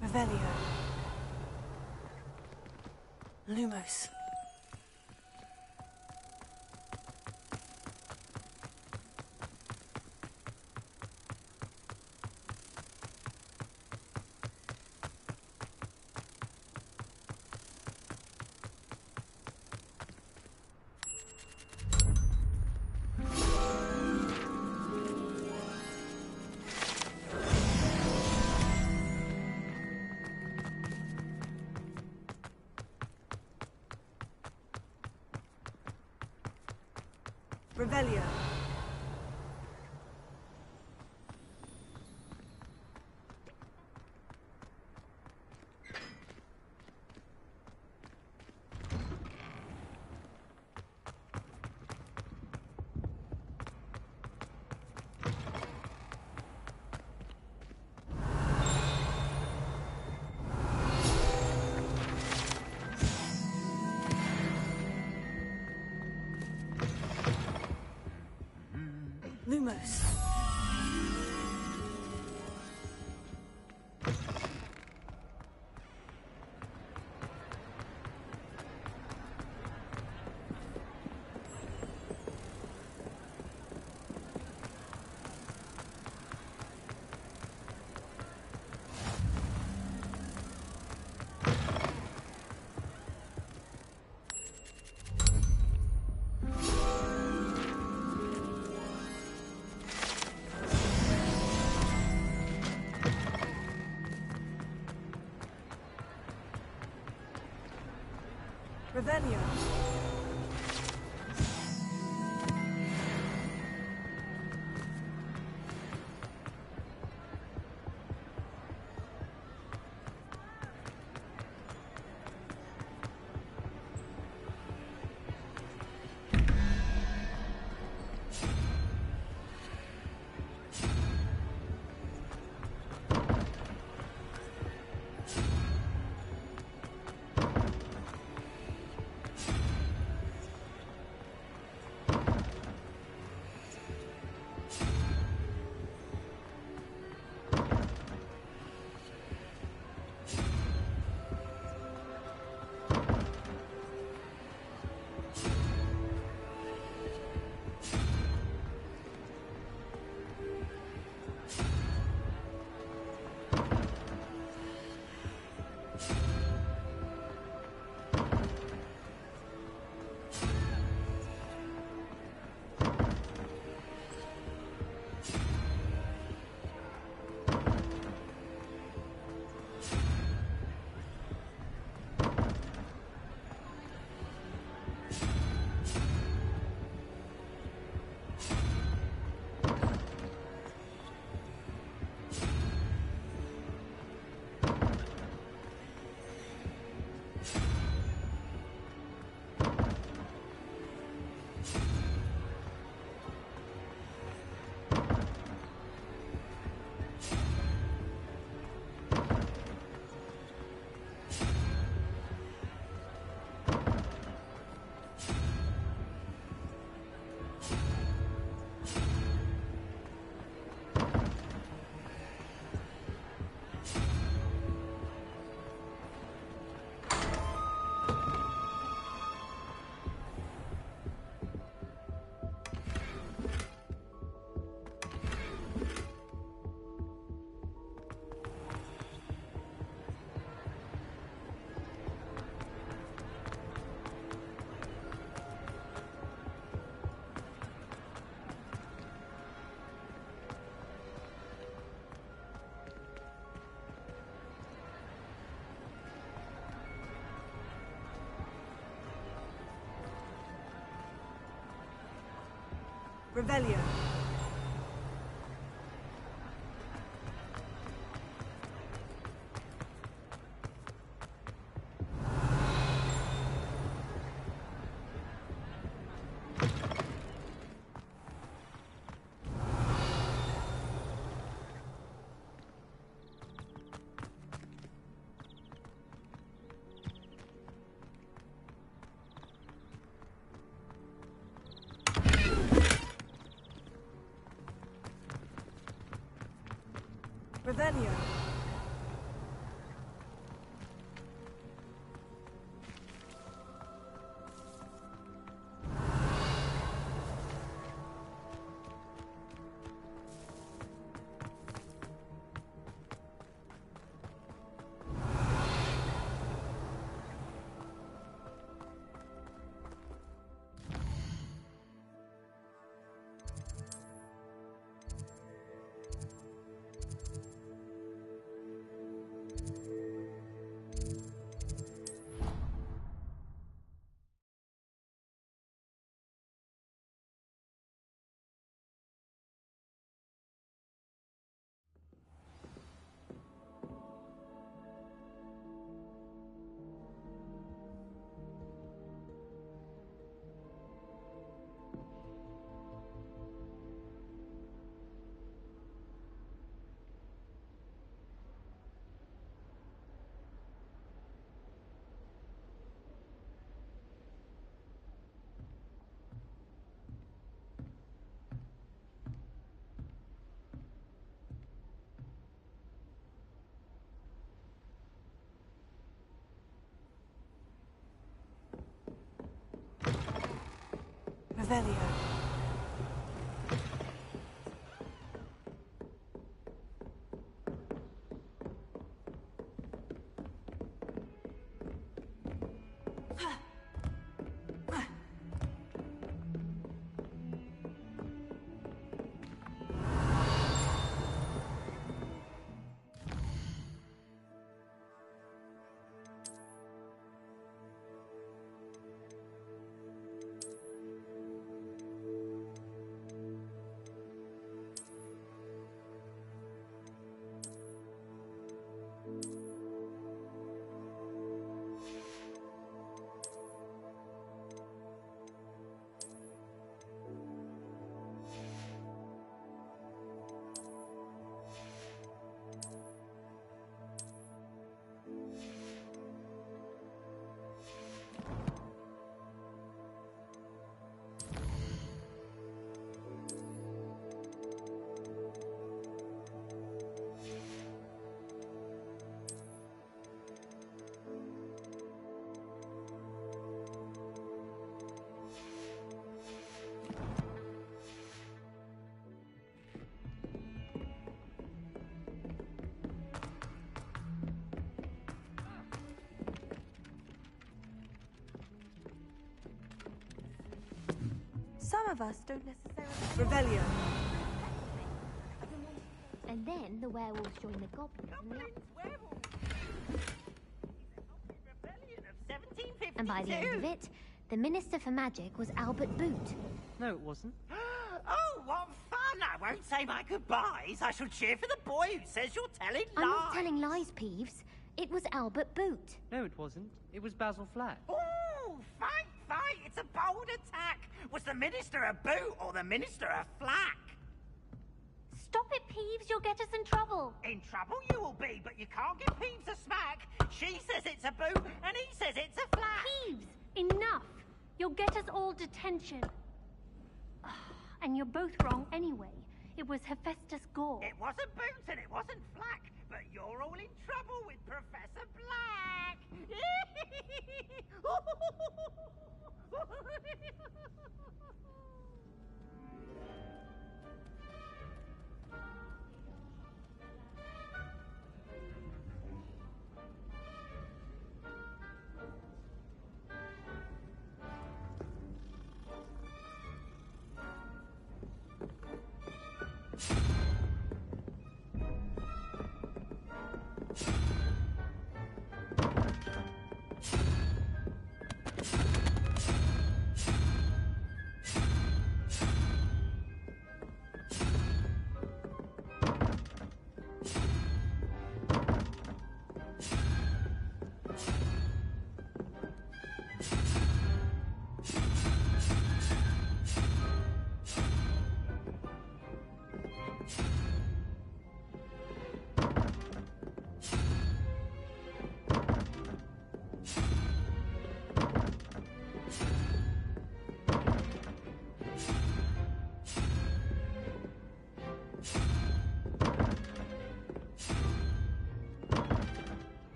Revelio. Lumos. Revelio. Lumos. Revelio. Revelio. Revelio. Revelio. Some of us don't necessarily... Revelio. And then the werewolves join the goblins. And by the end of it, the Minister for Magic was Albert Boot. No, it wasn't. Oh, what fun! I won't say my goodbyes. I shall cheer for the boy who says you're telling lies. I'm not telling lies, Peeves. It was Albert Boot. No, it wasn't. It was Basil Flack. Oh, fight, fight! It's a bold attack. Was the Minister a boot or the Minister a flack? Stop it, Peeves. You'll get us in trouble. In trouble you will be, but you can't give Peeves a smack. She says it's a boot, and he says it's a flack. Peeves, enough. You'll get us all detention. And you're both wrong anyway. It was Hephaestus Gore. It wasn't boot and it wasn't flack, but you're all in trouble with Professor Black.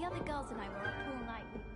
The other girls and I were up all night with that.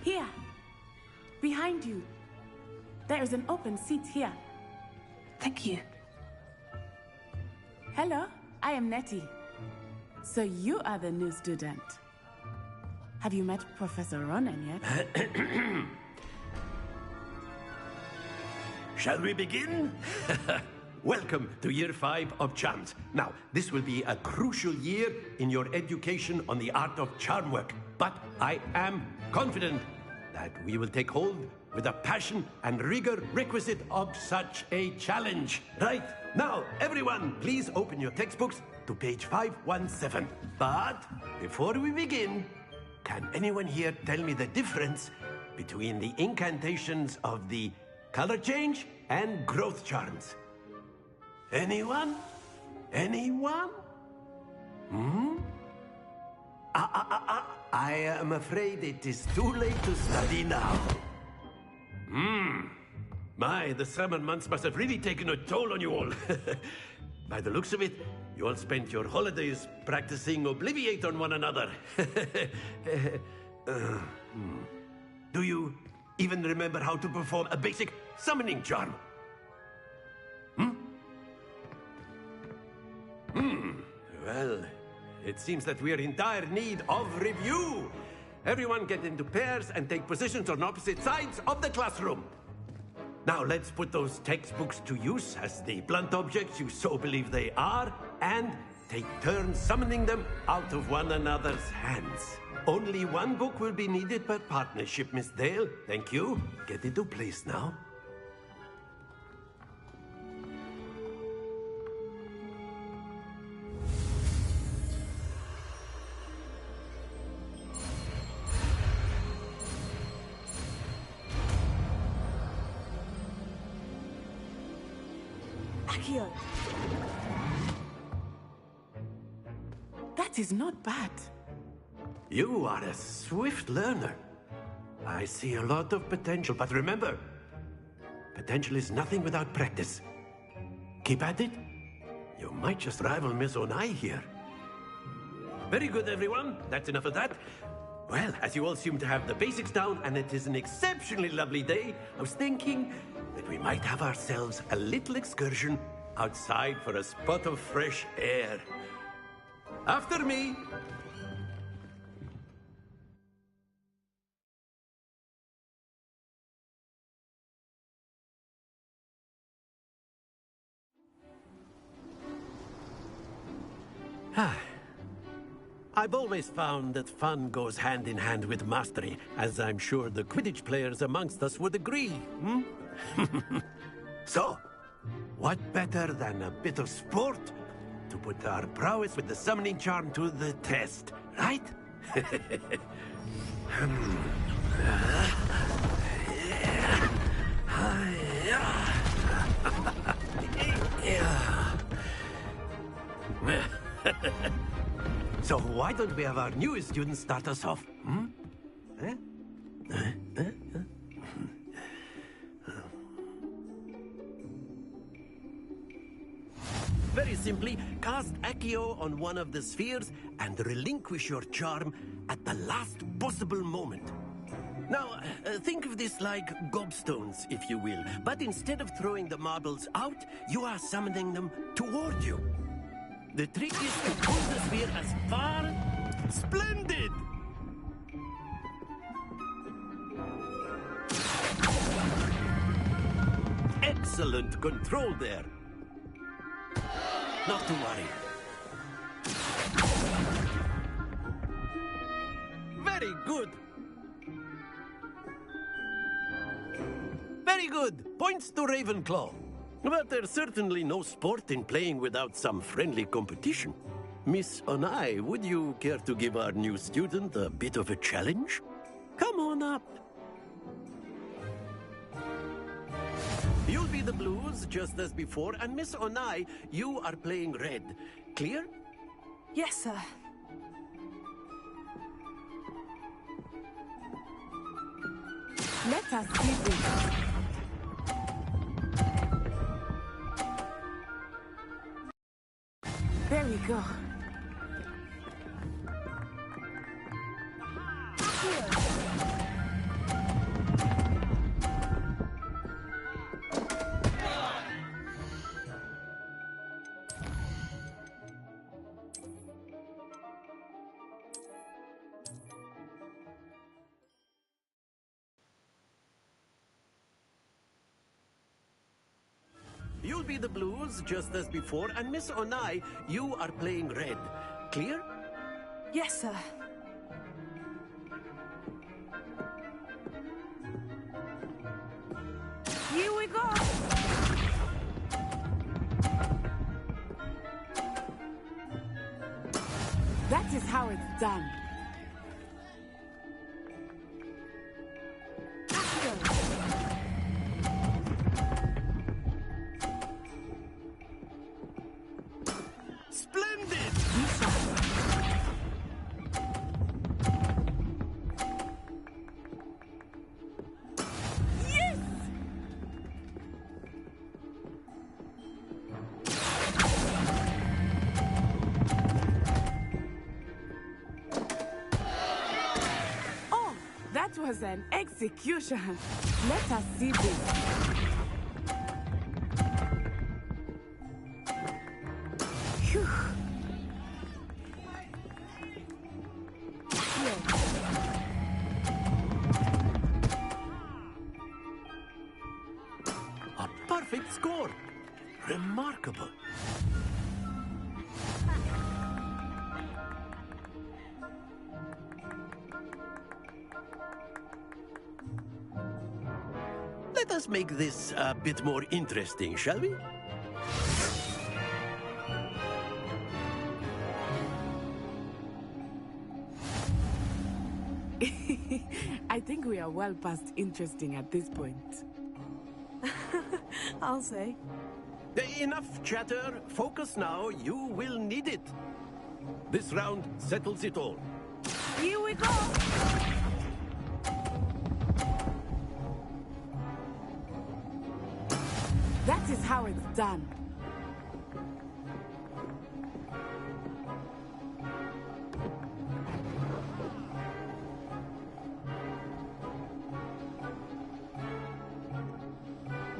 Here, behind you. There is an open seat here. Thank you. Hello, I am Nettie. So you are the new student. Have you met Professor Ronan yet? Shall we begin? Welcome to Year 5 of Charms. Now, this will be a crucial year in your education on the art of charm work. But I am confident that we will take hold with the passion and rigor requisite of such a challenge. Right? Now, everyone, please open your textbooks to page 517. But before we begin, can anyone here tell me the difference between the incantations of the color change and growth charms? Anyone? Anyone? I am afraid it is too late to study now. My, the summer months must have really taken a toll on you all. By the looks of it, you all spent your holidays practicing Obliviate on one another. Do you even remember how to perform a basic summoning charm? Well, it seems that we are in dire need of review. Everyone get into pairs and take positions on opposite sides of the classroom. Now let's put those textbooks to use as the blunt objects you so believe they are, and take turns summoning them out of one another's hands. Only one book will be needed per partnership, Miss Dale. Thank you. Get into place now. Accio. That is not bad. You are a swift learner. I see a lot of potential, but remember, potential is nothing without practice. Keep at it. You might just rival Miss Onai here. Very good, everyone. That's enough of that. Well, as you all seem to have the basics down, and it is an exceptionally lovely day, I was thinking that we might have ourselves a little excursion outside for a spot of fresh air. After me. I've always found that fun goes hand in hand with mastery, as I'm sure the Quidditch players amongst us would agree. So, what better than a bit of sport to put our prowess with the summoning charm to the test, right? So why don't we have our newest student start us off? Very simply, cast Accio on one of the spheres and relinquish your charm at the last possible moment. Now, think of this like gobstones, if you will. But instead of throwing the marbles out, you are summoning them toward you. The trick is to pull the sphere as far... Splendid! Excellent control there. Not to worry. Very good. Very good. Points to Ravenclaw. But there's certainly no sport in playing without some friendly competition. Miss Onai, would you care to give our new student a bit of a challenge? Come on up. You'll be the blues, just as before, and Miss Onai, you are playing red. Clear? Yes, sir. Let us see this. There we go. You'll be the blues, just as before, and Miss Onai, you are playing red. Clear? Yes, sir. Here we go. That is how it's done. Splendid! Yes! Oh, that was an execution. Let us see this. Phew. A perfect score. Remarkable. Let us make this a bit more interesting, shall we? I think we are well past interesting at this point. I'll say. Enough chatter. Focus now. You will need it. This round settles it all. Here we go. That is how it's done.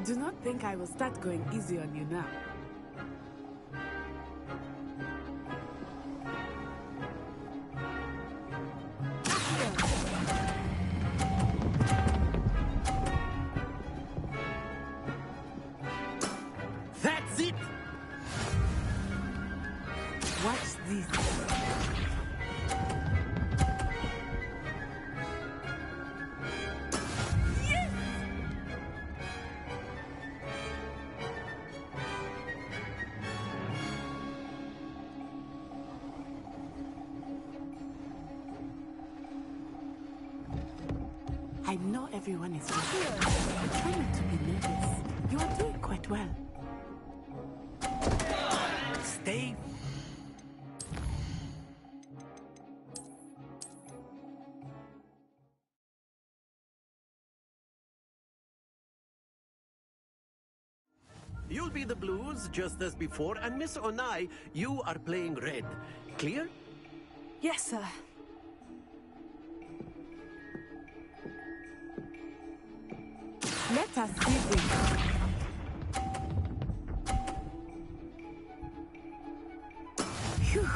Do not think I will start going easy on you now. That's it! Watch this. I know everyone is watching. But try not to be nervous. You are doing quite well. Stay. You'll be the blues just as before, and Miss Onai, you are playing red. Clear? Yes, sir. Let us see this. Phew.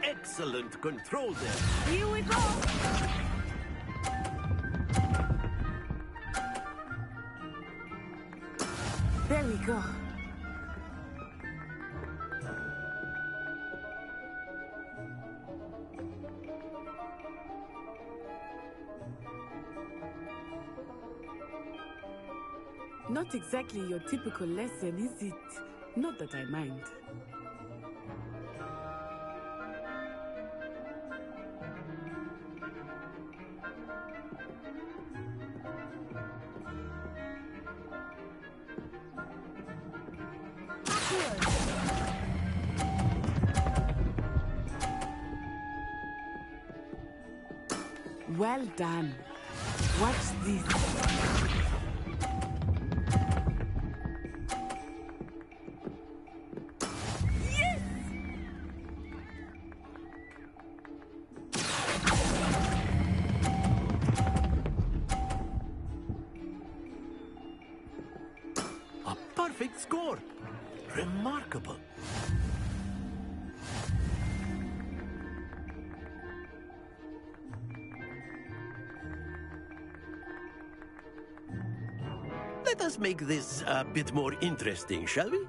Excellent control there. Here we go. There we go. Not exactly your typical lesson, is it? Not that I mind. Well done. Watch this. Yes! A perfect score. Remarkable. Let us make this a bit more interesting, shall we?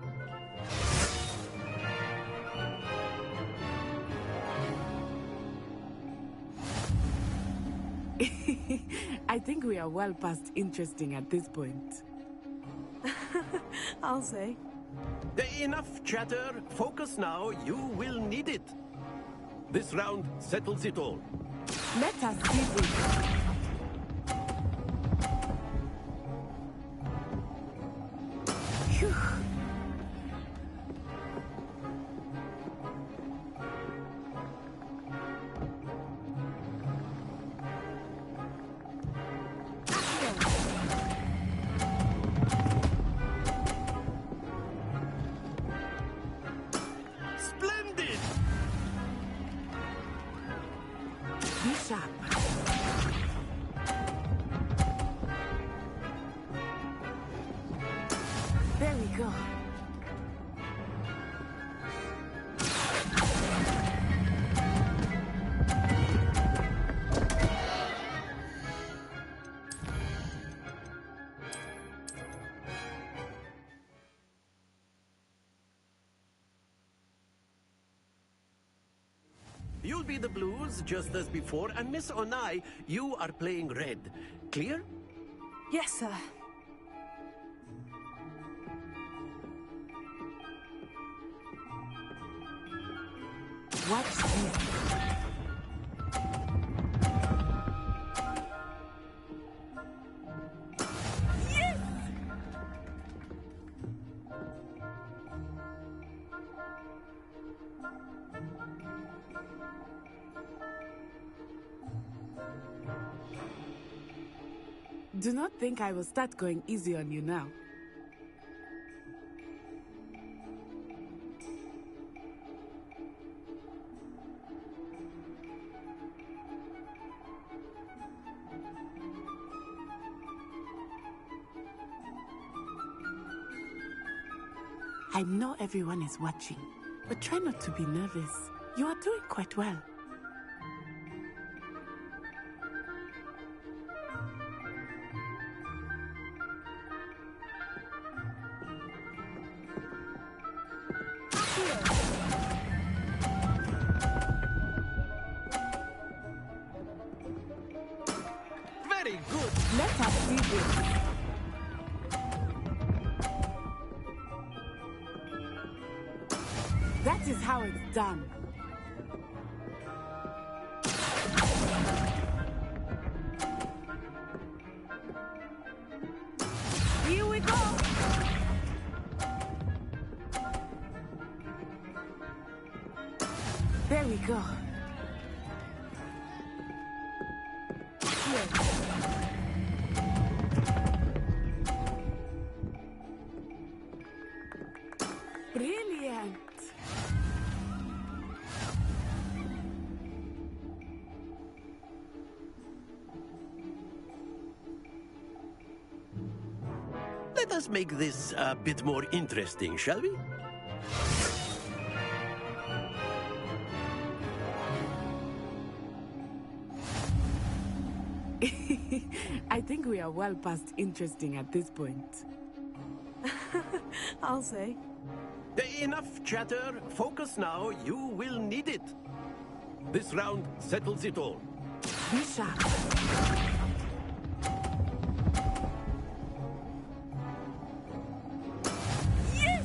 I think we are well past interesting at this point. I'll say. Enough chatter. Focus now. You will need it. This round settles it all. Let us see this. Phew. Splendid! Be sharp. There we go. You'll be the blues just as before, and Miss Onai, you are playing red. Clear? Yes, sir. Watch this. Yes! Do not think I will start going easy on you now. I know everyone is watching, but try not to be nervous. You are doing quite well. Very good. Let us see this. That is how it's done. Here we go! There we go. Here. Brilliant! Let us make this a bit more interesting, shall we? I think we are well past interesting at this point. I'll say. Enough chatter. Focus now. You will need it. This round settles it all. Be sharp. Yes!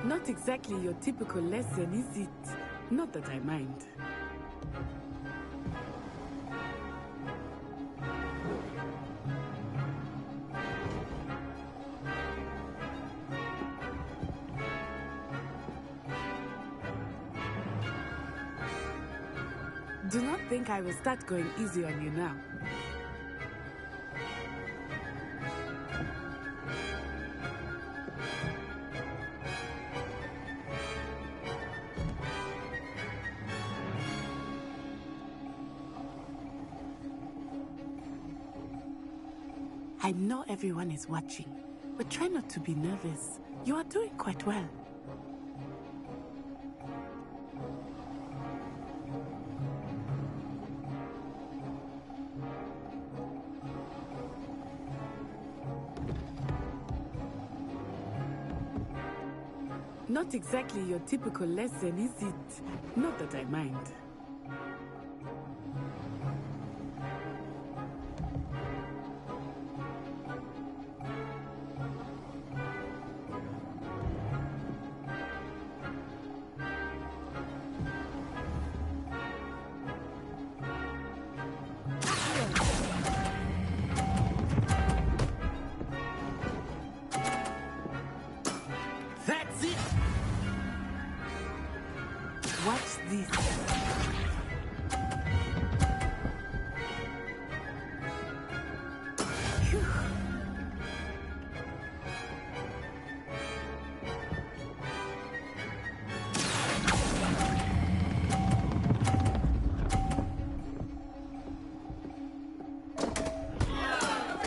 Not exactly your typical lesson, is it? Not that I mind. Do not think I will start going easy on you now. I know everyone is watching, but try not to be nervous. You are doing quite well. Not exactly your typical lesson, is it? Not that I mind. That's it! Watch this. Phew.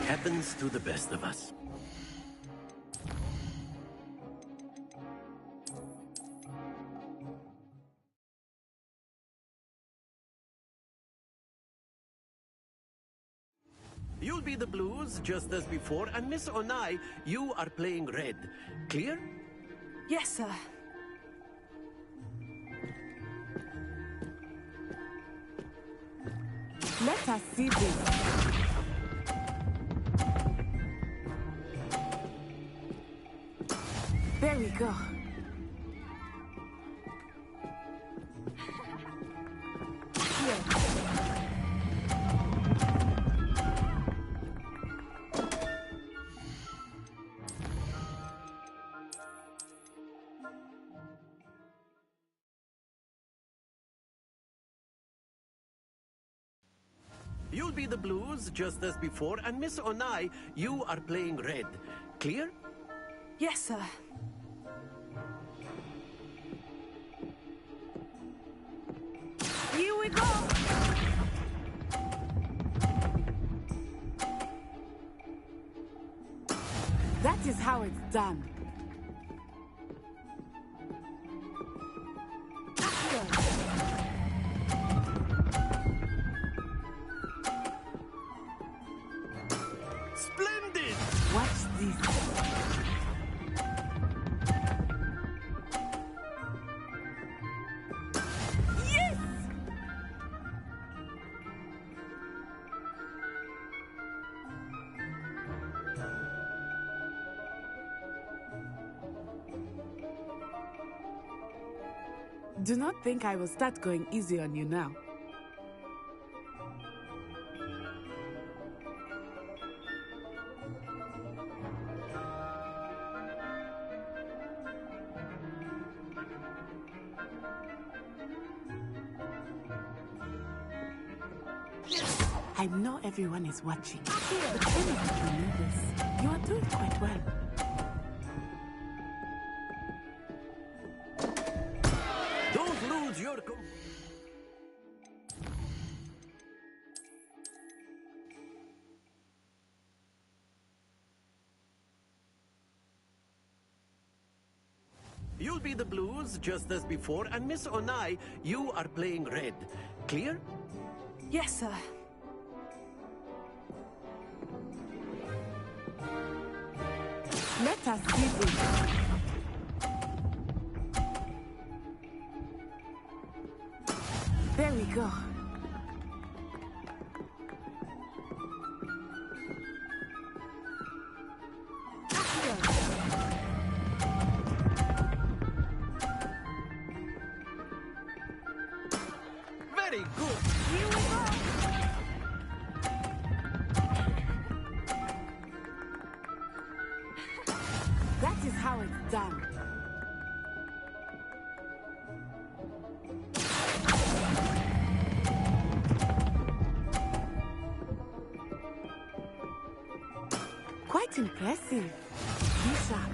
Happens to the best of us. You'll be the blues, just as before, and Miss Onai, you are playing red. Clear? Yes, sir. Let us see this. There we go. Here. You'll be the blues, just as before, and Miss Onai, you are playing red. Clear? Yes, sir. Here we go. That is how it's done. Splendid! Watch this. Yes! Do not think I will start going easy on you now. I know everyone is watching, but try not to be nervous. You are doing quite well. Don't lose your... You'll be the blues, just as before, and Miss Onai, you are playing red. Clear? Yes, sir. Let us see this. There we go. Very good. Here we go. That is how it's done. Quite impressive. Be sharp.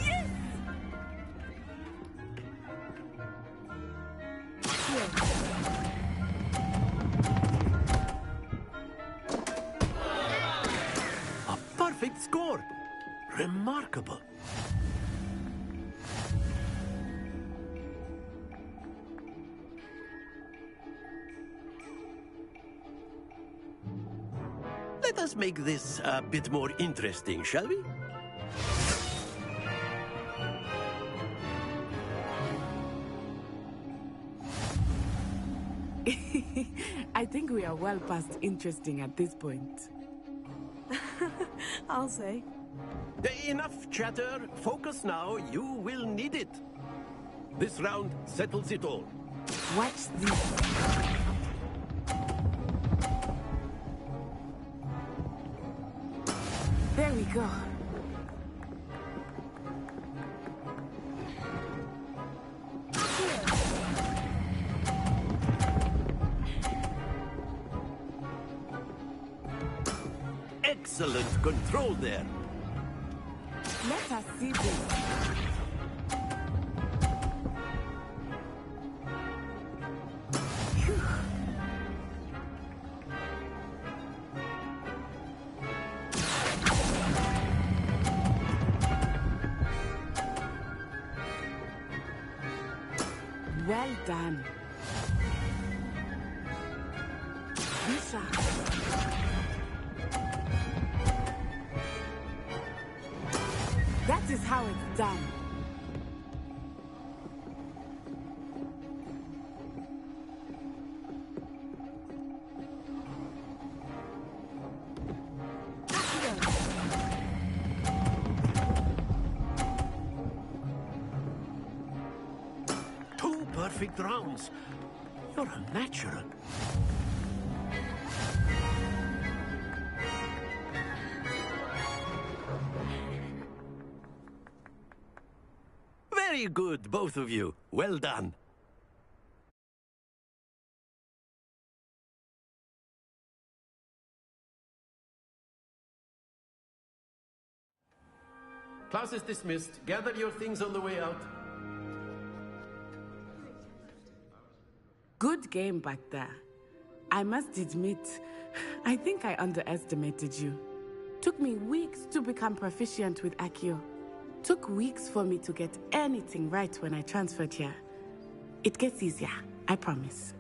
Yes! Here. A perfect score. Remarkable. Let us make this a bit more interesting, shall we? I think we are well past interesting at this point. I'll say. Enough chatter. Focus now. You will need it. This round settles it all. Watch this. There we go. Excellent control there. Let us see this. Phew. Well done. Be sharp. That is how it's done. Two perfect rounds. You're a natural. Very good, both of you. Well done. Class is dismissed. Gather your things on the way out. Good game back there. I must admit, I think I underestimated you. Took me weeks to become proficient with Accio. Took weeks for me to get anything right when I transferred here. It gets easier, I promise.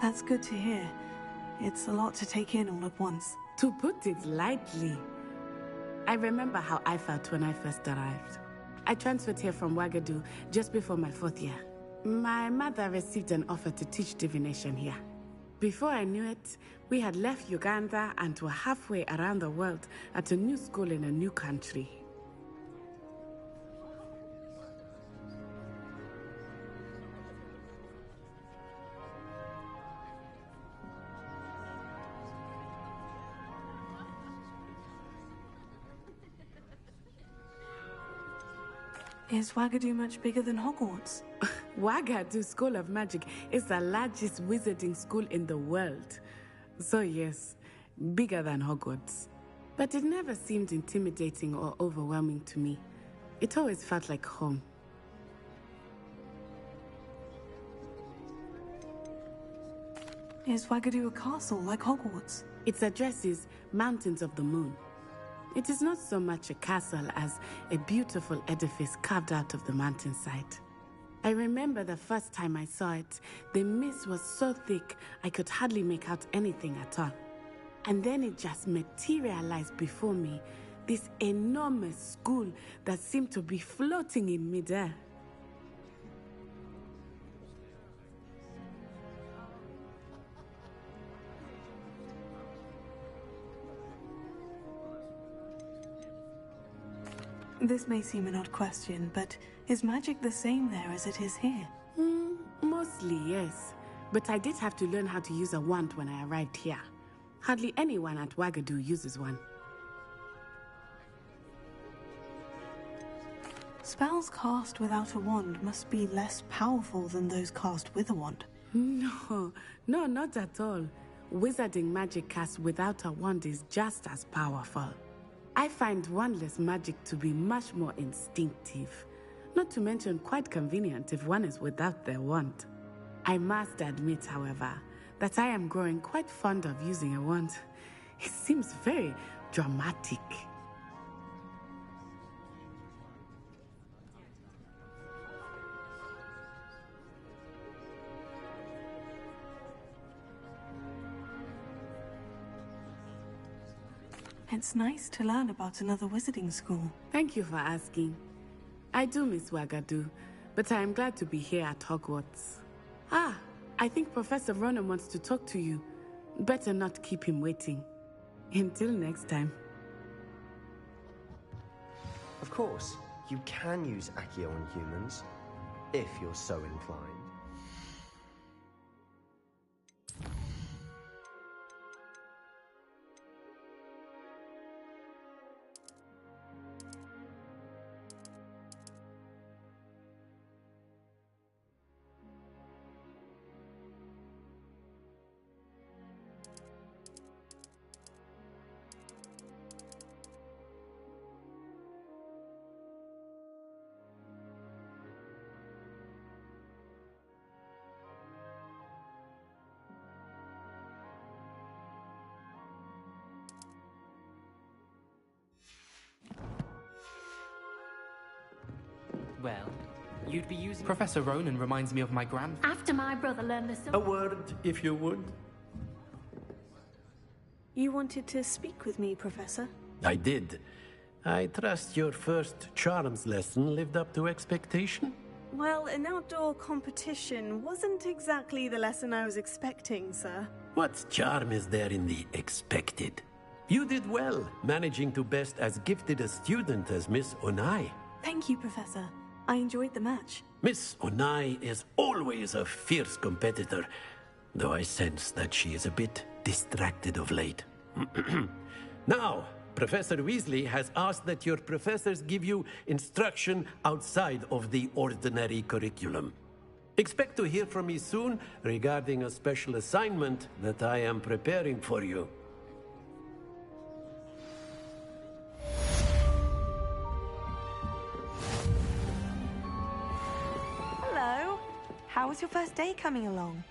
That's good to hear. It's a lot to take in all at once. To put it lightly, I remember how I felt when I first arrived. I transferred here from Wagadu just before my 4th year. My mother received an offer to teach divination here. Before I knew it, we had left Uganda and were halfway around the world at a new school in a new country. Is Wagadu much bigger than Hogwarts? Wagadu School of Magic is the largest wizarding school in the world. So yes, bigger than Hogwarts. But it never seemed intimidating or overwhelming to me. It always felt like home. Is Wagadu a castle like Hogwarts? Its address is Mountains of the Moon. It is not so much a castle as a beautiful edifice carved out of the mountainside. I remember the first time I saw it, the mist was so thick I could hardly make out anything at all. And then it just materialized before me, this enormous school that seemed to be floating in midair. This may seem an odd question, but is magic the same there as it is here? Mostly, yes. But I did have to learn how to use a wand when I arrived here. Hardly anyone at Wagadu uses one. Spells cast without a wand must be less powerful than those cast with a wand. No, not at all. Wizarding magic cast without a wand is just as powerful. I find wandless magic to be much more instinctive, not to mention quite convenient if one is without their wand. I must admit, however, that I am growing quite fond of using a wand. It seems very dramatic. It's nice to learn about another wizarding school. Thank you for asking. I do miss Wagadu, but I am glad to be here at Hogwarts. I think Professor Ronan wants to talk to you. Better not keep him waiting. Until next time. Of course, you can use Accio on humans, if you're so inclined. Well, you'd be using... Professor Ronan reminds me of my grandfather. After my brother learned the A word, if you would. You wanted to speak with me, Professor? I did. I trust your first charms lesson lived up to expectation? Well, an outdoor competition wasn't exactly the lesson I was expecting, sir. What charm is there in the expected? You did well, managing to best as gifted a student as Miss Onai. Thank you, Professor. I enjoyed the match. Miss Onai is always a fierce competitor, though I sense that she is a bit distracted of late. Now, Professor Weasley has asked that your professors give you instruction outside of the ordinary curriculum. Expect to hear from me soon regarding a special assignment that I am preparing for you. Hello. How was your first day coming along?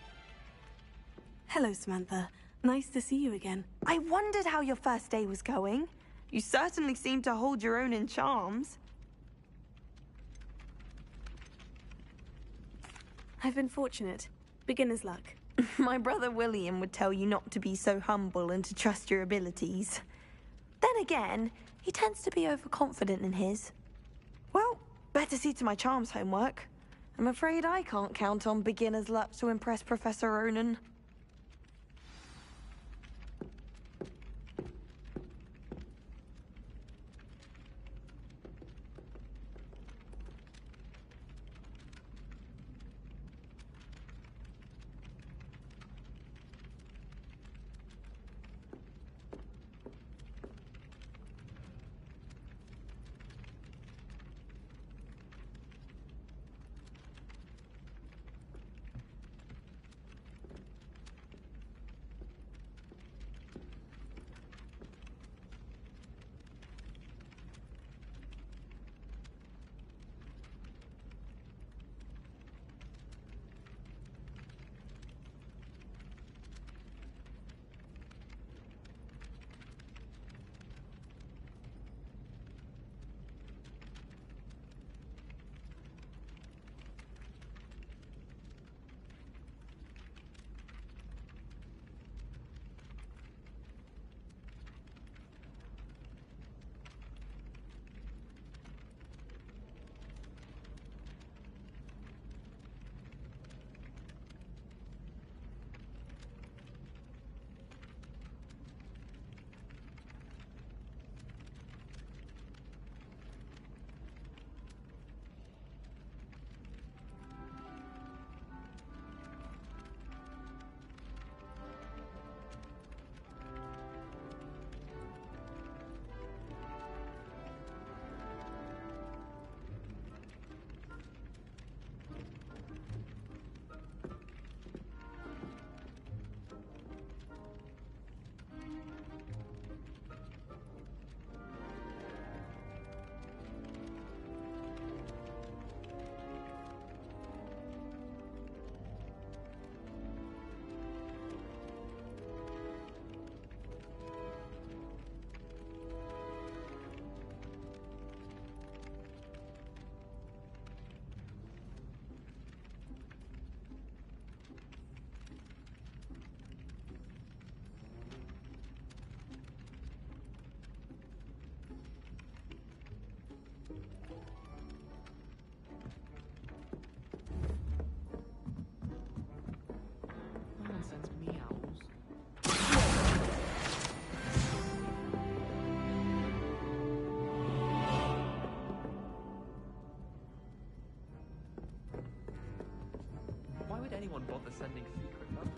Hello, Samantha. Nice to see you again. I wondered how your first day was going. You certainly seem to hold your own in charms. I've been fortunate. Beginner's luck. My brother William would tell you not to be so humble and to trust your abilities. Then again, he tends to be overconfident in his. Well, Better see to my charms homework. I'm afraid I can't count on beginner's luck to impress Professor Ronan. Anyone bother sending secret letters?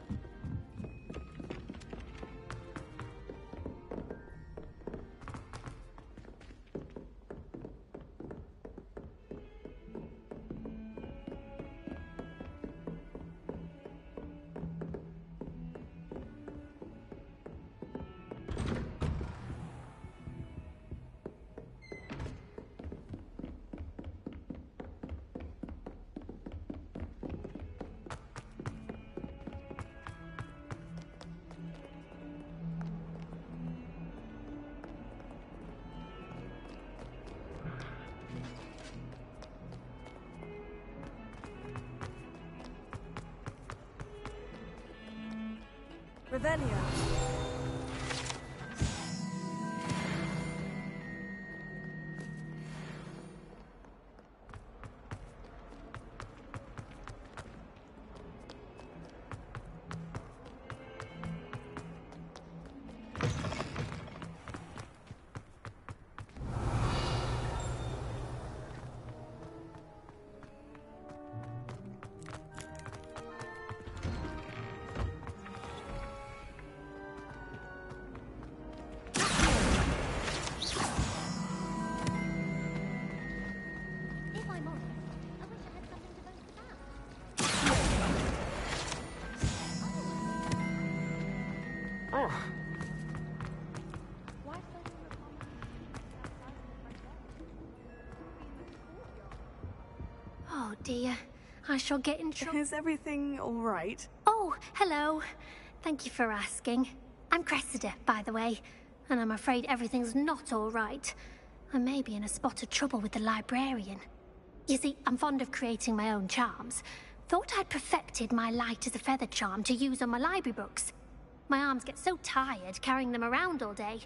Revelio. Oh dear, I shall get in trouble. Is everything all right? Oh, hello. Thank you for asking. I'm Cressida, by the way, and I'm afraid everything's not all right. I may be in a spot of trouble with the librarian. You see, I'm fond of creating my own charms. Thought I'd perfected my light as a feather charm to use on my library books. My arms get so tired carrying them around all day.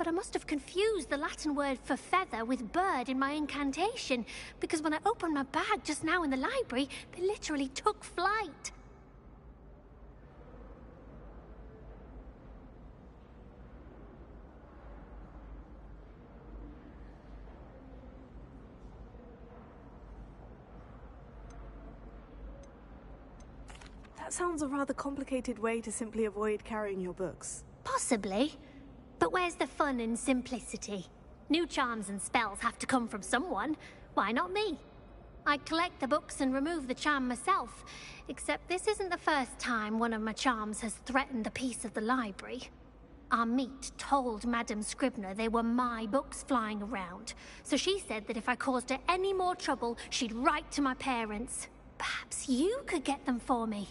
but I must have confused the Latin word for feather with bird in my incantation, because when I opened my bag just now in the library, they literally took flight. That sounds a rather complicated way to simply avoid carrying your books. Possibly. But where's the fun in simplicity? New charms and spells have to come from someone. Why not me? I collect the books and remove the charm myself, except this isn't the first time one of my charms has threatened the peace of the library. Our meet told Madame Scribner they were my books flying around, so she said that if I caused her any more trouble, she'd write to my parents. Perhaps you could get them for me.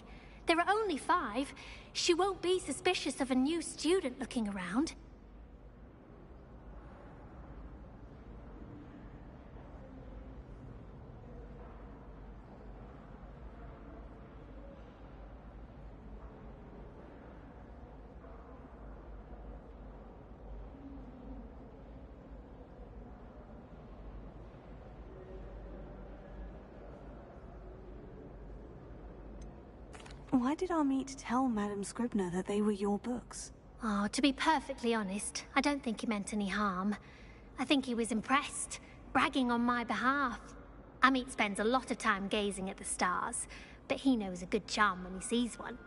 There are only 5. She won't be suspicious of a new student looking around. Why did our meet tell Madame Scribner that they were your books? Oh, to be perfectly honest, I don't think he meant any harm. I think he was impressed, bragging on my behalf. Amit spends a lot of time gazing at the stars, but he knows a good charm when he sees one.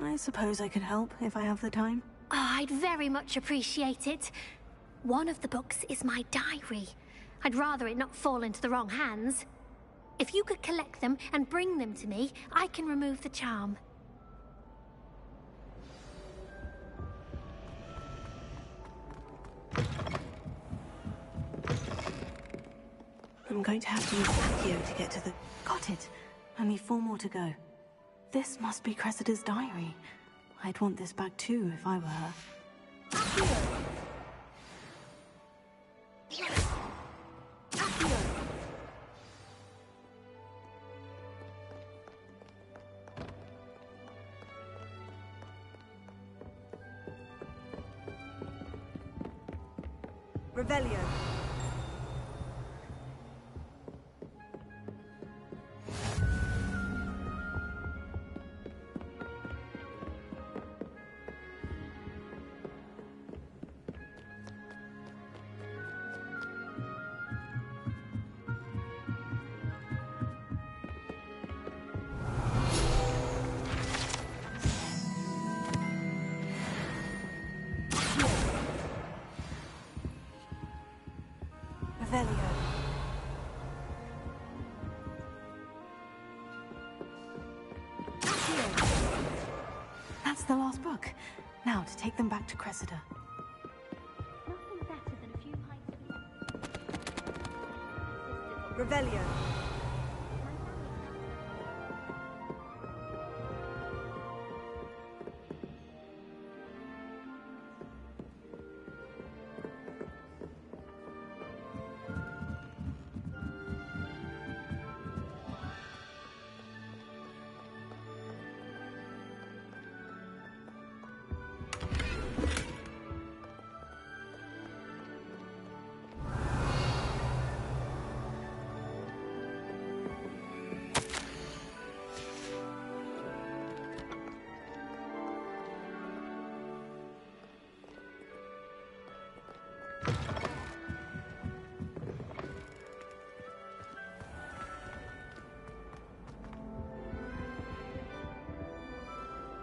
I suppose I could help if I have the time. Oh, I'd very much appreciate it. One of the books is my diary. I'd rather it not fall into the wrong hands. If you could collect them and bring them to me, I can remove the charm. I'm going to have to use Accio to get to the... Got it. Only 4 more to go. This must be Cressida's diary. I'd want this back too if I were her. Accio! Revelio. That's the last book. Now to take them back to Cressida. Nothing better than a few pints of... Revelio.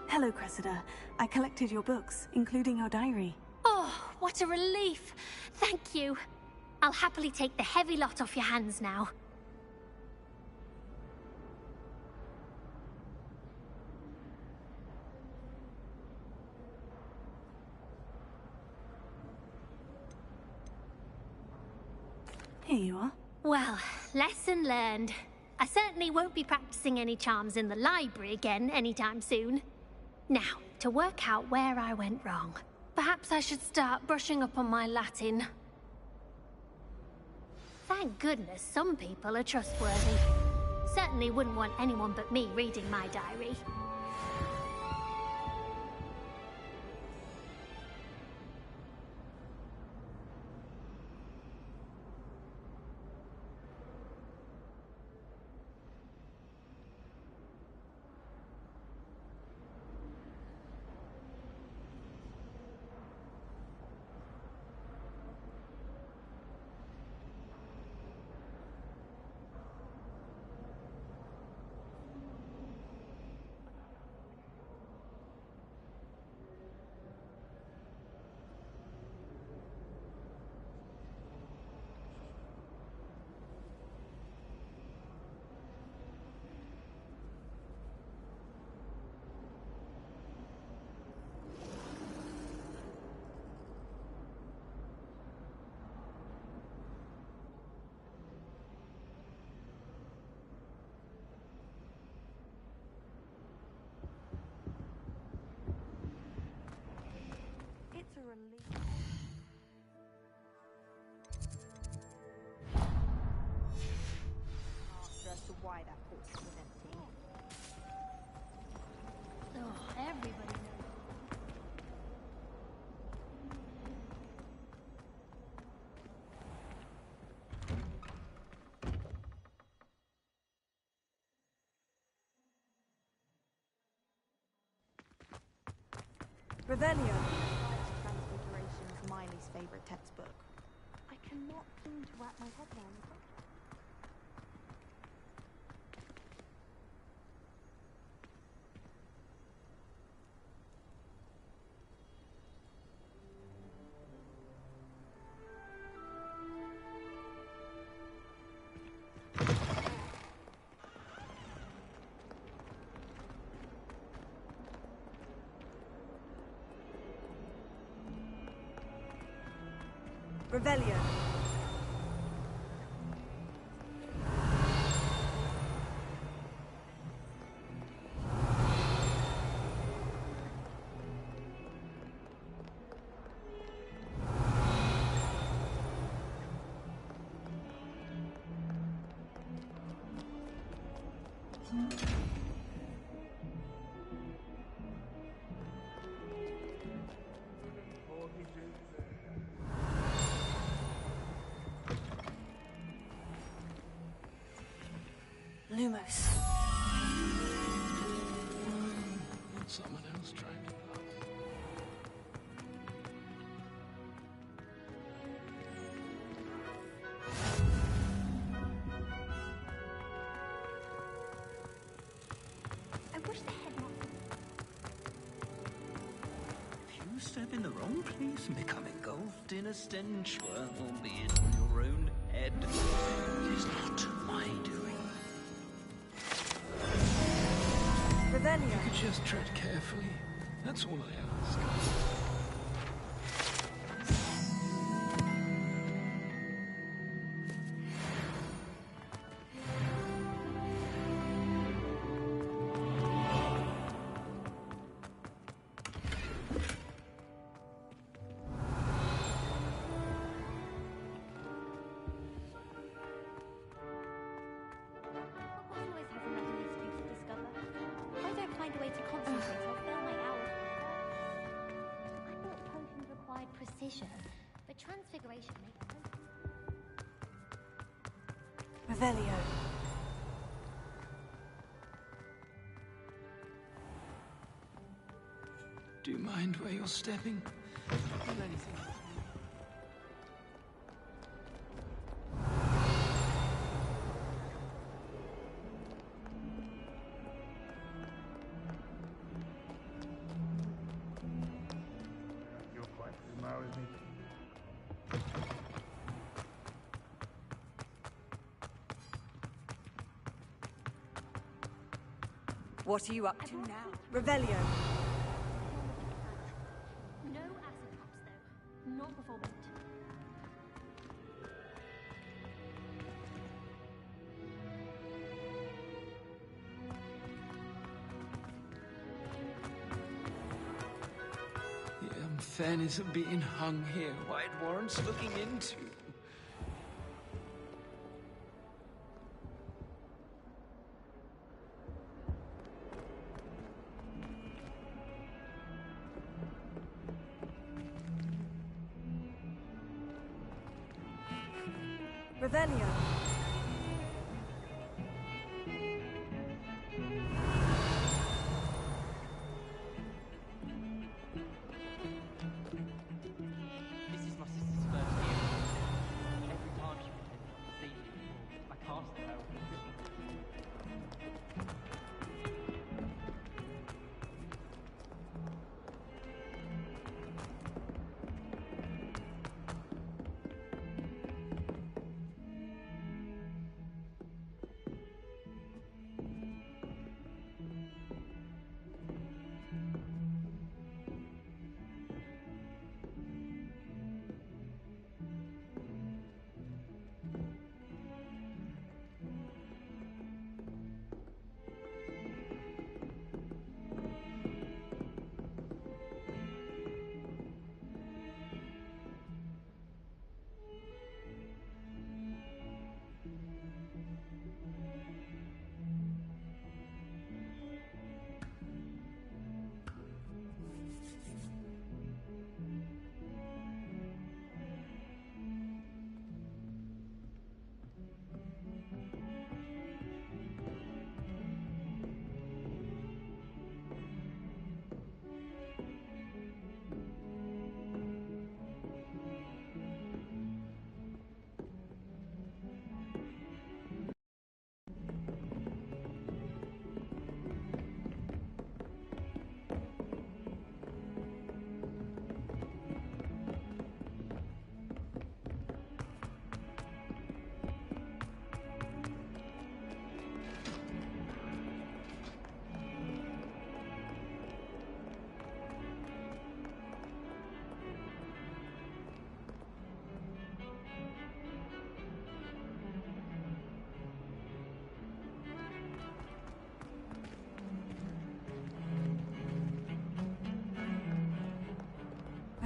Hello, Cressida. I collected your books, including your diary. Oh, what a relief. Thank you. I'll happily take the heavy lot off your hands now. Here you are. Well, lesson learned. I certainly won't be practicing any charms in the library again anytime soon. Now, to work out where I went wrong. Perhaps I should start brushing up on my Latin. Thank goodness some people are trustworthy. certainly wouldn't want anyone but me reading my diary. It's a relief. Answer as to why that portrait was empty. Oh, everybody knows. Revelio. Transfiguration is Miley's favorite textbook. I cannot seem to wrap my head around it. Revelio. Lumos. Someone else trying to pass. I wish the headmaster... If you step in the wrong place and become engulfed in a stench, well, albeit on your own head, it is not my doing. Revelio. You could just tread carefully. That's all I ask. Hogwarts always has another mystery to discover. If I don't find a way to concentrate, I'll fail my hours. I thought potions required precision, but transfiguration makes sense. Revelio. Do you mind where you're stepping? Feel anything? You're quite familiar with me. What are you up to now? Revelio. No acid drops, though. Not before bed. The unfairness of being hung here, why it warrants looking into. Revelio. This is my sister's first year. Every time she pretends not to see me anymore, I cast her.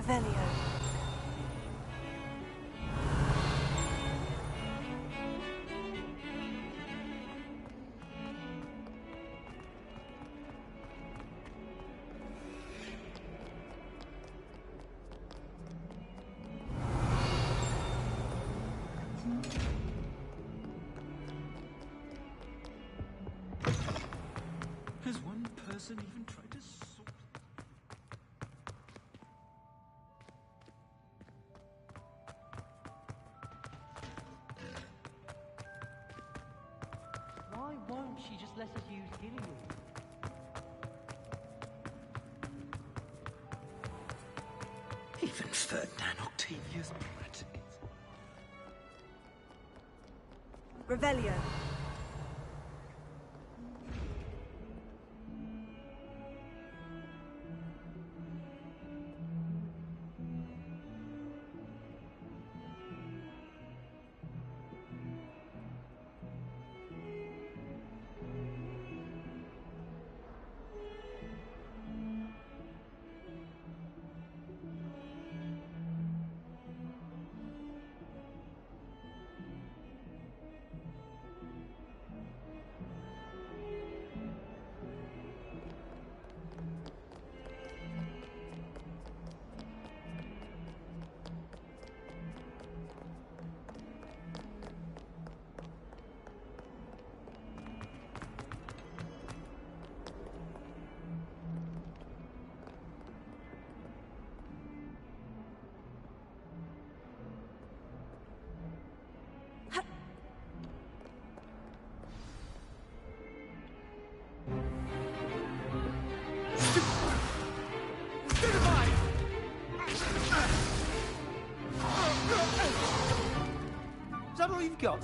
Revelio. Has one person even tried to sort? Why won't she just let us use Gillian? Even Ferdinand Octavius practically. Revelio. Is that all you've got?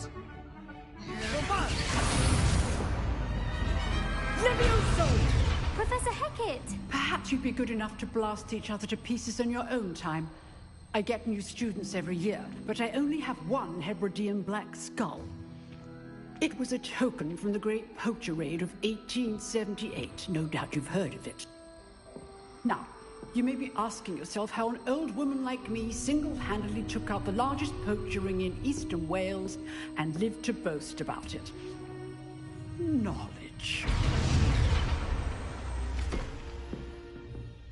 Professor Hecat! Perhaps you'd be good enough to blast each other to pieces in your own time. I get new students every year, but I only have one Hebridean black skull. It was a token from the Great Poacher Raid of 1878. No doubt you've heard of it. Now, you may be asking yourself how an old woman like me single-handedly took out the largest poacher ring in eastern Wales and lived to boast about it. Knowledge.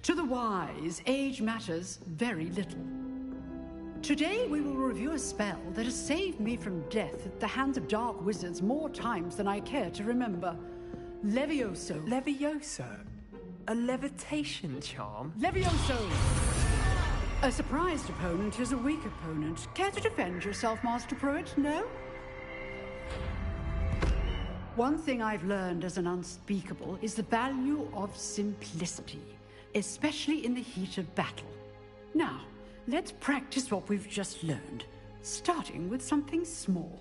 To the wise, age matters very little. Today we will review a spell that has saved me from death at the hands of dark wizards more times than I care to remember. Levioso. Levioso? A levitation charm? Levioso! A surprised opponent is a weak opponent. Care to defend yourself, Master Pruitt? No? One thing I've learned as an unspeakable is the value of simplicity, especially in the heat of battle. Now, let's practice what we've just learned, starting with something small.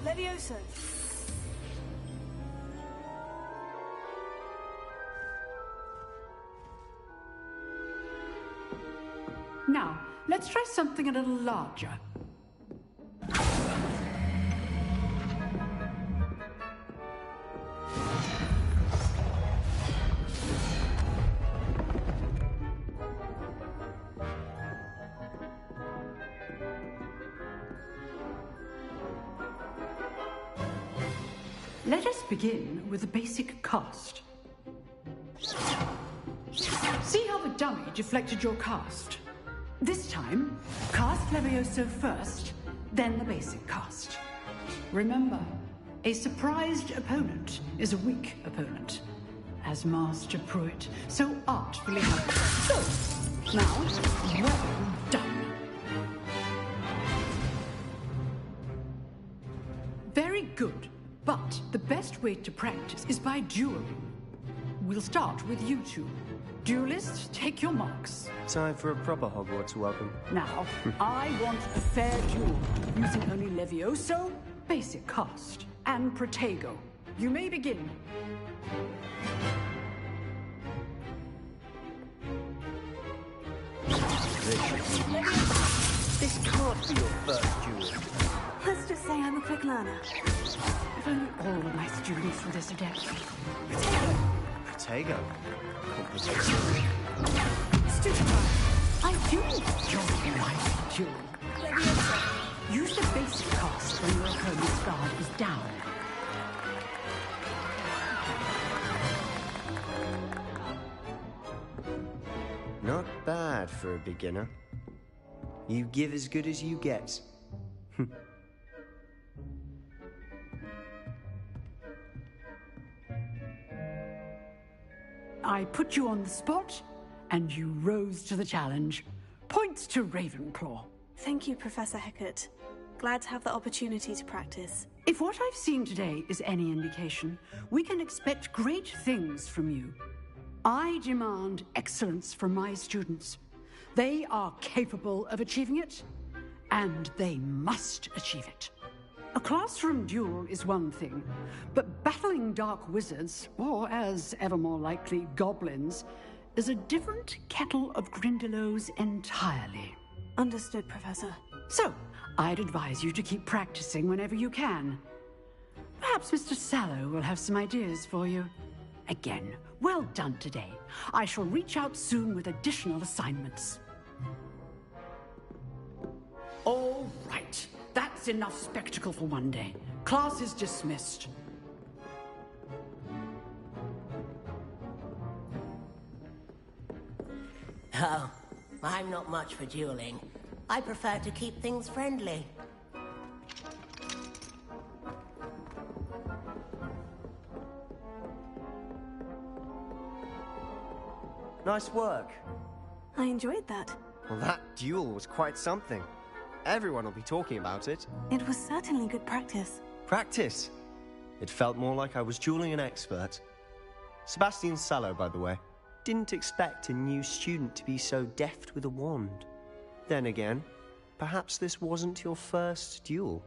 Levioso. Now, let's try something a little larger. Let us begin with a basic cast. See how the dummy deflected your cast? This time, cast Levioso first, then the basic cast. Remember, a surprised opponent is a weak opponent, as Master Pruitt so artfully helped. So, now, well done. Very good, but the best way to practice is by dueling. We'll start with you two. Duelists, take your marks. Time for a proper Hogwarts welcome. Now, I want a fair duel, using only Levioso, basic cast, and Protego. You may begin. This can't be your first duel. Let's just say I'm a quick learner. If only all of my students were this adept. Protego. Stupefy! I do enjoy my duel. Use the basic cast when your opponent's guard is down. Not bad for a beginner. You give as good as you get. I put you on the spot, and you rose to the challenge. Points to Ravenclaw. Thank you, Professor Hecat. Glad to have the opportunity to practice. If what I've seen today is any indication, we can expect great things from you. I demand excellence from my students. They are capable of achieving it, and they must achieve it. A classroom duel is one thing, but battling dark wizards, or as ever more likely, goblins, is a different kettle of Grindylows entirely. Understood, Professor. So, I'd advise you to keep practicing whenever you can. Perhaps Mr. Sallow will have some ideas for you. Again, well done today. I shall reach out soon with additional assignments. All right. That's enough spectacle for one day. Class is dismissed. Oh, I'm not much for dueling. I prefer to keep things friendly. Nice work. I enjoyed that. Well, that duel was quite something. Everyone will be talking about it. It was certainly good practice. Practice? It felt more like I was dueling an expert. Sebastian Sallow, by the way. Didn't expect a new student to be so deft with a wand. Then again, perhaps this wasn't your first duel.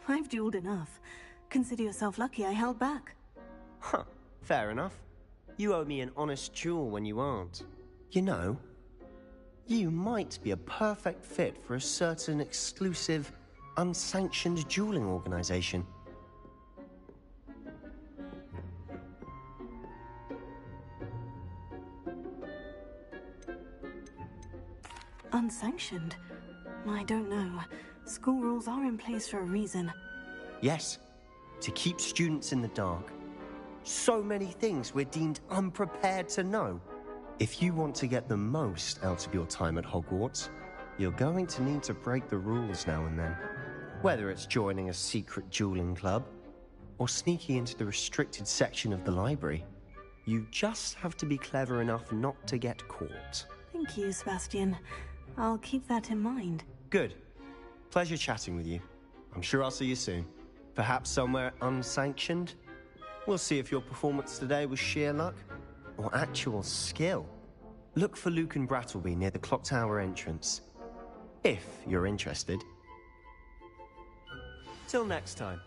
I've dueled enough. Consider yourself lucky I held back. Huh, fair enough. You owe me an honest duel when you aren't. You know, You might be a perfect fit for a certain exclusive, unsanctioned dueling organization. Unsanctioned? I don't know. School rules are in place for a reason. Yes, to keep students in the dark. So many things we're deemed unprepared to know. If you want to get the most out of your time at Hogwarts, you're going to need to break the rules now and then. Whether it's joining a secret dueling club, or sneaking into the restricted section of the library, you just have to be clever enough not to get caught. Thank you, Sebastian. I'll keep that in mind. Good. Pleasure chatting with you. I'm sure I'll see you soon. Perhaps somewhere unsanctioned? We'll see if your performance today was sheer luck or actual skill. Look for Luke and Brattleby near the clock tower entrance, if you're interested. Till next time.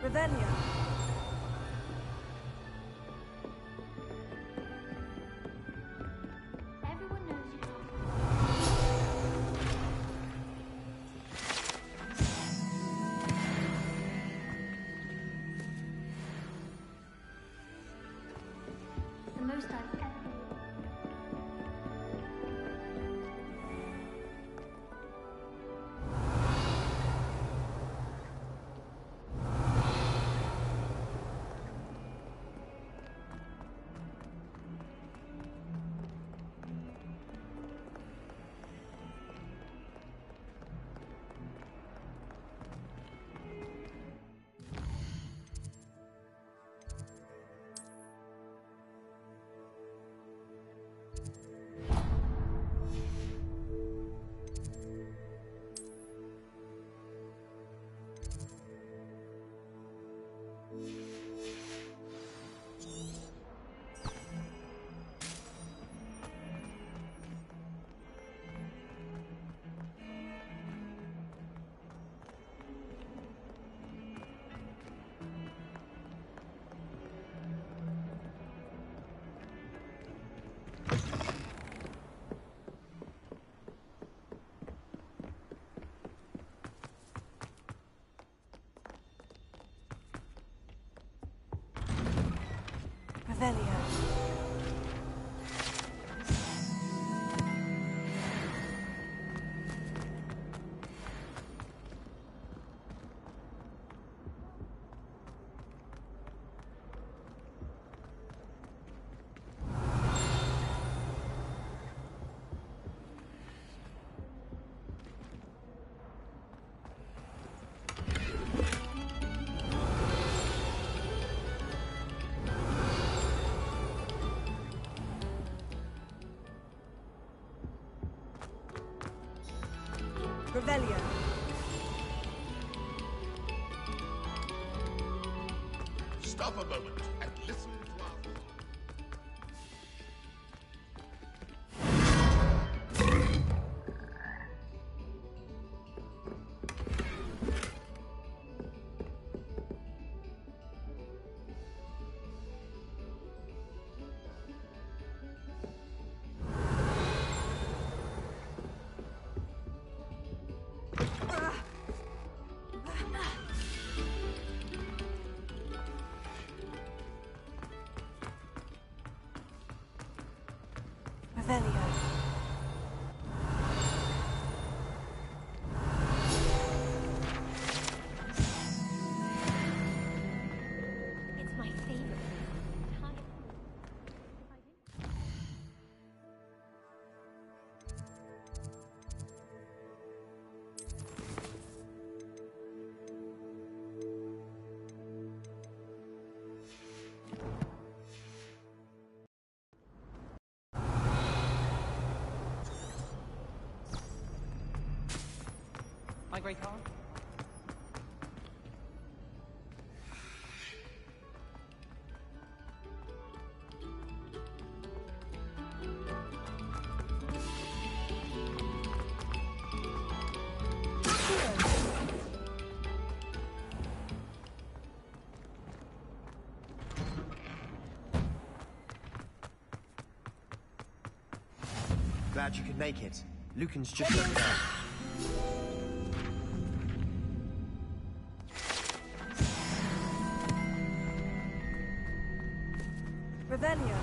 Revelio. Everyone knows you can't. The most I've ever. Revelio. Revelio. Stop a moment and listen to our... Revelio. It's my favorite. My great aunt? Glad you could make it. Lucan's just over there. Revelio.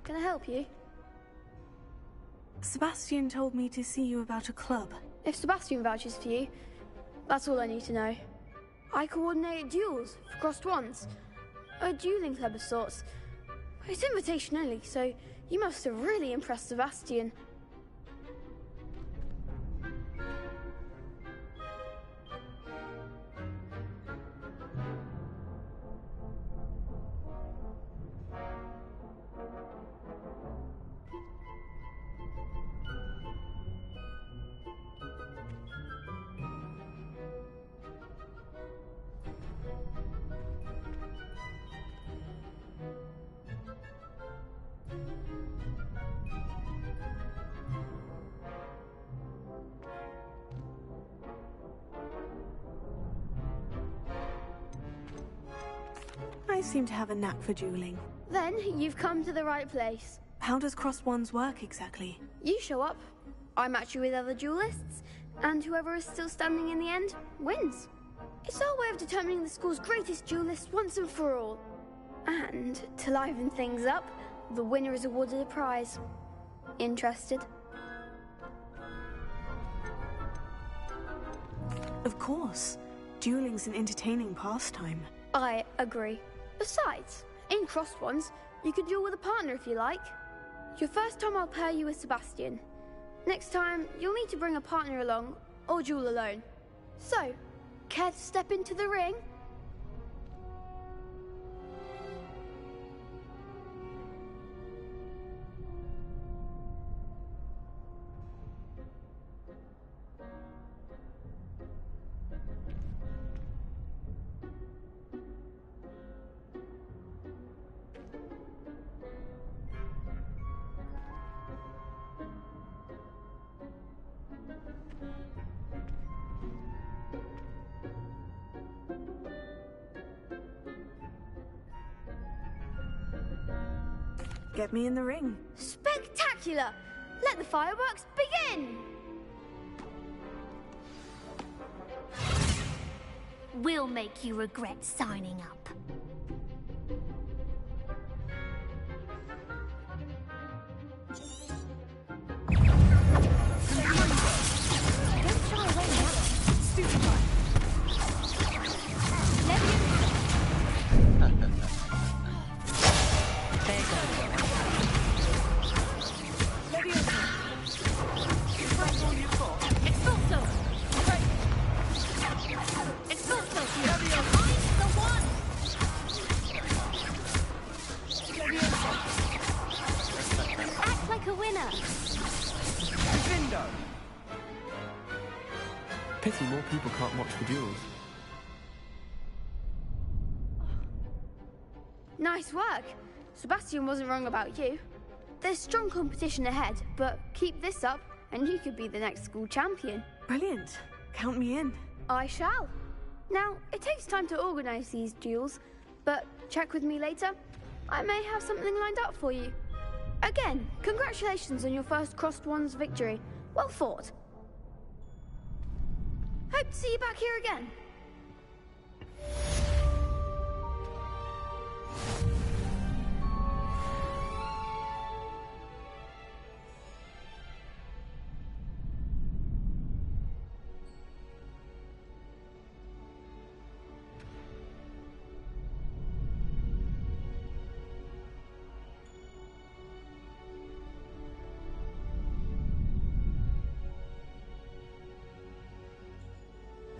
Can I help you? Sebastian told me to see you about a club. If Sebastian vouches for you, that's all I need to know. I coordinate duels for crossed wands. A dueling club of sorts. It's invitation only, so you must have really impressed Sebastian. I seem to have a knack for dueling. Then you've come to the right place. How does crossed wands work exactly? You show up, I match you with other duelists, and whoever is still standing in the end wins. It's our way of determining the school's greatest duelist once and for all. And to liven things up, the winner is awarded a prize. Interested? Of course. Dueling's an entertaining pastime. I agree. Besides, in crossed wands, you could duel with a partner if you like. Your first time I'll pair you with Sebastian. Next time, you'll need to bring a partner along, or duel alone. So, care to step into the ring? Get me in the ring. Spectacular! Let the fireworks begin! We'll make you regret signing up. Don't shy away now. Stupid one. Pity more people can't watch the duels. Nice work. Sebastian wasn't wrong about you. There's strong competition ahead, but keep this up and you could be the next school champion. Brilliant. Count me in. I shall. Now, it takes time to organise these duels, but check with me later. I may have something lined up for you. Again, congratulations on your first Crossed Wands victory. Well fought. Hope to see you back here again.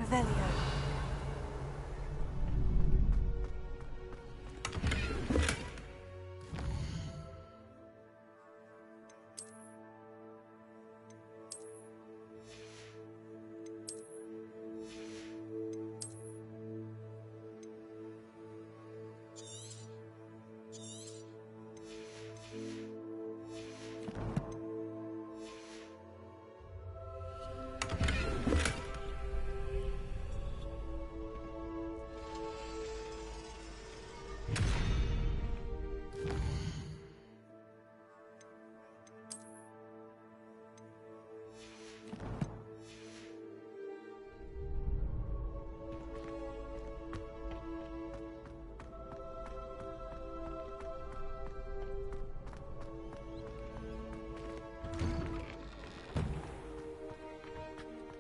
Revelio.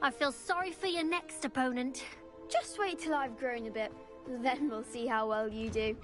I feel sorry for your next opponent. Just wait till I've grown a bit, then we'll see how well you do.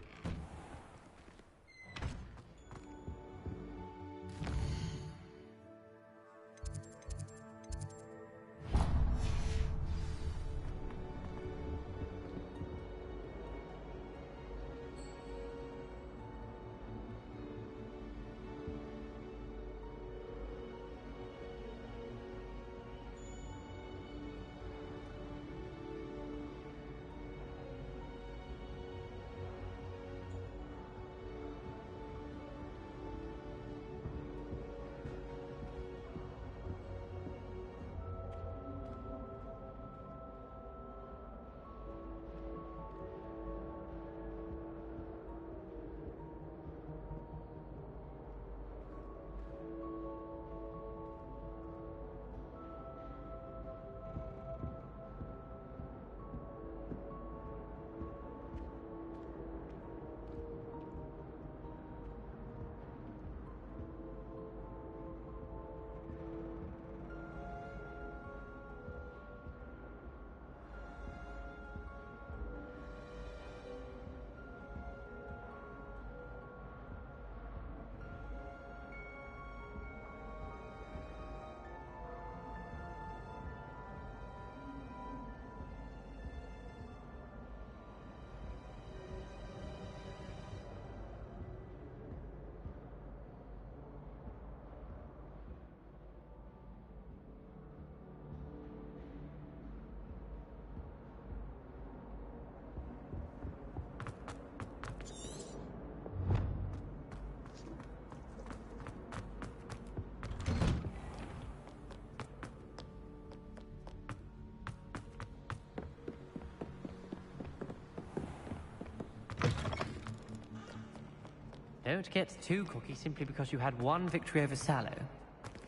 Don't get too cocky simply because you had one victory over Sallow.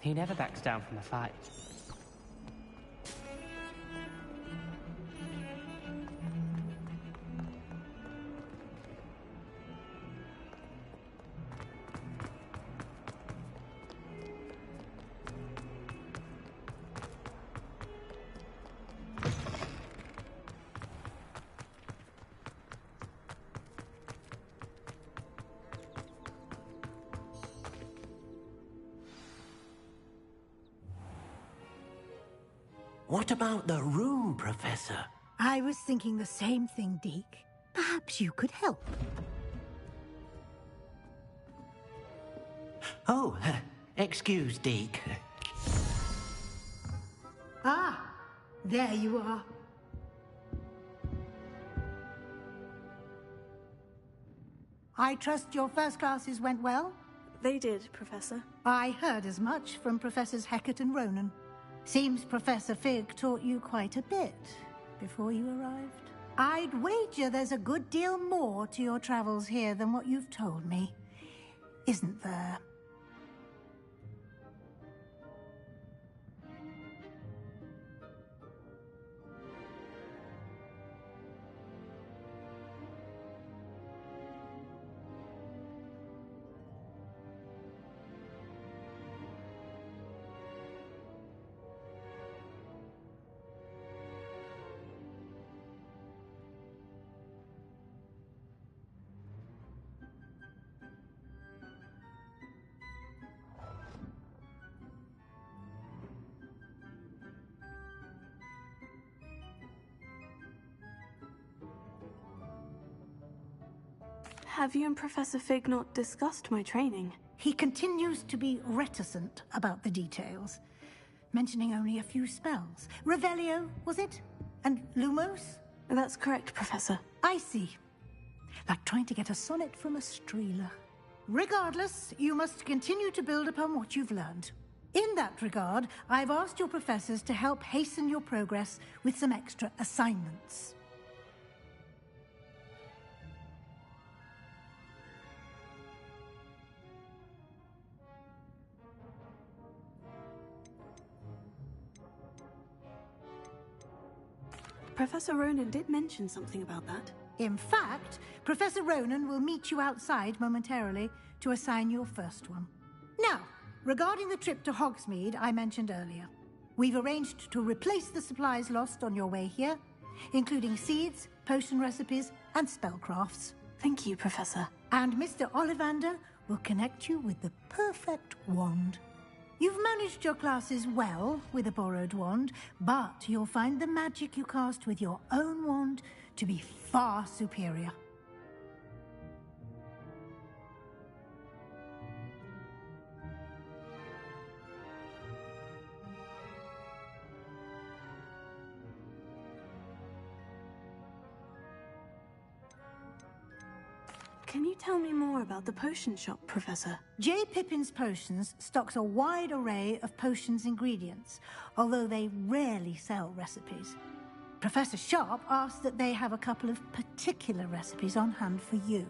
He never backs down from a fight. What about the room, Professor? I was thinking the same thing, Deke. Perhaps you could help. Oh, excuse, Deke. Ah, there you are. I trust your first classes went well? They did, Professor. I heard as much from Professors Hecat and Ronan. Seems Professor Fig taught you quite a bit before you arrived. I'd wager there's a good deal more to your travels here than what you've told me. Isn't there? Have you and Professor Fig not discussed my training? He continues to be reticent about the details, mentioning only a few spells. Revelio, was it? And Lumos? That's correct, Professor. I see. Like trying to get a sonnet from a streeler. Regardless, you must continue to build upon what you've learned. In that regard, I've asked your professors to help hasten your progress with some extra assignments. Professor Ronan did mention something about that. In fact, Professor Ronan will meet you outside momentarily to assign your first one. Now, regarding the trip to Hogsmeade I mentioned earlier, we've arranged to replace the supplies lost on your way here, including seeds, potion recipes, and spellcrafts. Thank you, Professor. And Mr. Ollivander will connect you with the perfect wand. You've managed your classes well with a borrowed wand, but you'll find the magic you cast with your own wand to be far superior. Can you tell me more about the potion shop, Professor? J. Pippin's Potions stocks a wide array of potions ingredients, although they rarely sell recipes. Professor Sharp asked that they have a couple of particular recipes on hand for you.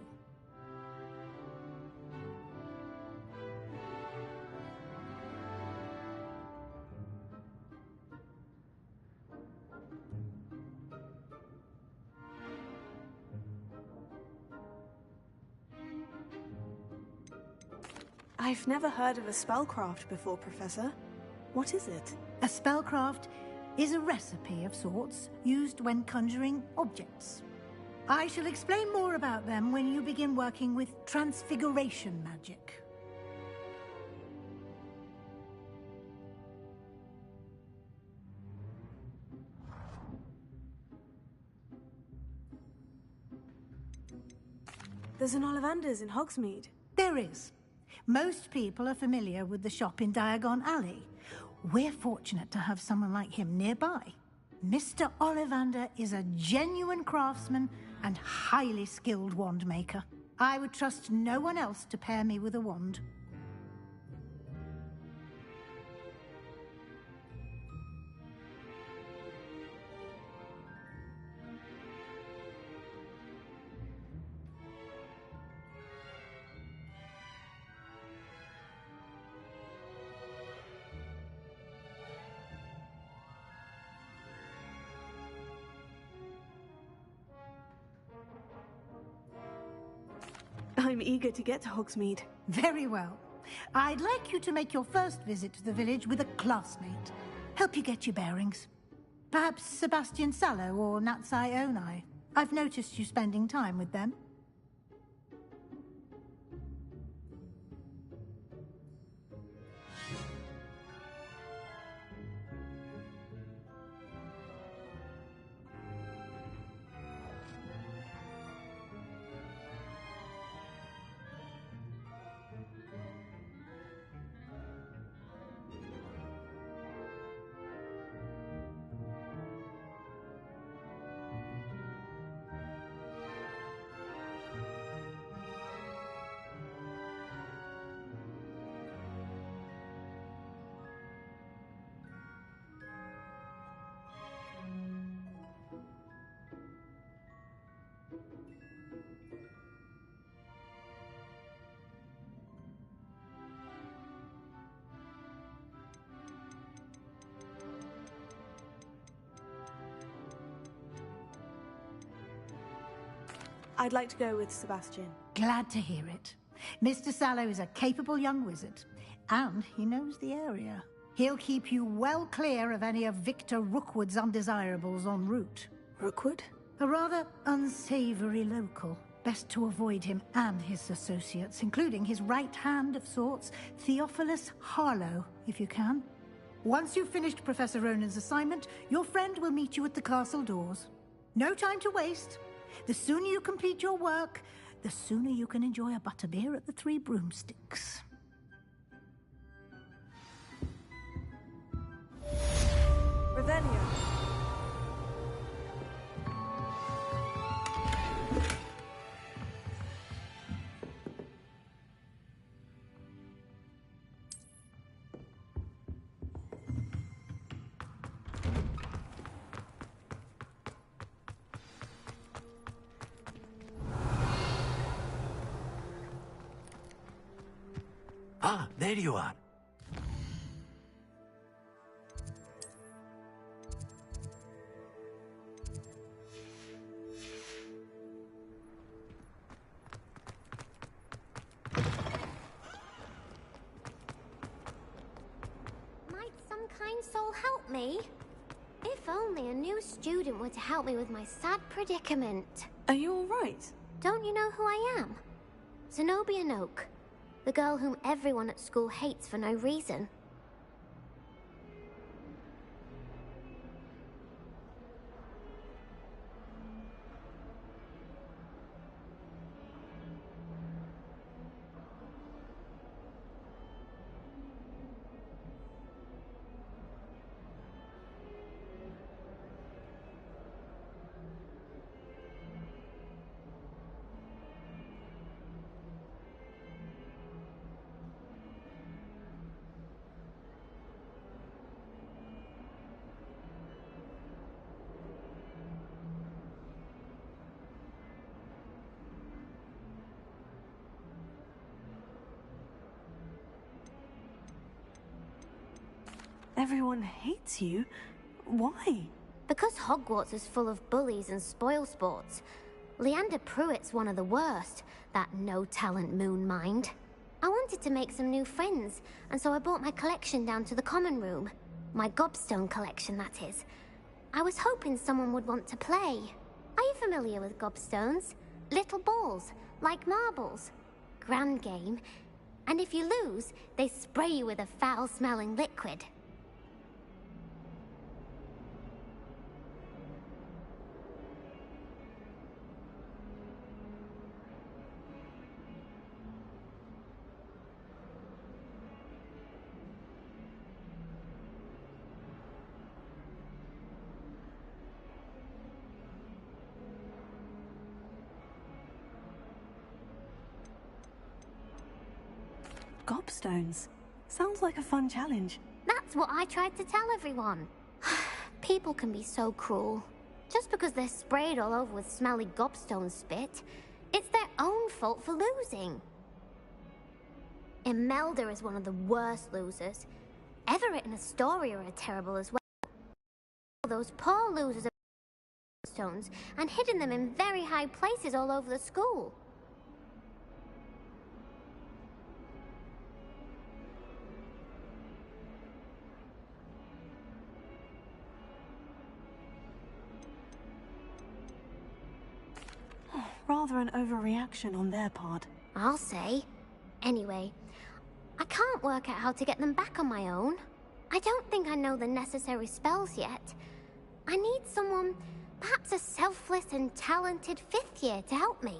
I've never heard of a spellcraft before, Professor. What is it? A spellcraft is a recipe of sorts used when conjuring objects. I shall explain more about them when you begin working with transfiguration magic. There's an Ollivander's in Hogsmeade. There is. Most people are familiar with the shop in Diagon Alley. We're fortunate to have someone like him nearby. Mr. Ollivander is a genuine craftsman and highly skilled wand maker. I would trust no one else to pair me with a wand. I'm eager to get to Hogsmeade. Very well. I'd like you to make your first visit to the village with a classmate. Help you get your bearings. Perhaps Sebastian Sallow or Natsai Onai. I've noticed you spending time with them. I'd like to go with Sebastian. Glad to hear it. Mr. Sallow is a capable young wizard, and he knows the area. He'll keep you well clear of any of Victor Rookwood's undesirables en route. Rookwood? A rather unsavory local. Best to avoid him and his associates, including his right hand of sorts, Theophilus Harlow, if you can. Once you've finished Professor Ronan's assignment, your friend will meet you at the castle doors. No time to waste. The sooner you complete your work, the sooner you can enjoy a butterbeer at the Three Broomsticks. Revelio. Ah, there you are. Might some kind soul help me? If only a new student were to help me with my sad predicament. Are you all right? Don't you know who I am? Zenobia Noak. The girl whom everyone at school hates for no reason. Everyone hates you? Why? Because Hogwarts is full of bullies and spoilsports. Leander Pruitt's one of the worst, that no-talent moon mind. I wanted to make some new friends, and so I brought my collection down to the common room. My gobstone collection, that is. I was hoping someone would want to play. Are you familiar with gobstones? Little balls, like marbles. Grand game. And if you lose, they spray you with a foul-smelling liquid. Gobstones. Sounds like a fun challenge. That's what I tried to tell everyone. People can be so cruel. Just because they're sprayed all over with smelly gobstone spit, it's their own fault for losing. Imelda is one of the worst losers. Everett and Astoria are terrible as well. Those poor losers of gobstones and hidden them in very high places all over the school. Rather an overreaction on their part. I'll say. Anyway, I can't work out how to get them back on my own. I don't think I know the necessary spells yet. I need someone, perhaps a selfless and talented fifth year to help me.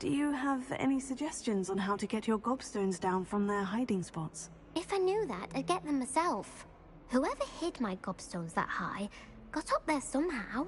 Do you have any suggestions on how to get your gobstones down from their hiding spots? If I knew that, I'd get them myself. Whoever hid my gobstones that high got up there somehow.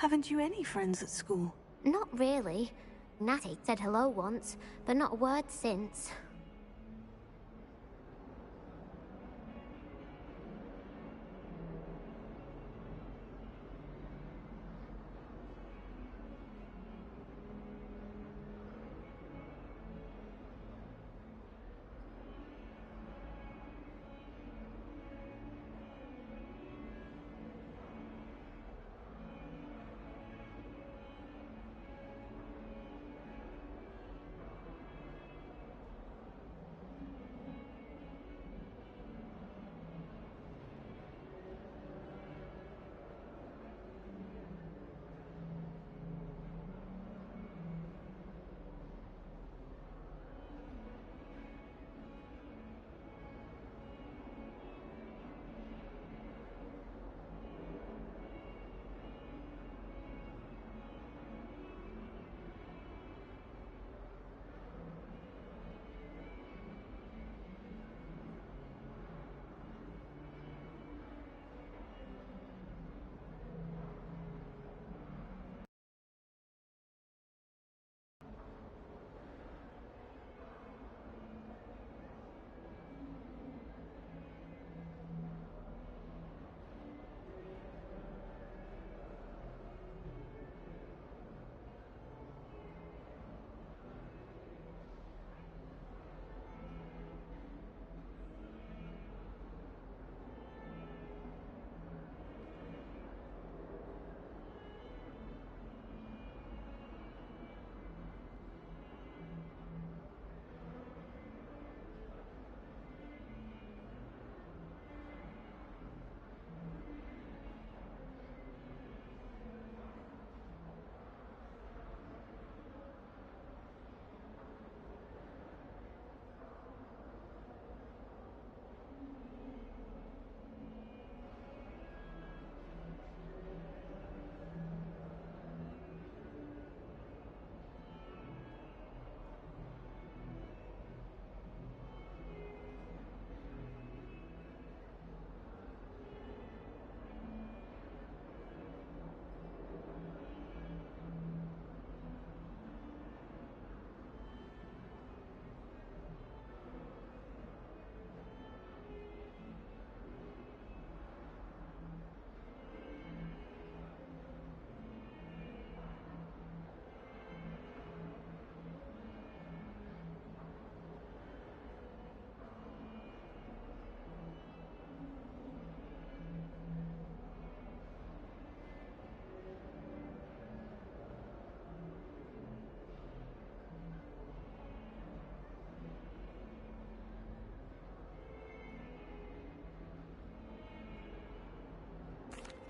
Haven't you any friends at school? Not really. Natty said hello once, but not a word since.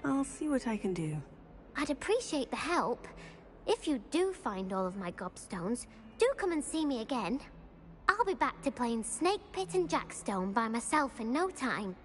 I'll see what I can do. I'd appreciate the help. If you do find all of my gobstones, do come and see me again. I'll be back to playing Snake Pit and Jackstone by myself in no time.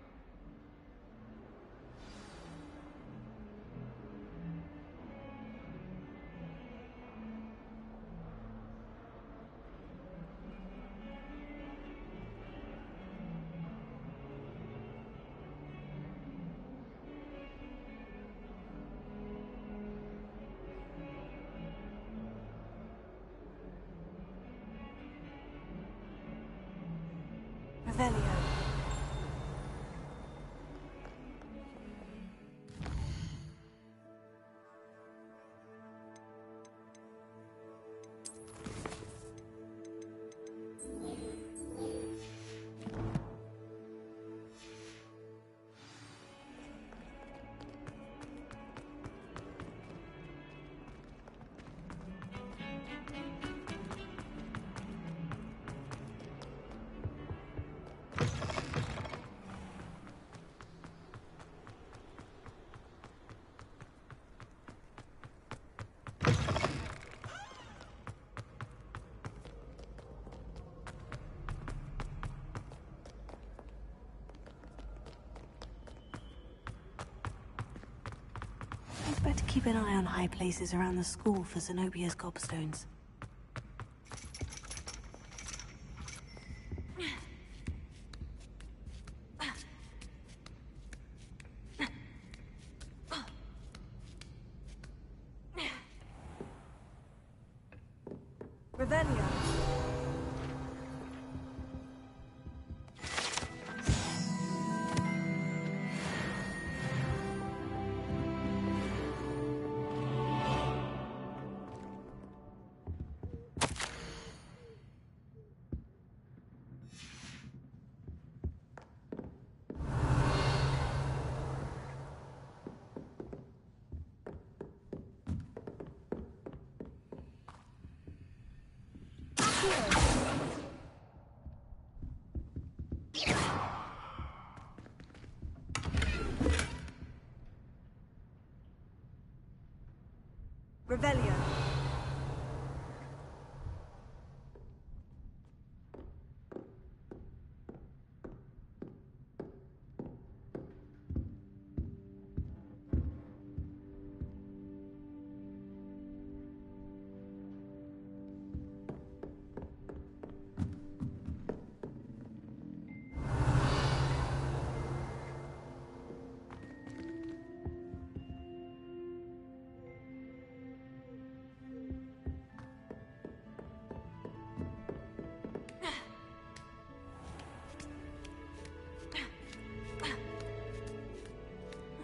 Revelio. keep an eye on high places around the school for Zenobia's gobstones. Revelio. Revelio.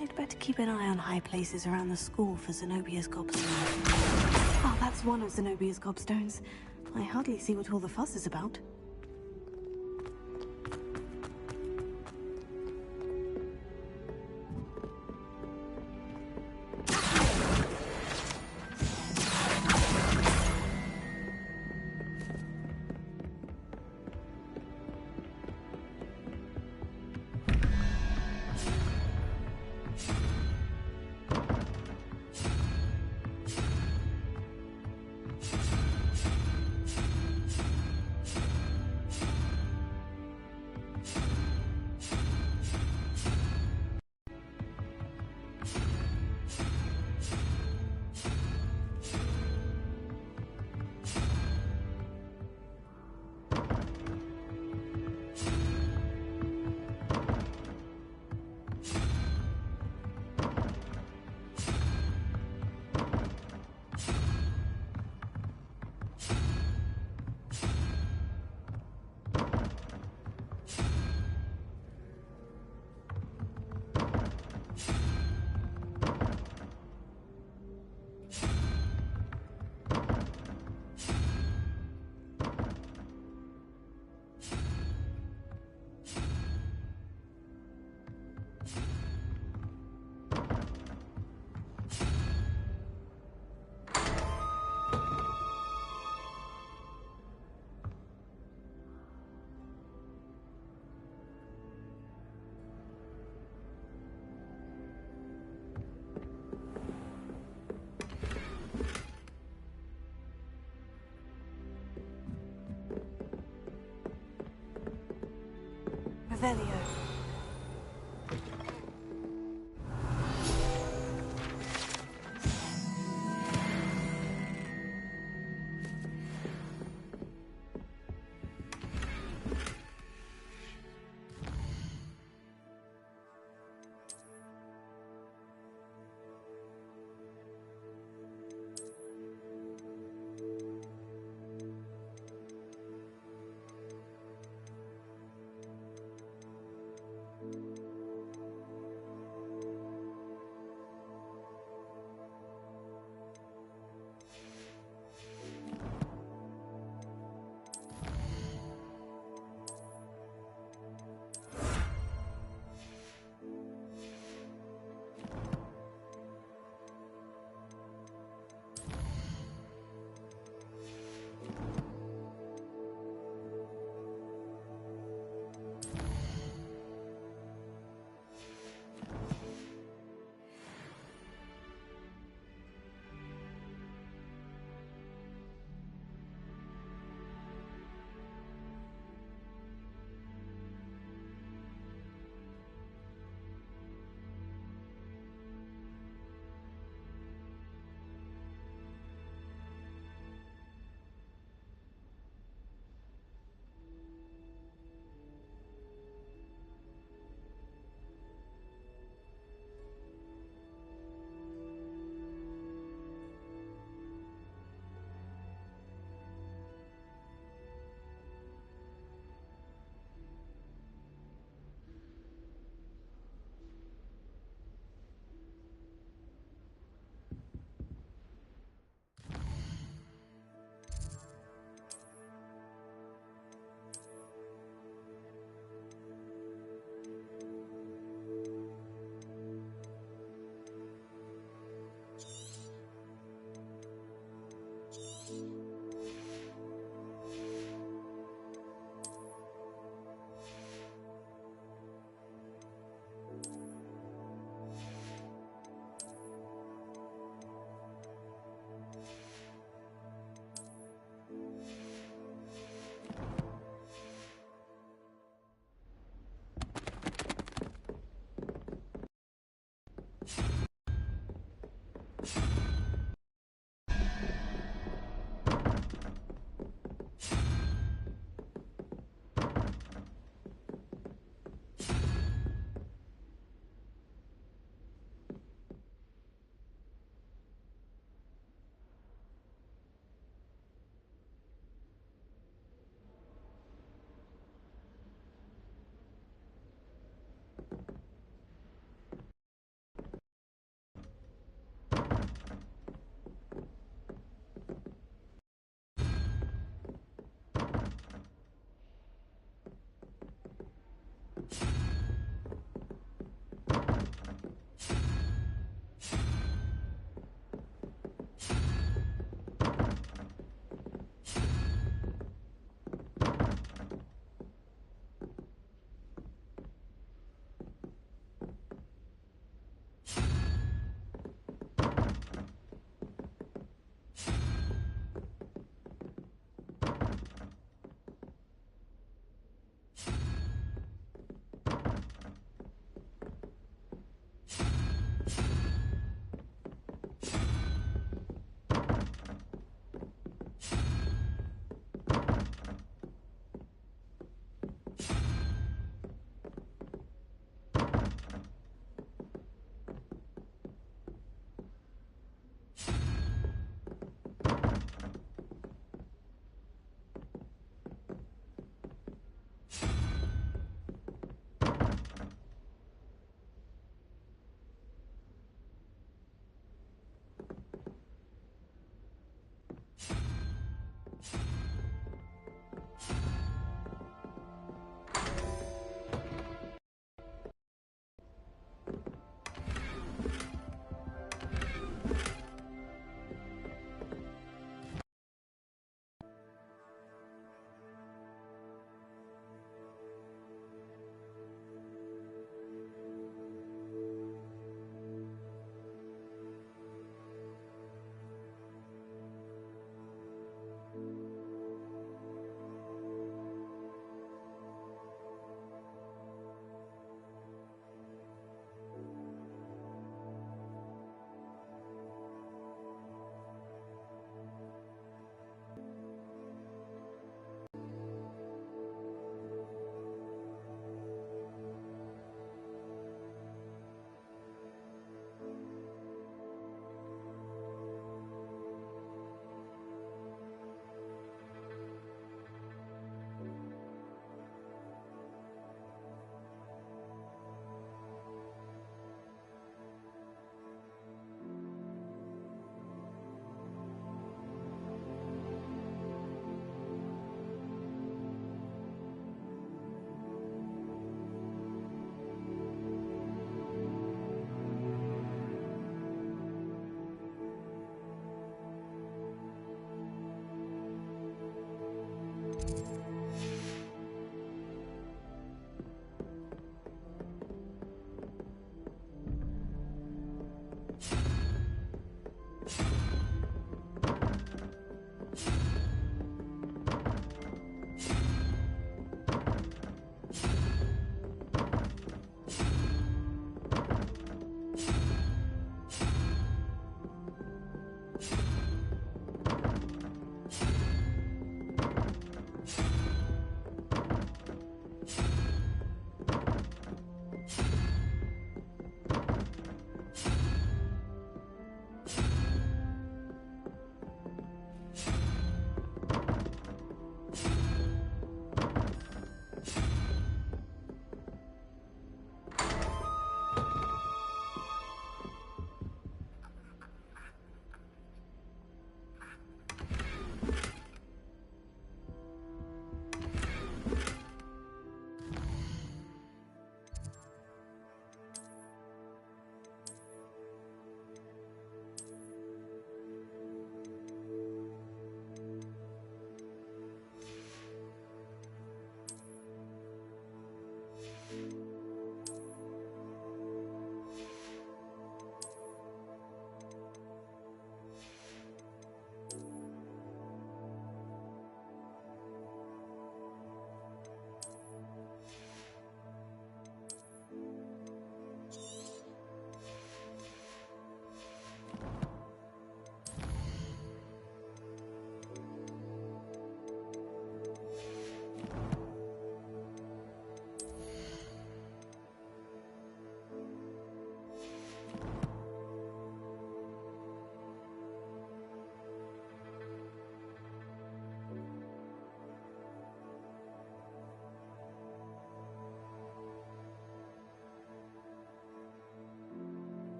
I'd better keep an eye on high places around the school for Zenobia's gobstones. Oh, that's one of Zenobia's gobstones. I hardly see what all the fuss is about. Revelio.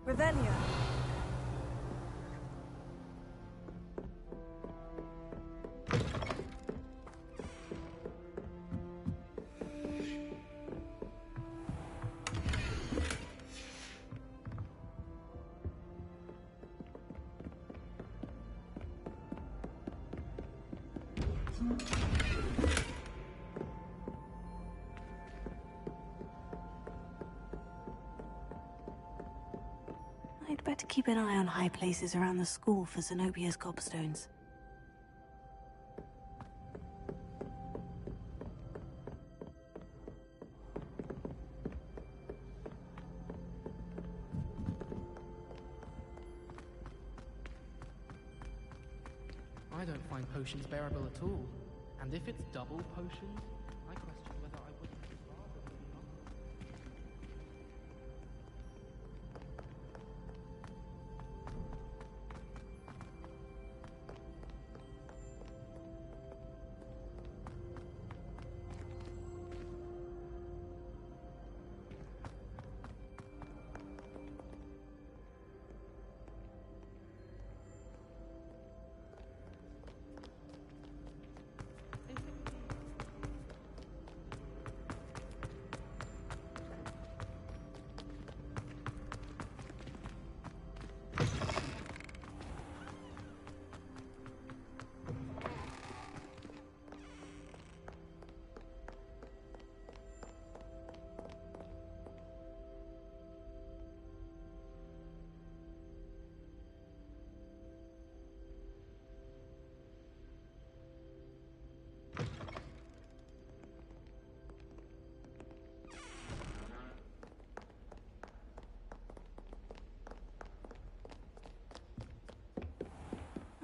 Revelio. I'd better keep an eye on high places around the school for Zenobia's gobstones. I don't find potions bearable at all. And if it's double potions, I question whether I wouldn't rather be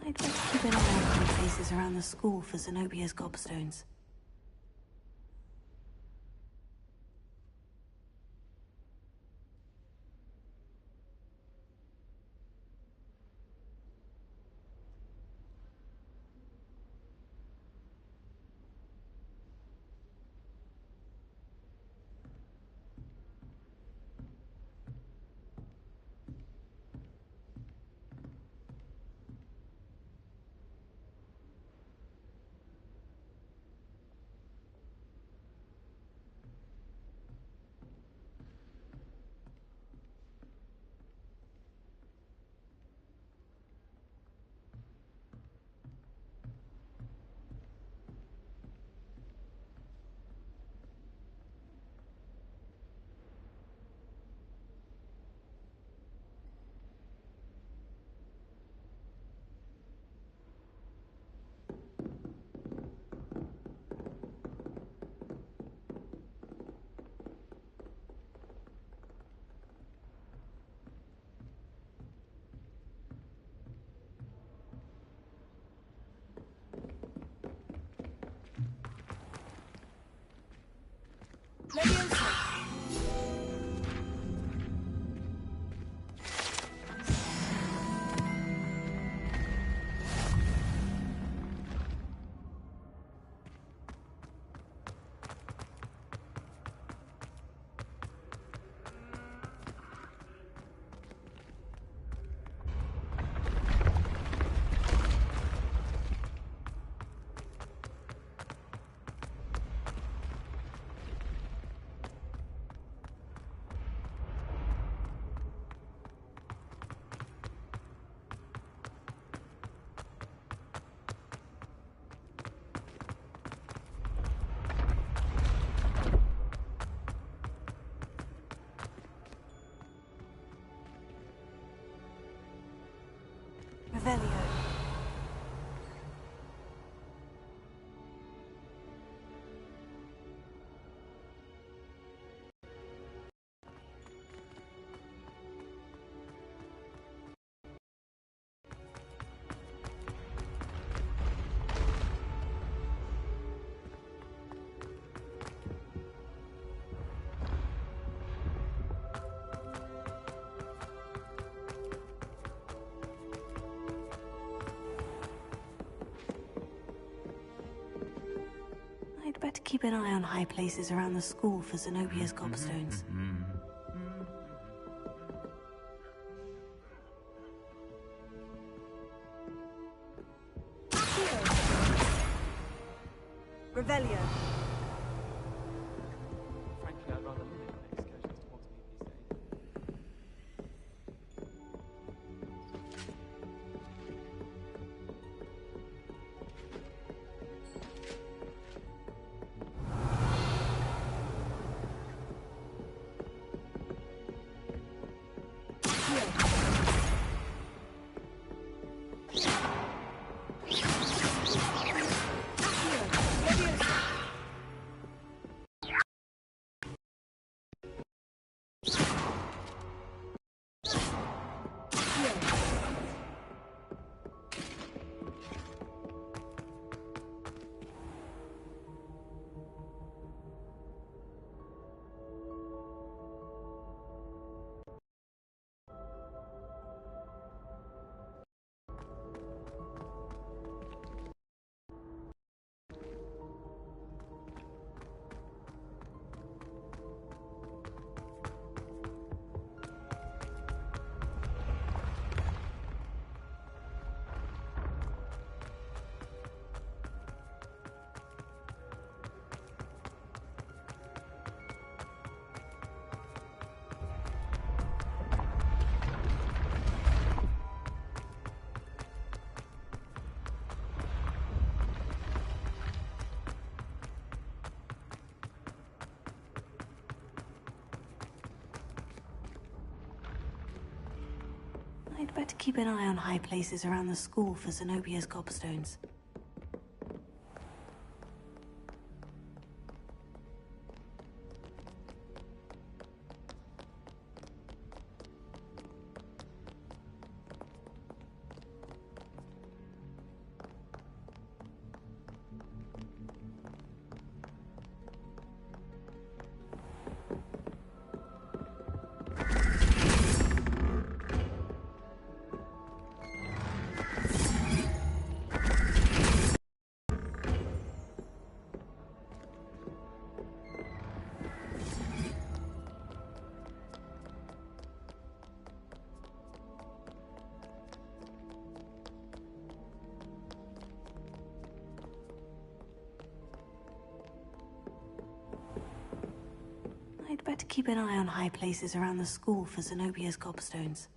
I'd better keep an eye on high places around the school for Zenobia's gobstones. Revelio. I'd better keep an eye on high places around the school for Zenobia's gobstones. Revelio. Frankly, I'd rather live in an excursionist Hogsmeade these days. I'd better keep an eye on high places around the school for Zenobia's gobstones. I'd better keep an eye on high places around the school for Zenobia's gobstones.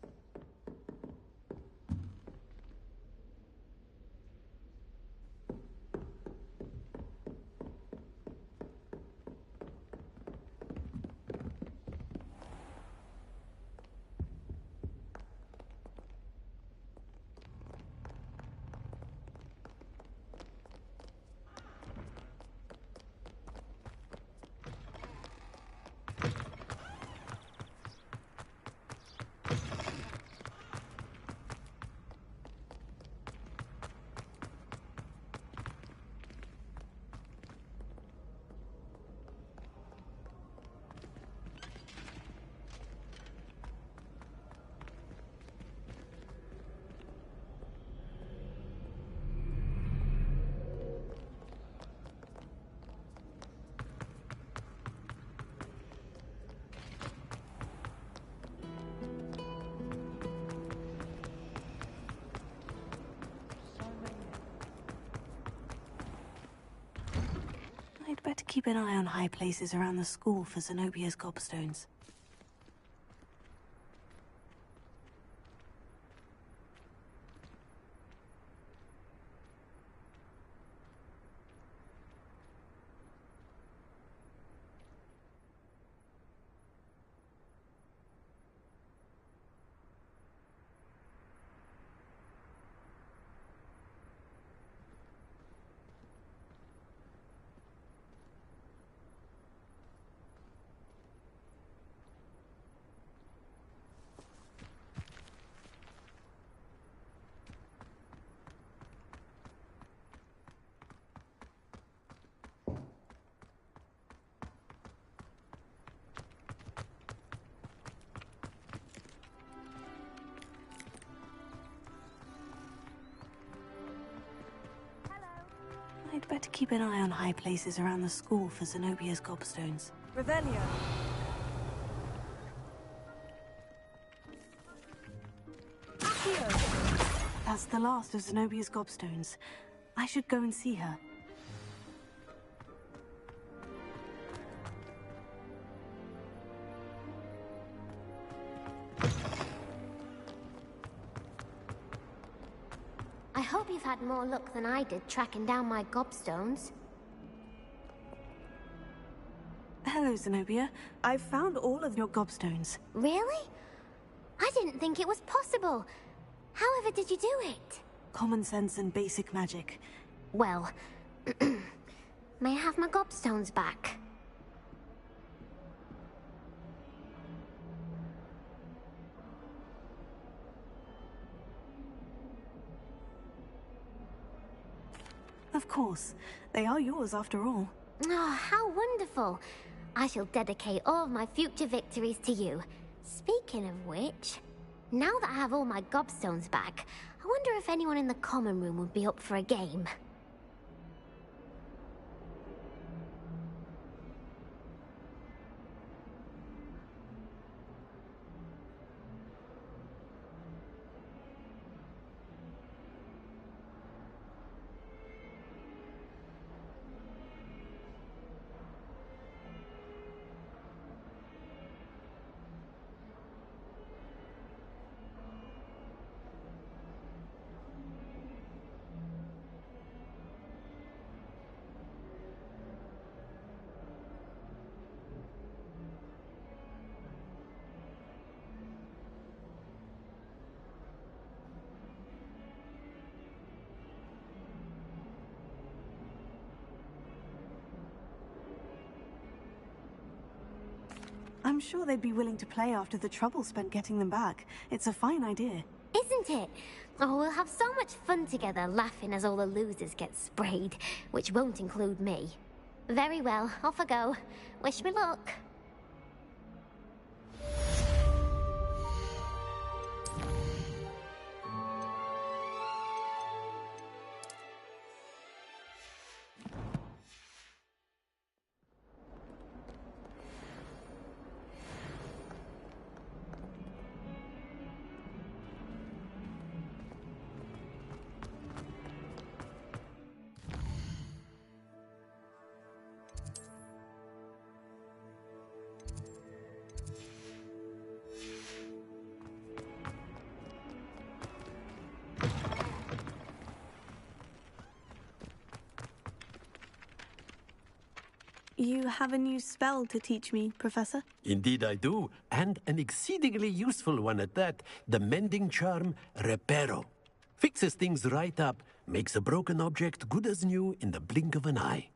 I'd better keep an eye on high places around the school for Zenobia's gobstones. I'd better keep an eye on high places around the school for Zenobia's gobstones. Revelio. That's the last of Zenobia's gobstones. I should go and see her. hope you've had more luck than I did tracking down my gobstones. Hello, Zenobia. I've found all of your gobstones. Really? I didn't think it was possible. However did you do it? Common sense and basic magic. Well, may I have my gobstones back? Of course. They are yours after all. Oh, how wonderful. I shall dedicate all of my future victories to you. Speaking of which, now that I have all my gobstones back, I wonder if anyone in the common room would be up for a game. I'm sure they'd be willing to play after the trouble spent getting them back. It's a fine idea. Isn't it? Oh, we'll have so much fun together, laughing as all the losers get sprayed, which won't include me. Very well, off I go. Wish me luck. You have a new spell to teach me, Professor? Indeed I do, and an exceedingly useful one at that. The mending charm, Reparo. Fixes things right up, makes a broken object good as new in the blink of an eye.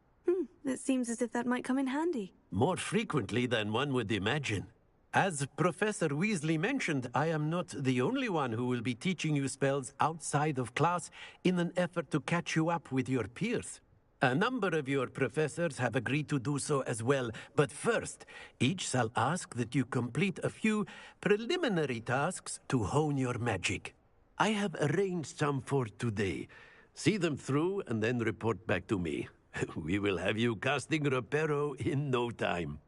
It seems as if that might come in handy. More frequently than one would imagine. As Professor Weasley mentioned, I am not the only one who will be teaching you spells outside of class in an effort to catch you up with your peers. A number of your professors have agreed to do so as well, but first, each shall ask that you complete a few preliminary tasks to hone your magic. I have arranged some for today. See them through and then report back to me. We will have you casting Reparo in no time.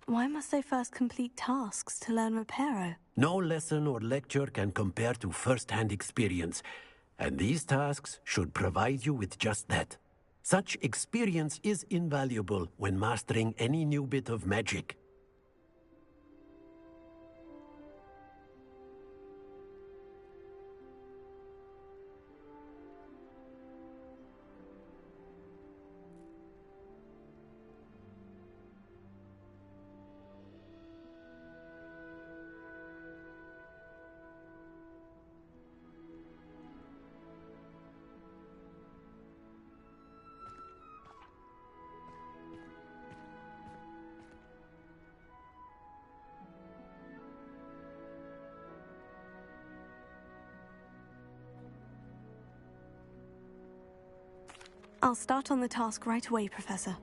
Why must I first complete tasks to learn Reparo? No lesson or lecture can compare to first-hand experience, and these tasks should provide you with just that. Such experience is invaluable when mastering any new bit of magic. I'll start on the task right away, Professor.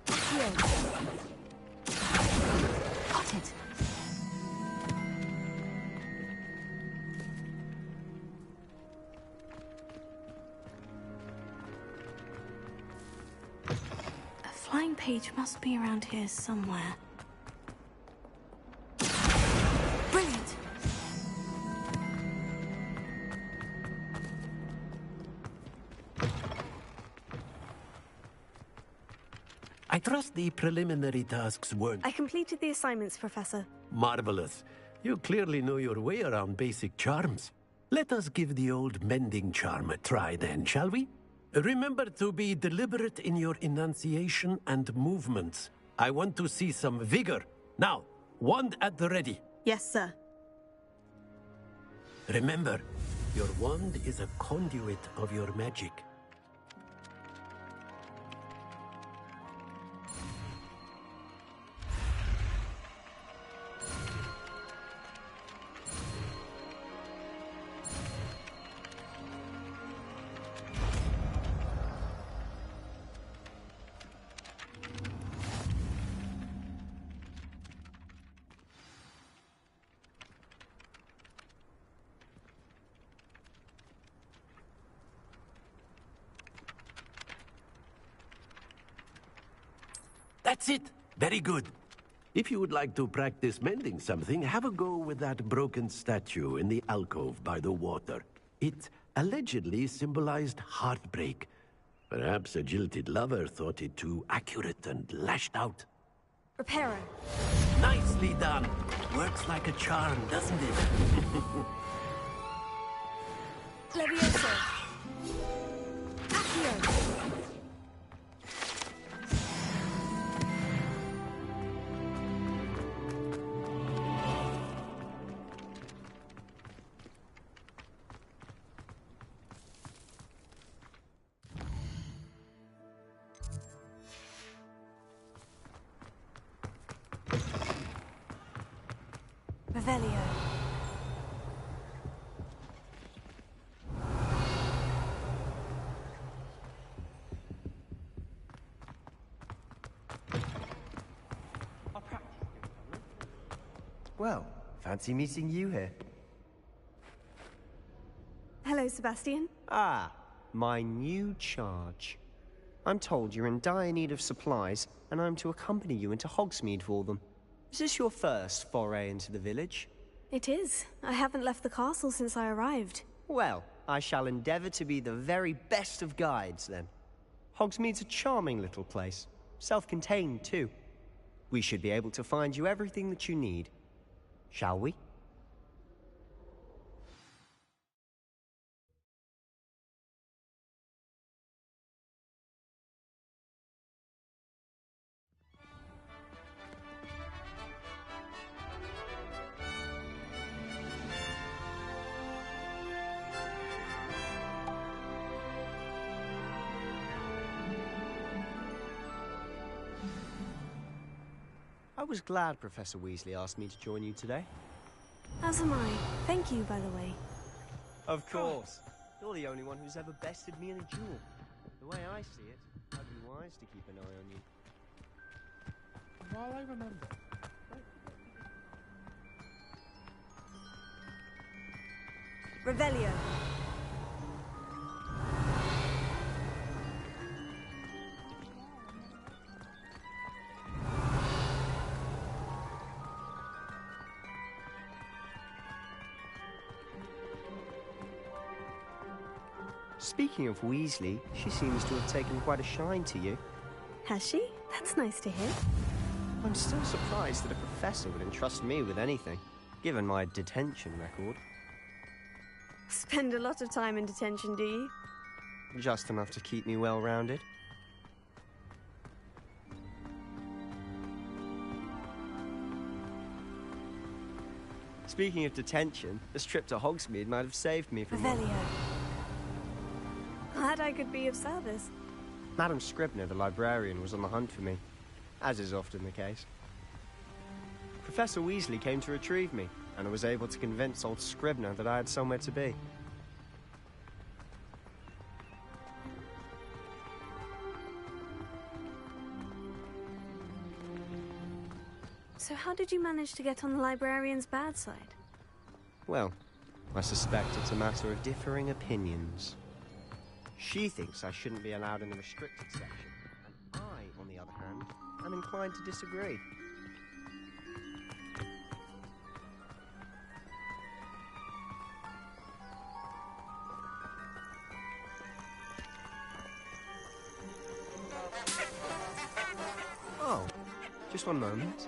Here. Got it. A flying page must be around here somewhere. Brilliant! I trust the preliminary tasks weren't I completed the assignments, Professor. marvelous. You clearly know your way around basic charms. Let us give the old mending charm a try then, shall we? Remember to be deliberate in your enunciation and movements. I want to see some vigor. Now, wand at the ready. Yes, sir. Remember, your wand is a conduit of your magic. That's it. Very good. If you would like to practice mending something, have a go with that broken statue in the alcove by the water. It allegedly symbolized heartbreak. Perhaps a jilted lover thought it too accurate and lashed out. Reparo. Nicely done. Works like a charm, doesn't it? Levioso. Accio. Revelio. Well, fancy meeting you here. Hello, Sebastian. Ah, my new charge. I'm told you're in dire need of supplies, and I'm to accompany you into Hogsmeade for them. Is this your first foray into the village? It is. I haven't left the castle since I arrived. Well, I shall endeavour to be the very best of guides, then. Hogsmeade's a charming little place. Self-contained, too. We should be able to find you everything that you need. Shall we? I was glad Professor Weasley asked me to join you today. As am I. Thank you, by the way. Of course. You're the only one who's ever bested me in a duel. The way I see it, I'd be wise to keep an eye on you. While I remember... Revelio. Speaking of Weasley, she seems to have taken quite a shine to you. Has she? That's nice to hear. I'm still surprised that a professor would entrust me with anything, given my detention record. Spend a lot of time in detention, do you? Just enough to keep me well-rounded. Speaking of detention, this trip to Hogsmeade might have saved me from... Revelio. Glad I could be of service. Madam Scribner, the librarian, was on the hunt for me, as is often the case. Professor Weasley came to retrieve me, and I was able to convince old Scribner that I had somewhere to be. So how did you manage to get on the librarian's bad side? Well, I suspect it's a matter of differing opinions. She thinks I shouldn't be allowed in the restricted section, and I, on the other hand, am inclined to disagree. Oh, just one moment.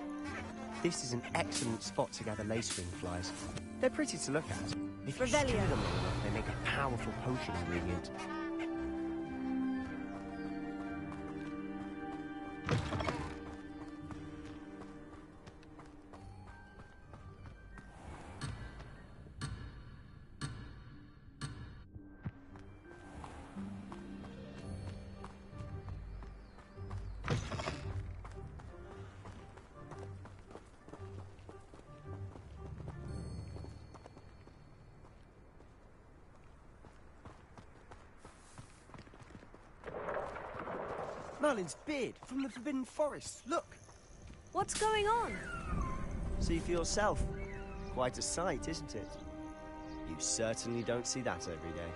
This is an excellent spot to gather lacewing flies. They're pretty to look at. If you stew them long enough, they make a powerful potion ingredient. Merlin's beard from the Forbidden Forest. Look! What's going on? See for yourself. Quite a sight, isn't it? You certainly don't see that every day.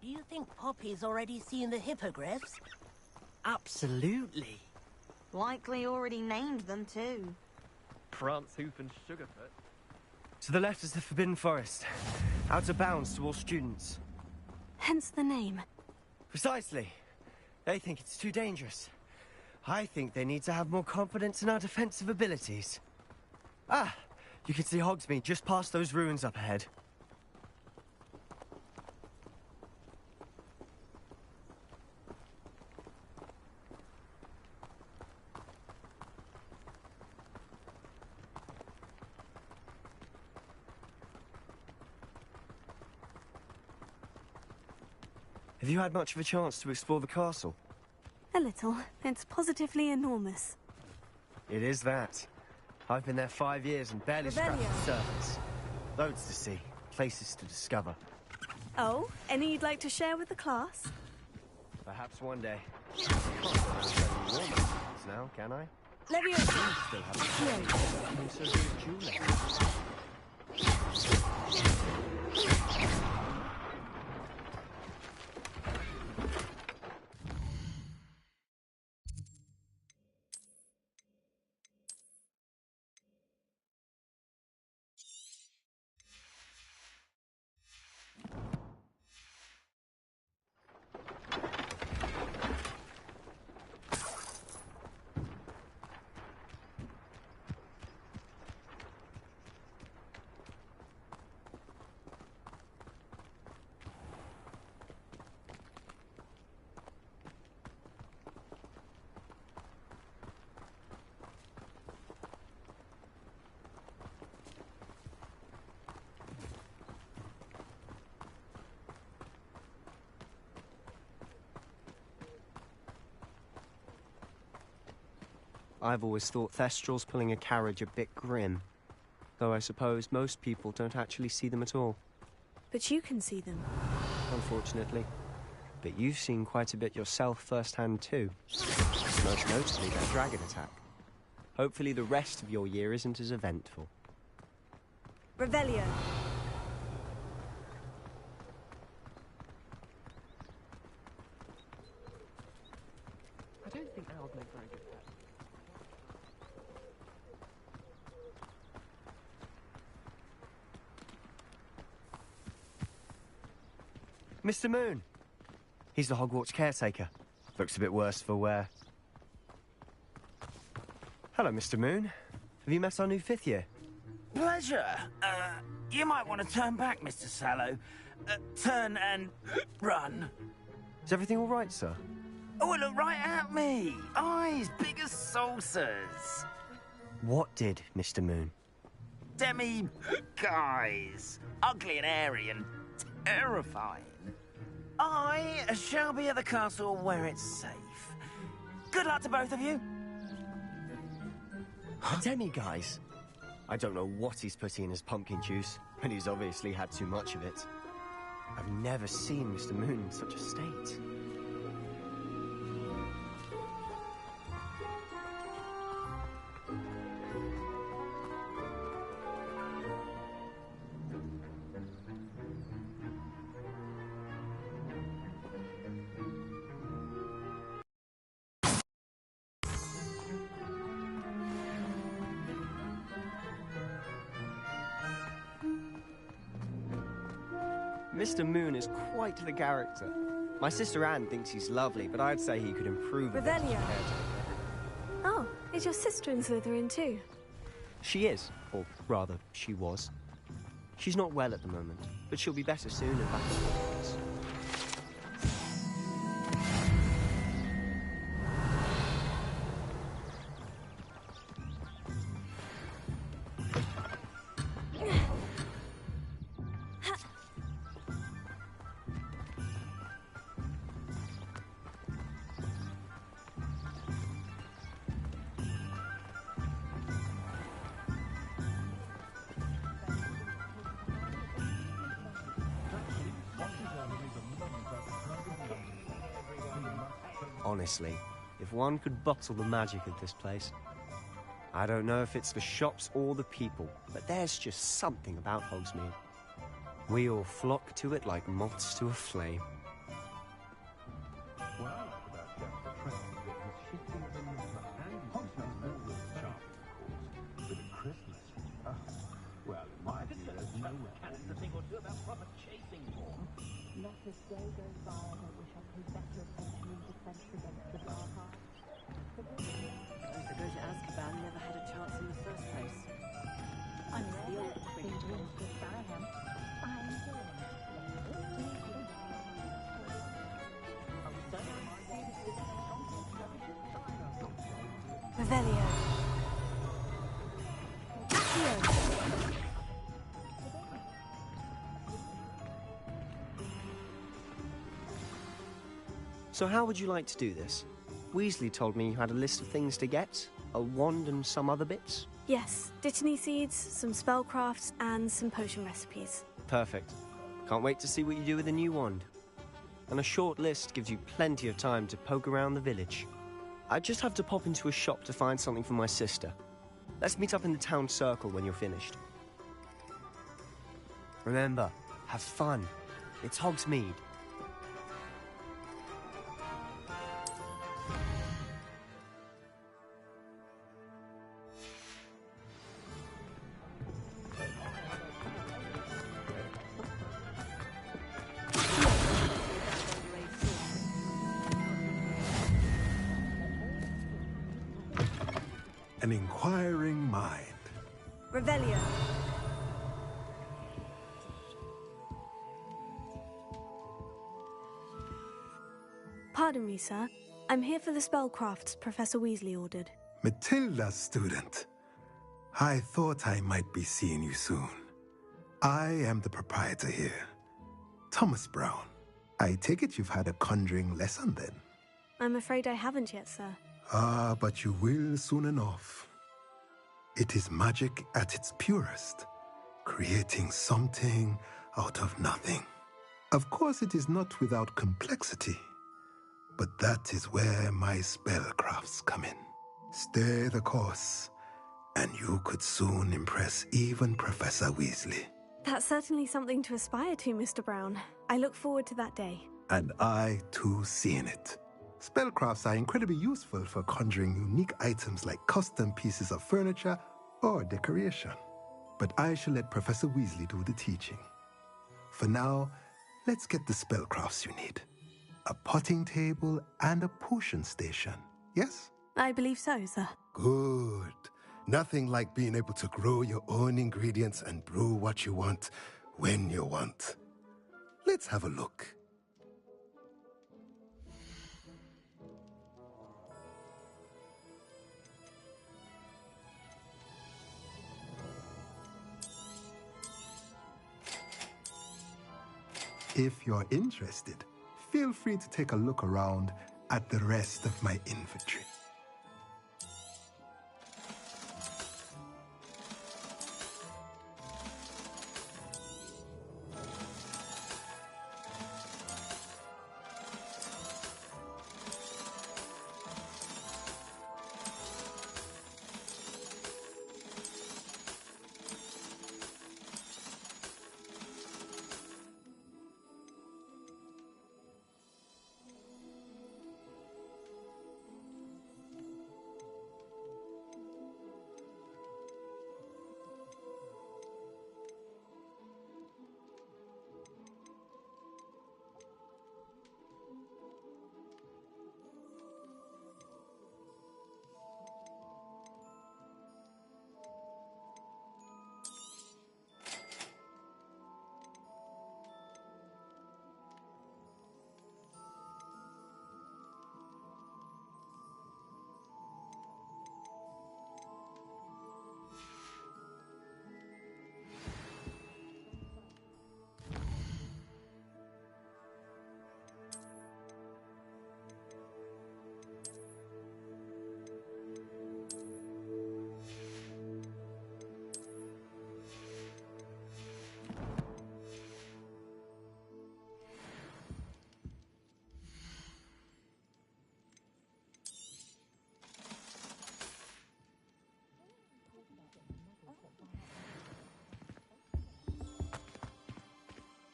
Do you think Poppy's already seen the hippogriffs? Absolutely. Likely already named them too. Prance, Hoof and Sugarfoot. To the left is the Forbidden Forest. Out of bounds to all students. Hence the name. Precisely. They think it's too dangerous. I think they need to have more confidence in our defensive abilities. Ah! You can see Hogsmeade just past those ruins up ahead. Have you had much of a chance to explore the castle? A little. It's positively enormous. It is that. I've been there 5 years and barely scratched the surface. Loads to see, places to discover. Oh, any you'd like to share with the class? Perhaps one day. Can't go around selling war materials now, can I? Leviosa! Still have a so do jewelers. I've always thought Thestrals pulling a carriage a bit grim. Though I suppose most people don't actually see them at all. But you can see them. Unfortunately. But you've seen quite a bit yourself firsthand too. Most notably that dragon attack. Hopefully the rest of your year isn't as eventful. Revelio. I don't think owls make very good pets. Mr. Moon. He's the Hogwarts caretaker. Looks a bit worse for wear. Hello, Mr. Moon. Have you met our new 5th year? Pleasure. You might want to turn back, Mr. Sallow. Turn and run. Is everything all right, sir? Oh, look right at me. Eyes big as saucers. What did, Mr. Moon? Guys. Ugly and airy and terrifying. I shall be at the castle where it's safe. Good luck to both of you. Guys. I don't know what he's putting in his pumpkin juice, and he's obviously had too much of it. I've never seen Mr. Moon in such a state. Mr. Moon is quite the character. My sister Anne thinks he's lovely, but I'd say he could improve a bit as a Revelio. caretaker. Oh, is your sister in Slytherin too? She is, or rather, she was. She's not well at the moment, but she'll be better soon and back at Hogwarts. Honestly, if one could bottle the magic of this place. I don't know if it's the shops or the people, but there's just something about Hogsmeade. We all flock to it like moths to a flame. Not a day goes by I don't wish I paid better attention in defense against the Barkar. I suppose Azkaban never had a chance in the first place. I'm the old Quidditch. Revelio. So how would you like to do this? Weasley told me you had a list of things to get, a wand and some other bits. Yes, Dittany seeds, some spellcrafts, and some potion recipes. Perfect. Can't wait to see what you do with the new wand. And a short list gives you plenty of time to poke around the village. I just have to pop into a shop to find something for my sister. Let's meet up in the town circle when you're finished. Remember, have fun. It's Hogsmeade. An inquiring mind. Revelio. Pardon me, sir. I'm here for the spellcrafts Professor Weasley ordered. Matilda, student. I thought I might be seeing you soon. I am the proprietor here, Thomas Brown. I take it you've had a conjuring lesson then? I'm afraid I haven't yet, sir. Ah, but you will soon enough. It is magic at its purest, creating something out of nothing. Of course, it is not without complexity, but that is where my spellcrafts come in. Stay the course, and you could soon impress even Professor Weasley. That's certainly something to aspire to, Mr. Brown. I look forward to that day. And I, too, seeing it. Spellcrafts are incredibly useful for conjuring unique items like custom pieces of furniture or decoration. But I shall let Professor Weasley do the teaching. For now, let's get the spellcrafts you need. A potting table and a potion station, yes? I believe so, sir. Good. Nothing like being able to grow your own ingredients and brew what you want when you want. Let's have a look. If you're interested, feel free to take a look around at the rest of my inventory.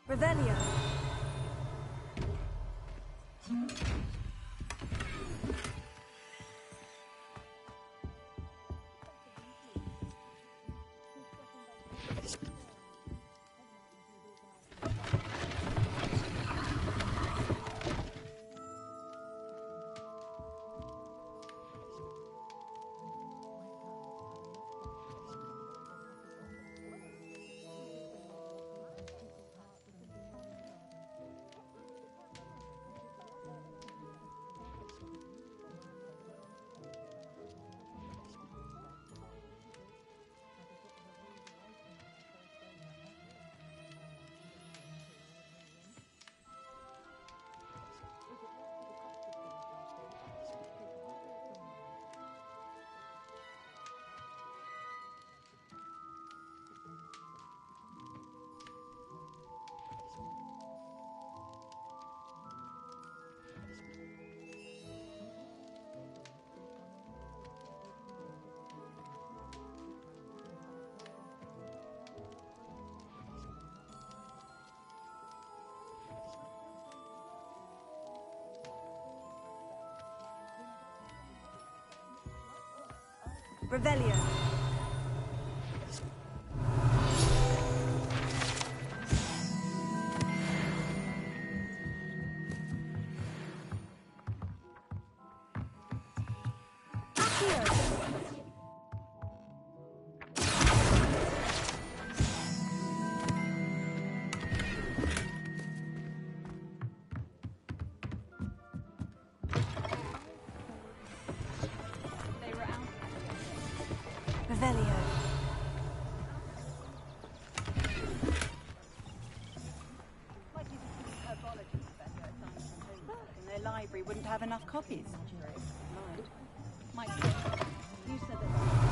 Revelio. Revelio. Revelio. Their library wouldn't have enough copies. My friend, you said that.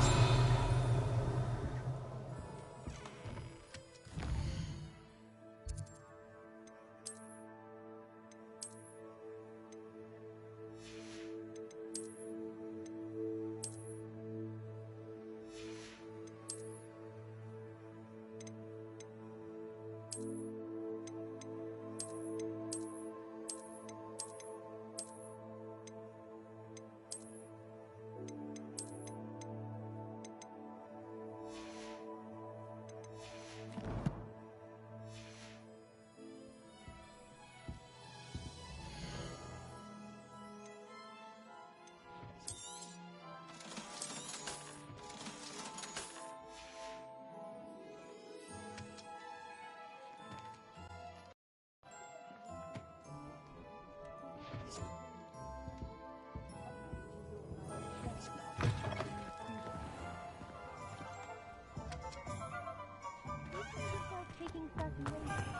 Taking certain ways.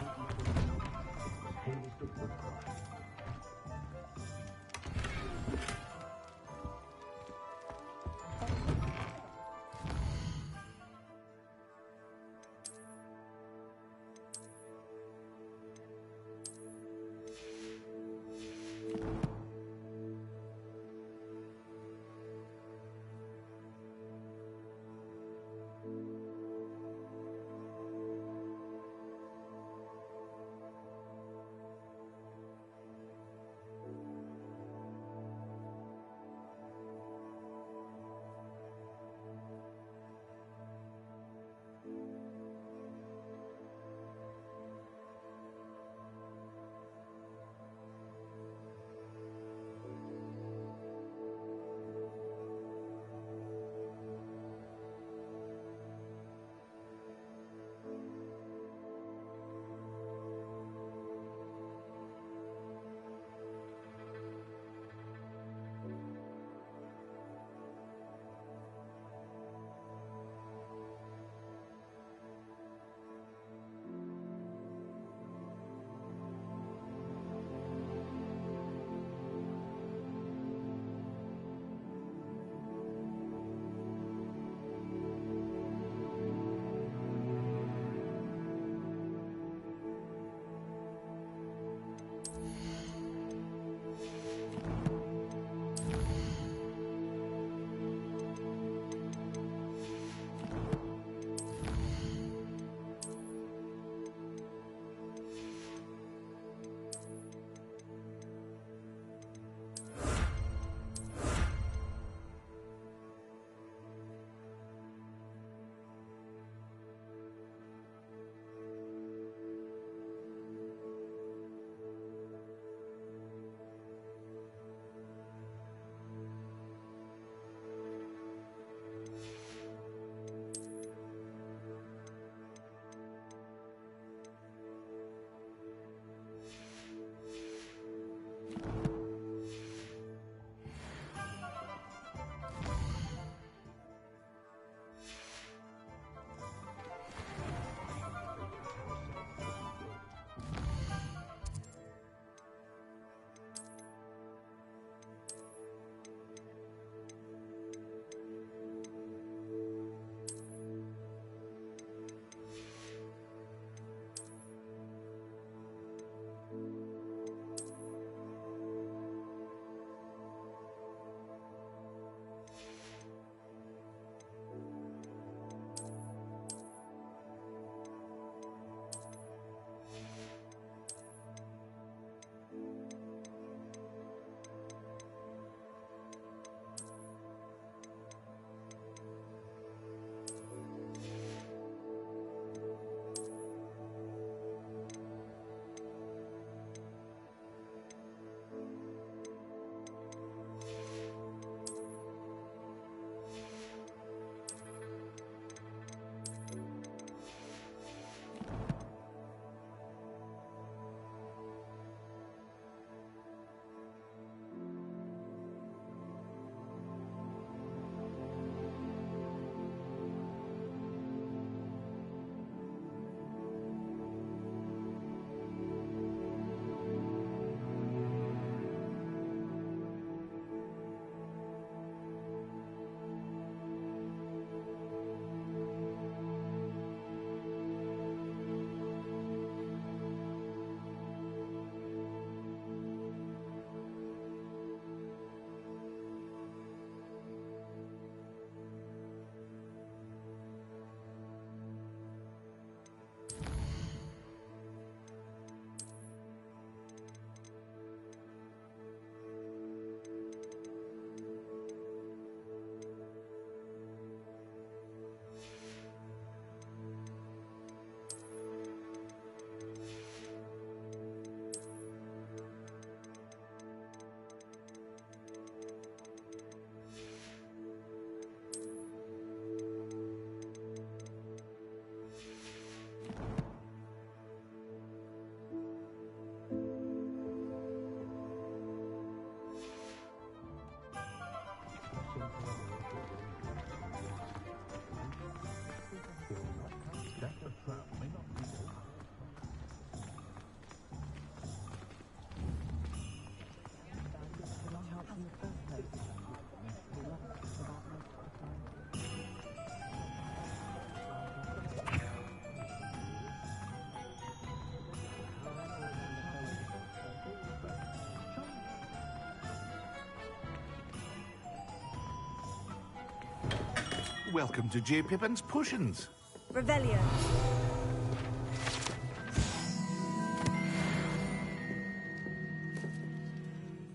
welcome to J. Pippin's Potions. Revelio.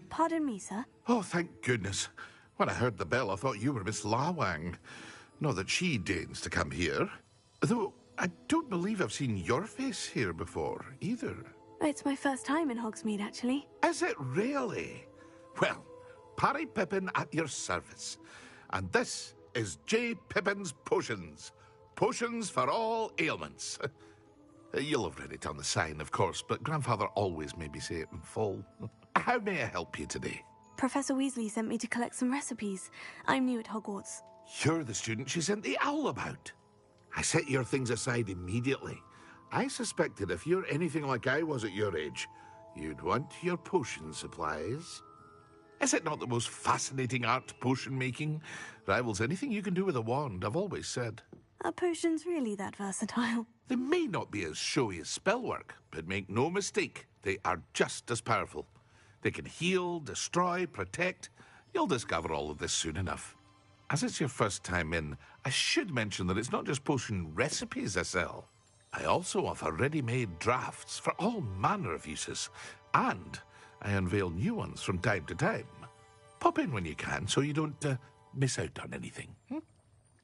Pardon me, sir. Oh, thank goodness. When I heard the bell, I thought you were Miss Lawang. Not that she deigns to come here. Though, I don't believe I've seen your face here before, either. It's my first time in Hogsmeade, actually. Is it really? Well, Parry Pippin at your service. And this is J. Pippin's Potions. Potions for all ailments. You'll have read it on the sign, of course, but Grandfather always made me say it in full. How may I help you today? Professor Weasley sent me to collect some recipes. I'm new at Hogwarts. You're the student she sent the owl about. I set your things aside immediately. I suspected if you're anything like I was at your age, you'd want your potion supplies. Is it not the most fascinating art, potion making? Rivals anything you can do with a wand, I've always said. Are potions really that versatile? They may not be as showy as spellwork, but make no mistake, they are just as powerful. They can heal, destroy, protect. You'll discover all of this soon enough. As it's your first time in, I should mention that it's not just potion recipes I sell. I also offer ready-made drafts for all manner of uses, and I unveil new ones from time to time. Pop in when you can so you don't miss out on anything.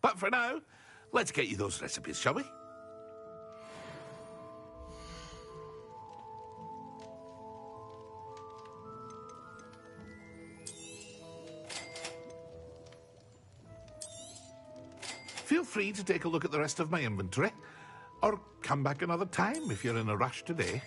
But for now, let's get you those recipes, shall we? Feel free to take a look at the rest of my inventory, or come back another time if you're in a rush today.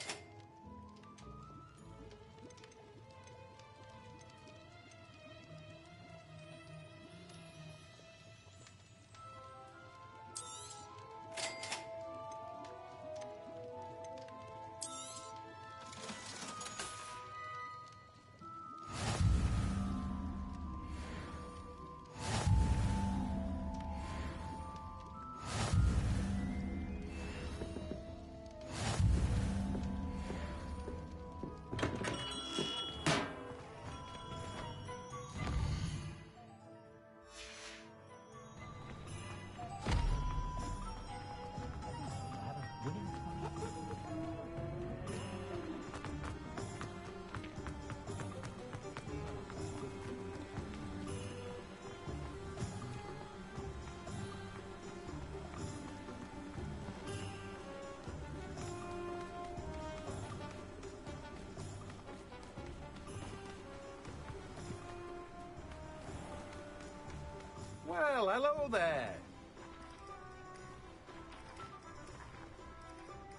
Well, hello there.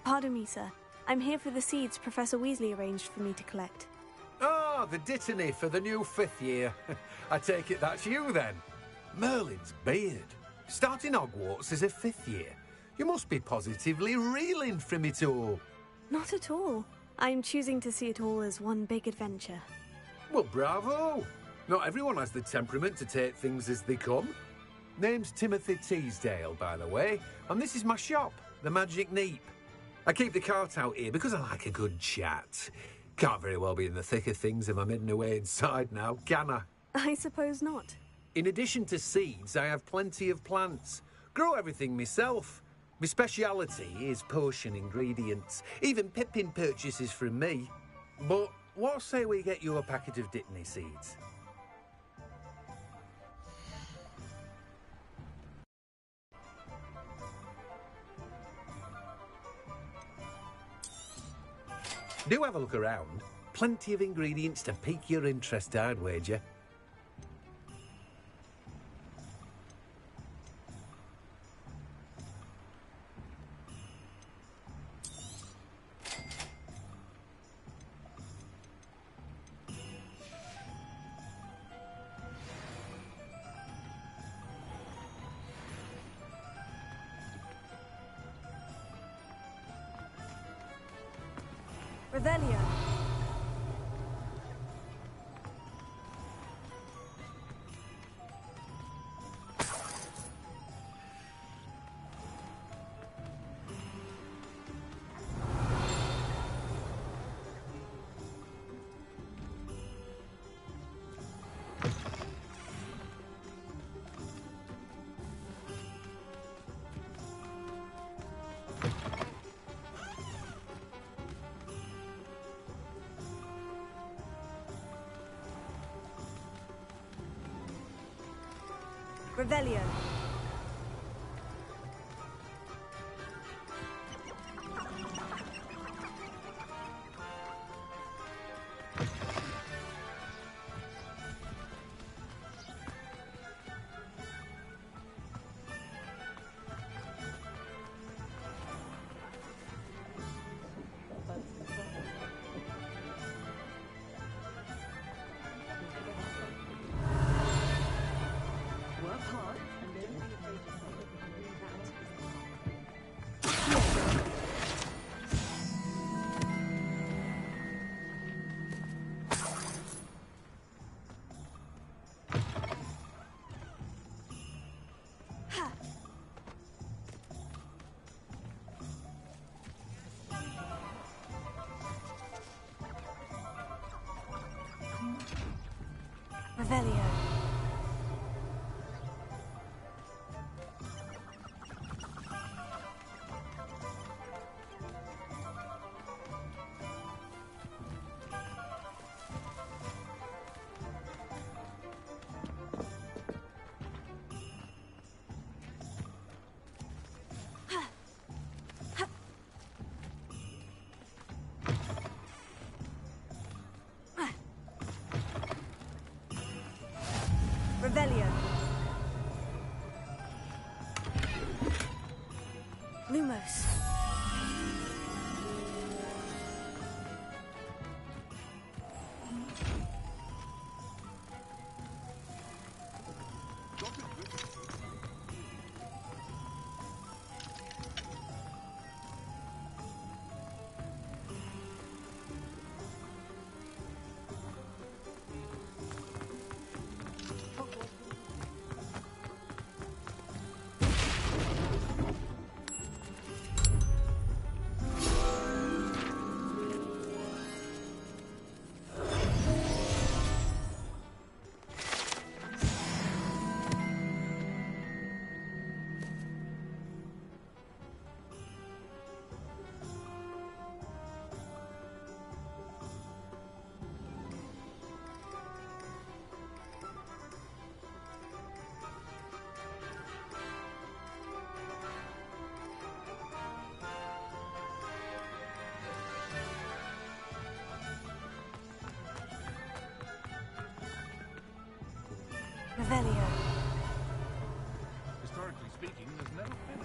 Pardon me, sir. I'm here for the seeds Professor Weasley arranged for me to collect. Oh, the dittany for the new 5th year. I take it that's you, then. Merlin's beard. Starting Hogwarts as a 5th year. You must be positively reeling from it all. Not at all. I'm choosing to see it all as one big adventure. Well, bravo. Not everyone has the temperament to take things as they come. Name's Timothy Teasdale, by the way, and this is my shop, the Magic Neep. I keep the cart out here because I like a good chat. Can't very well be in the thick of things if I'm hidden away inside now, can I? I suppose not. In addition to seeds, I have plenty of plants. Grow everything myself. My speciality is potion ingredients. Even Pippin purchases from me. But what say we get you a packet of dittany seeds? Do have a look around. Plenty of ingredients to pique your interest, I'd wager. Revelio. Revelio. Work hard and don't be afraid to say Revelio. Revelio. Lumos. Revelio. Historically speaking, there's never been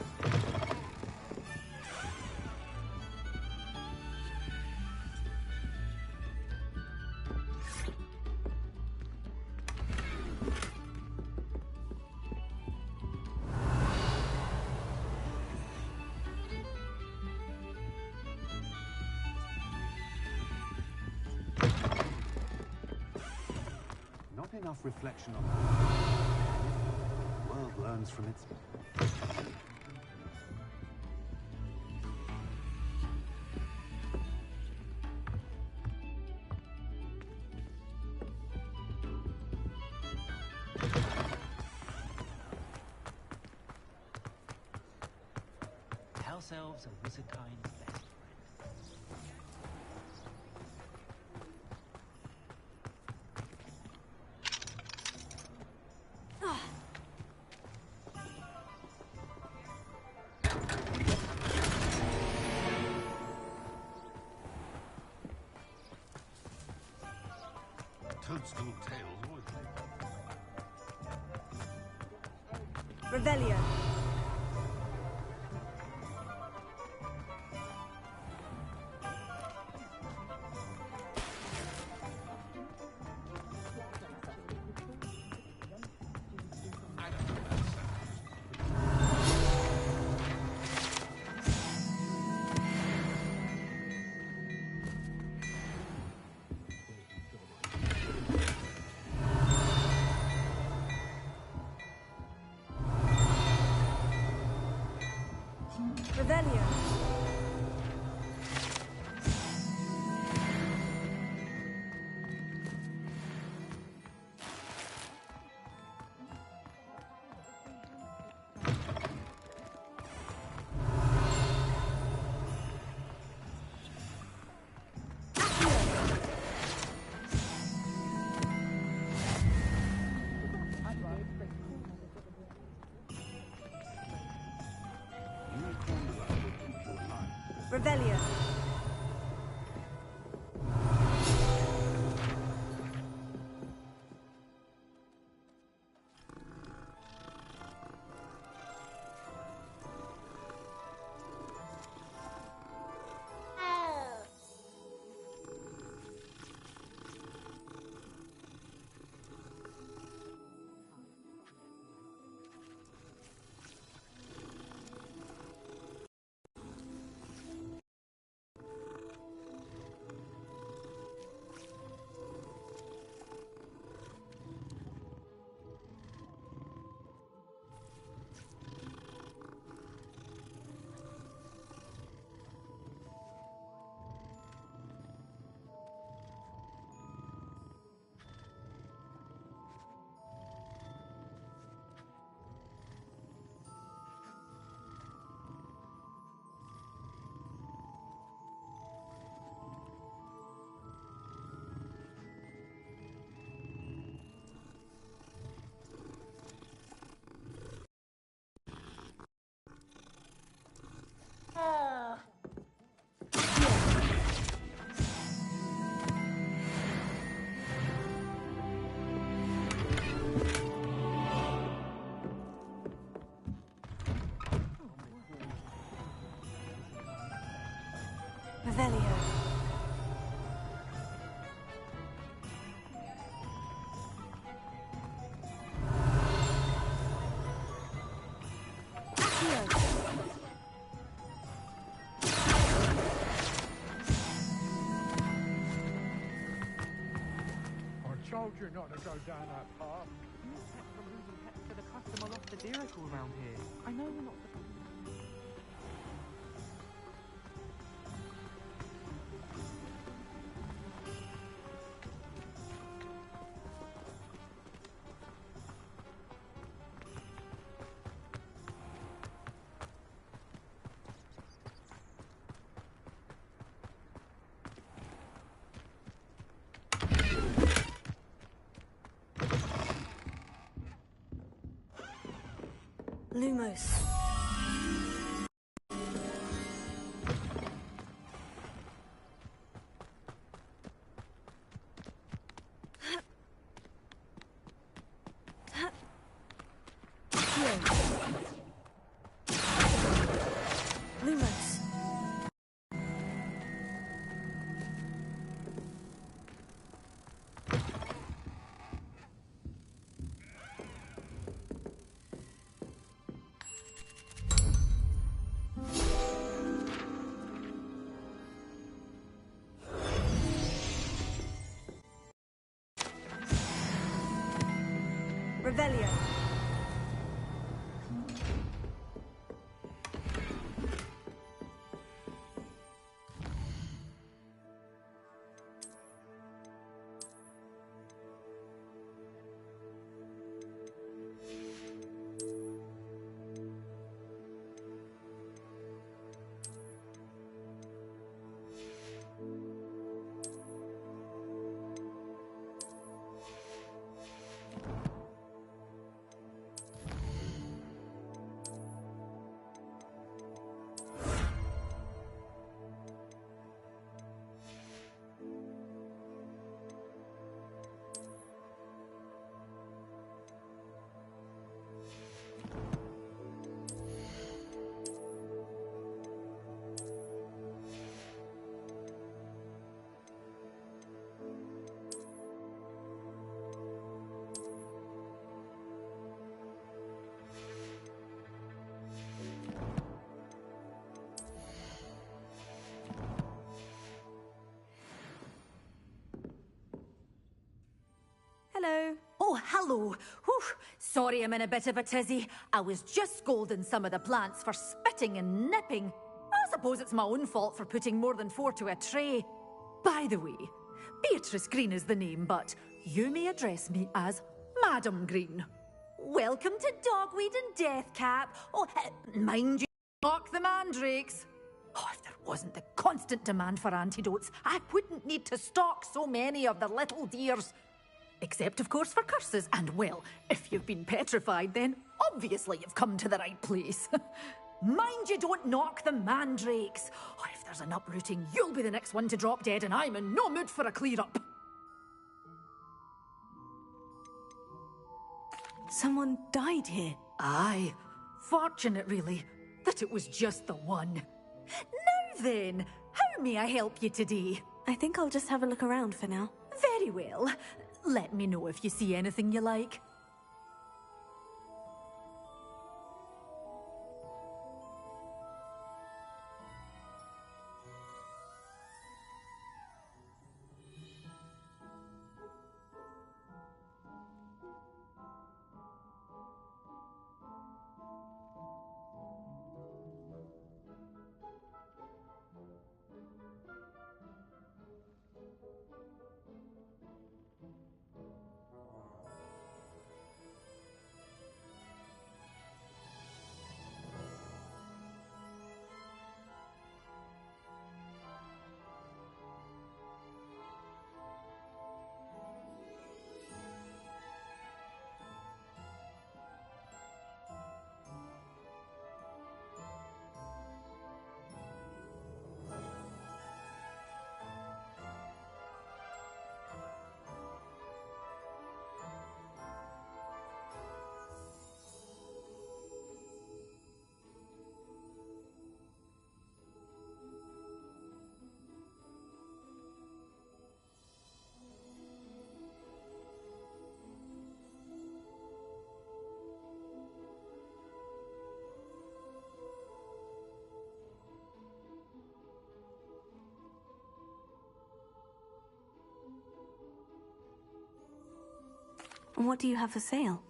Not enough reflection on the world learns from its... House elves are wizardkind's best friend. Toadstool tales always make. Revelio. Revelio. Revelio. I told you not to go down that path. You kept removing pets for the customer lost the miracle around here. I know we're not supposed to. Lumos. Lumos. Revelio. Hello. Oh, hello. Whew. Sorry I'm in a bit of a tizzy. I was just scolding some of the plants for spitting and nipping. I suppose it's my own fault for putting more than 4 to a tray. By the way, Beatrice Green is the name, but you may address me as Madam Green. Welcome to Dogweed and Deathcap. Oh, mind you, knock the mandrakes. Oh, if there wasn't the constant demand for antidotes, I wouldn't need to stock so many of the little dears. Except, of course, for curses. And, well, if you've been petrified, then obviously you've come to the right place. Mind you don't knock the mandrakes. Oh, if there's an uprooting, you'll be the next one to drop dead, and I'm in no mood for a clear-up. Someone died here. Aye. Fortunate, really, that it was just the one. Now then, how may I help you today? I think I'll just have a look around for now. Very well. Let me know if you see anything you like. And what do you have for sale?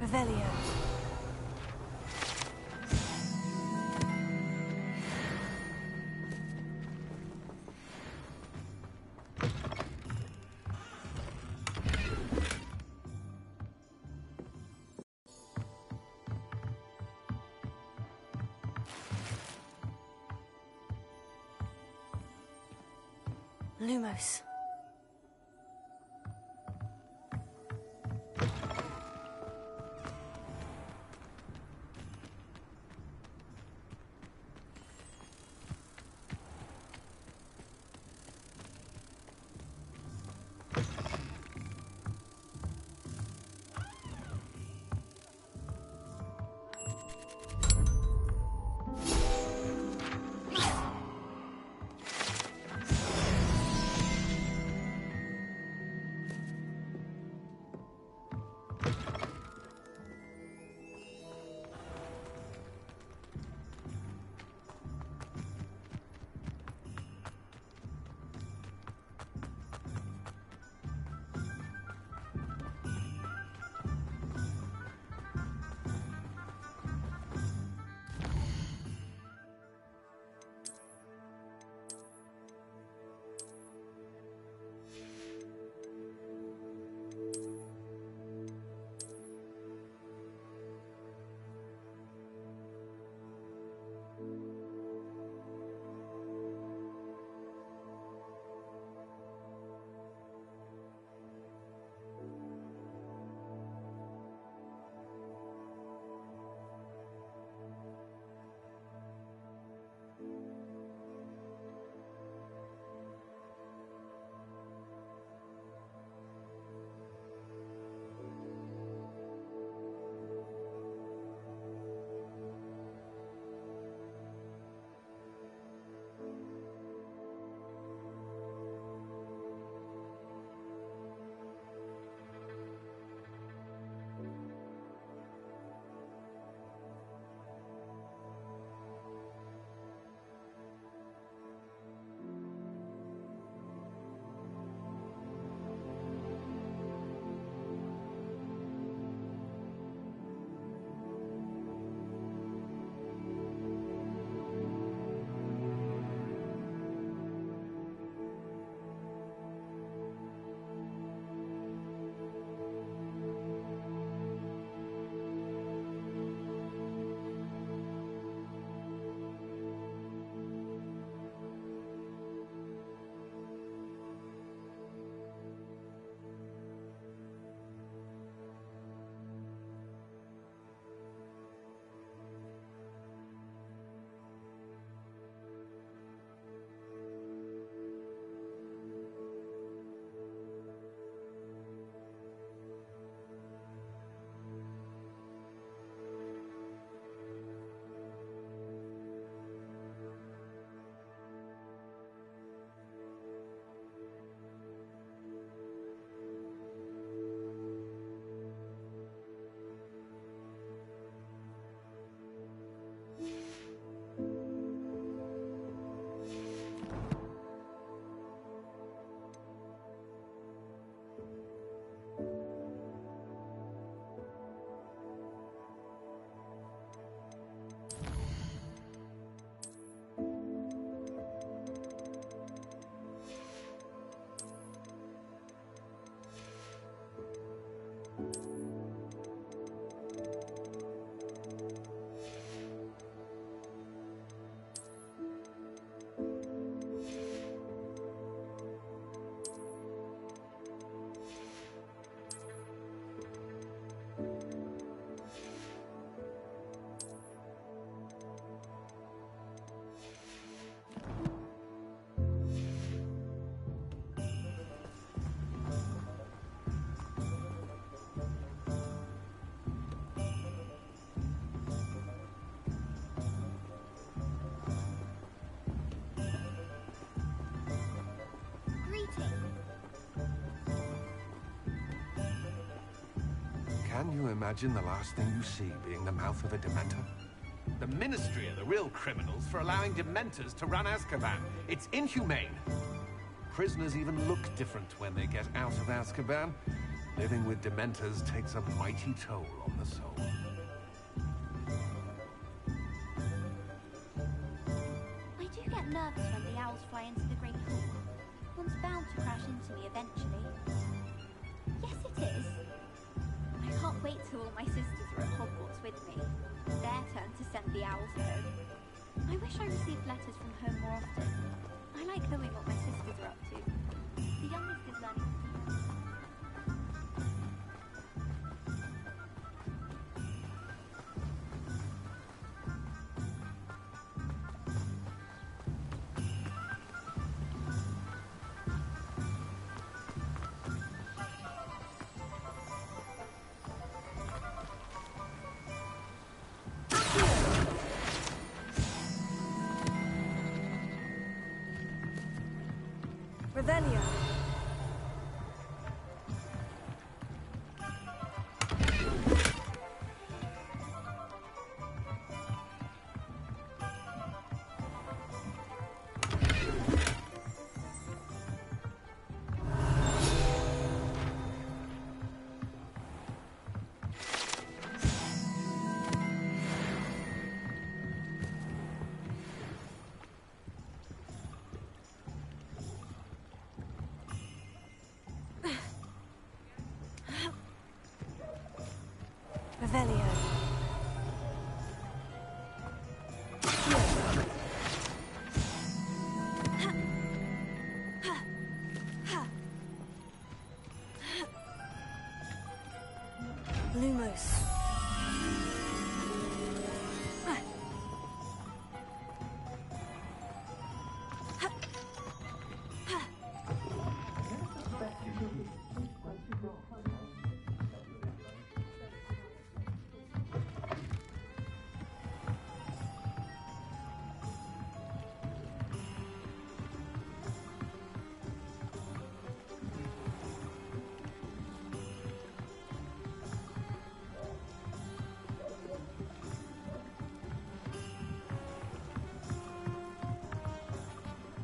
Revelio. Lumos. Can you imagine the last thing you see being the mouth of a Dementor? The Ministry are the real criminals for allowing Dementors to run Azkaban. It's inhumane. Prisoners even look different when they get out of Azkaban. Living with Dementors takes a mighty toll on the soul. I do get nervous when the owls fly into the Great Hall. One's bound to crash into me eventually. Yes, it is. I can't wait till all my sisters are at Hogwarts with me. Their turn to send the owls home. I wish I received letters from home more often. I like knowing what my sisters are up to. The youngest is learning. Revelio. Revelio. Lumos.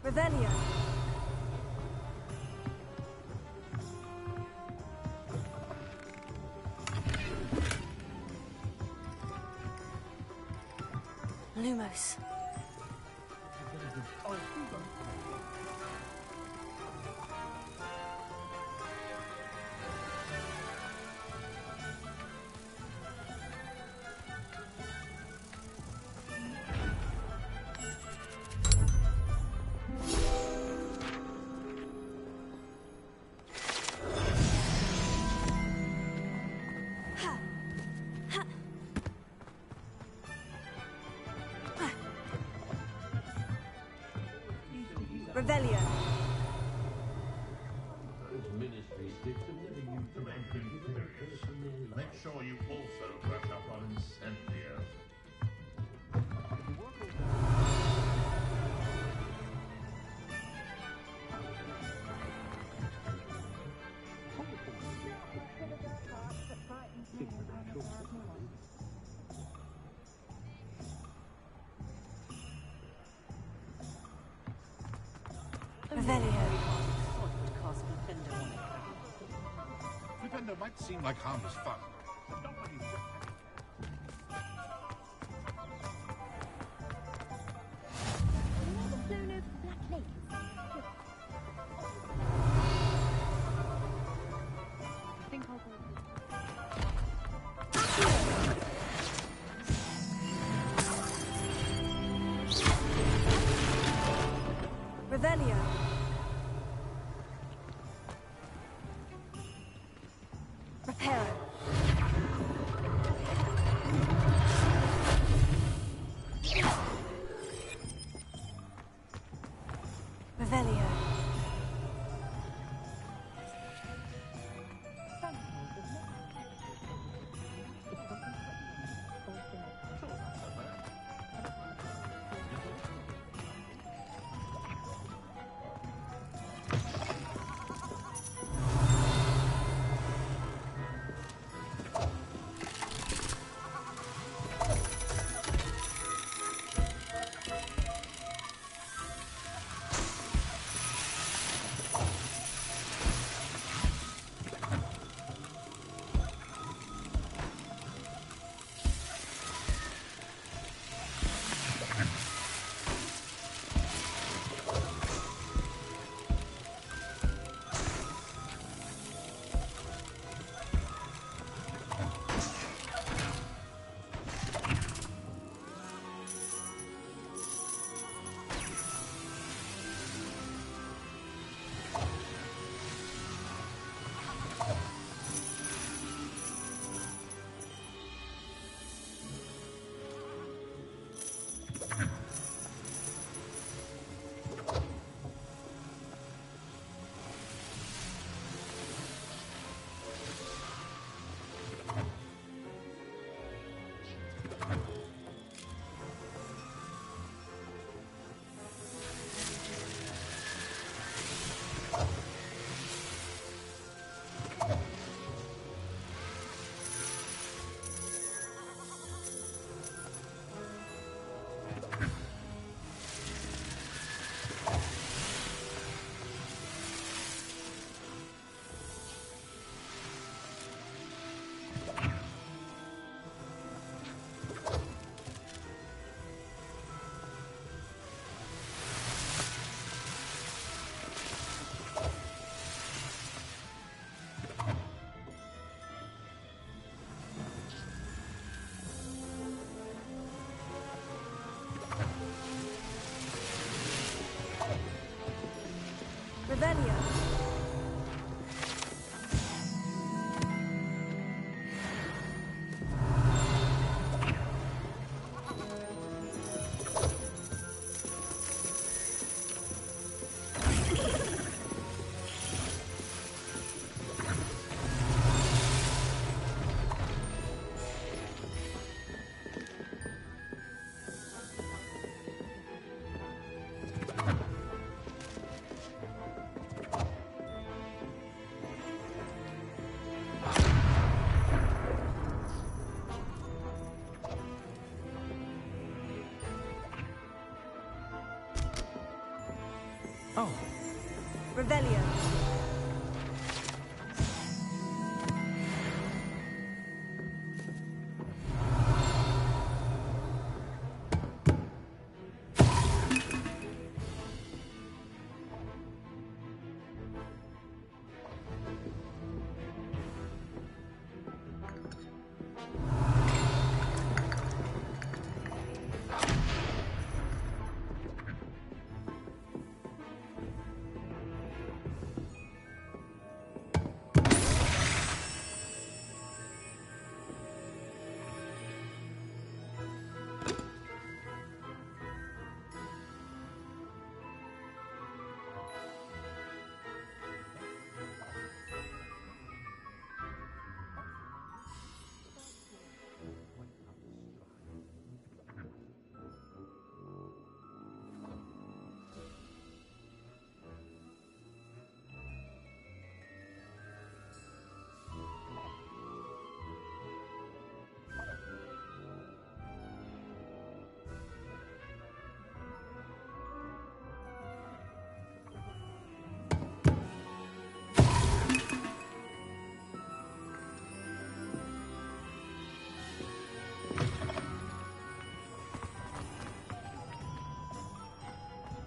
Revelio. Lumos. Revelio. Make sure you also brush up on incendiary. Flipendo might seem like harmless fun, but not when you... Revelio. Reparo. Revelio. Oh. Revelio.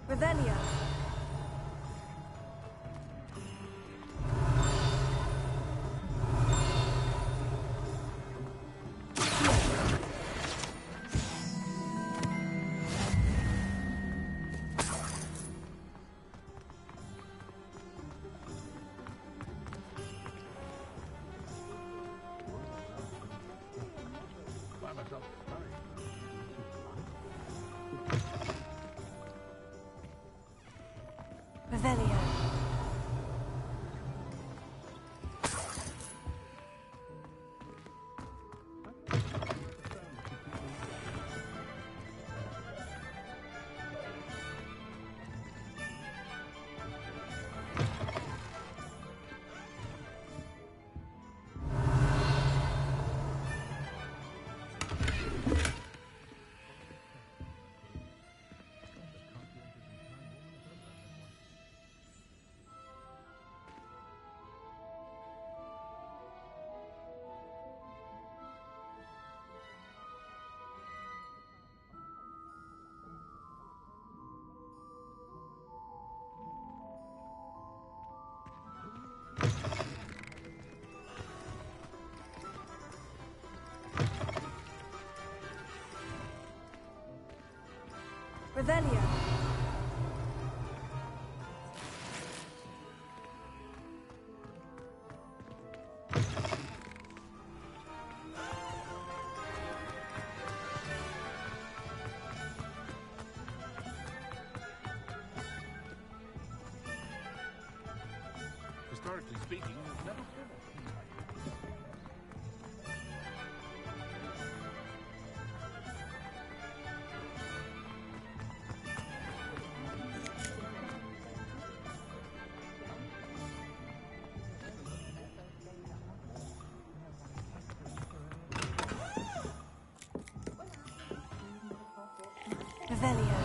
Revelio. By myself. Revelio. Revelio. Historically speaking, there's never been a king like Revelio.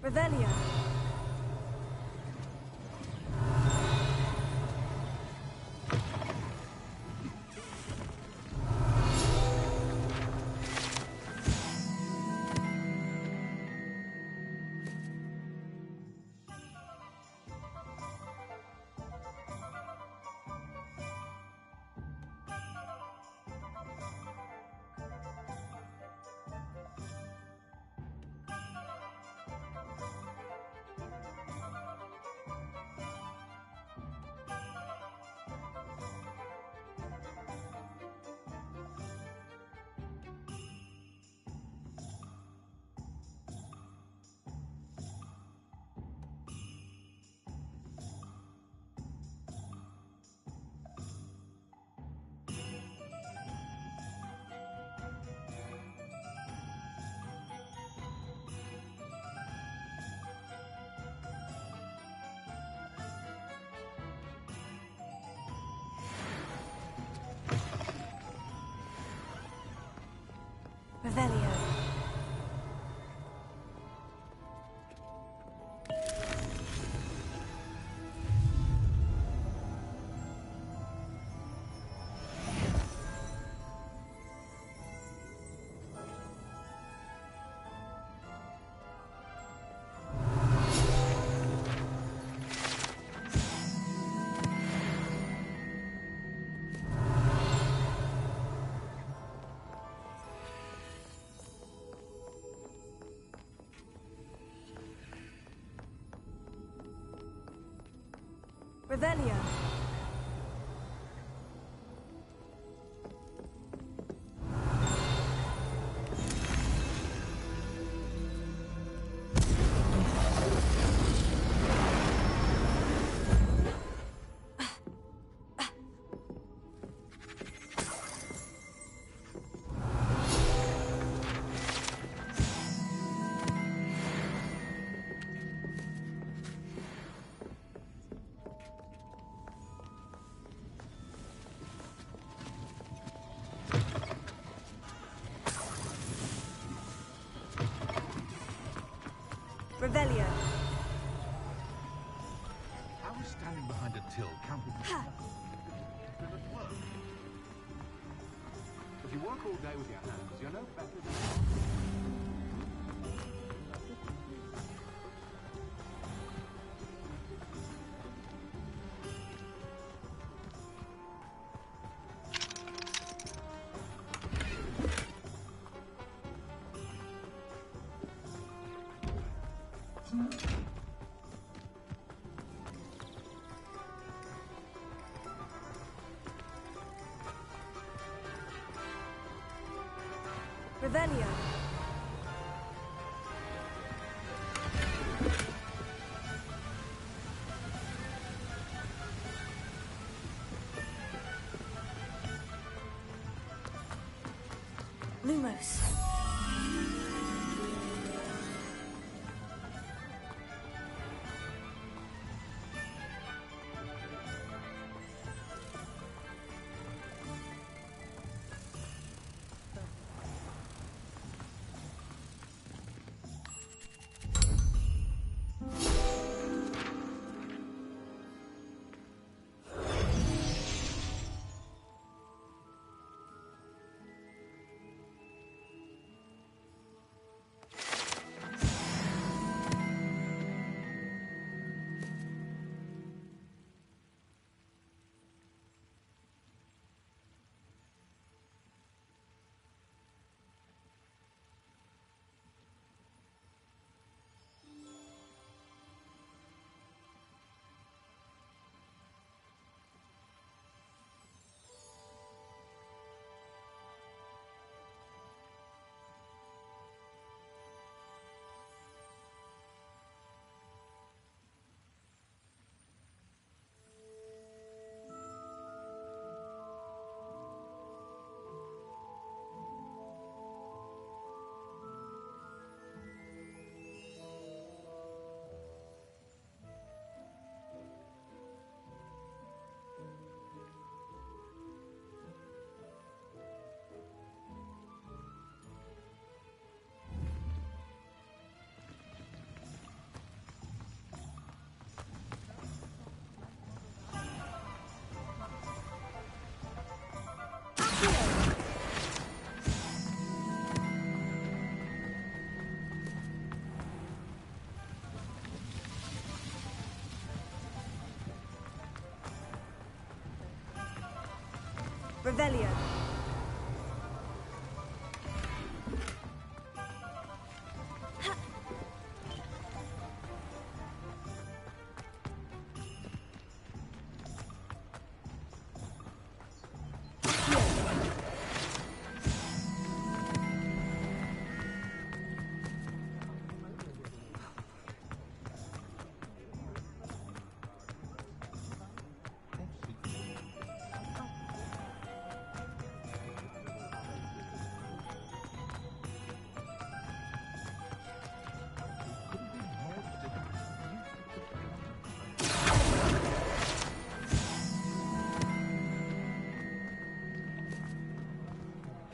Revelio. Revelio. Revelio. Revelio. How is standing behind a till counted? Does it work? If you work all day with your hands, you're no better than... Revelio. Lumos. Revelio.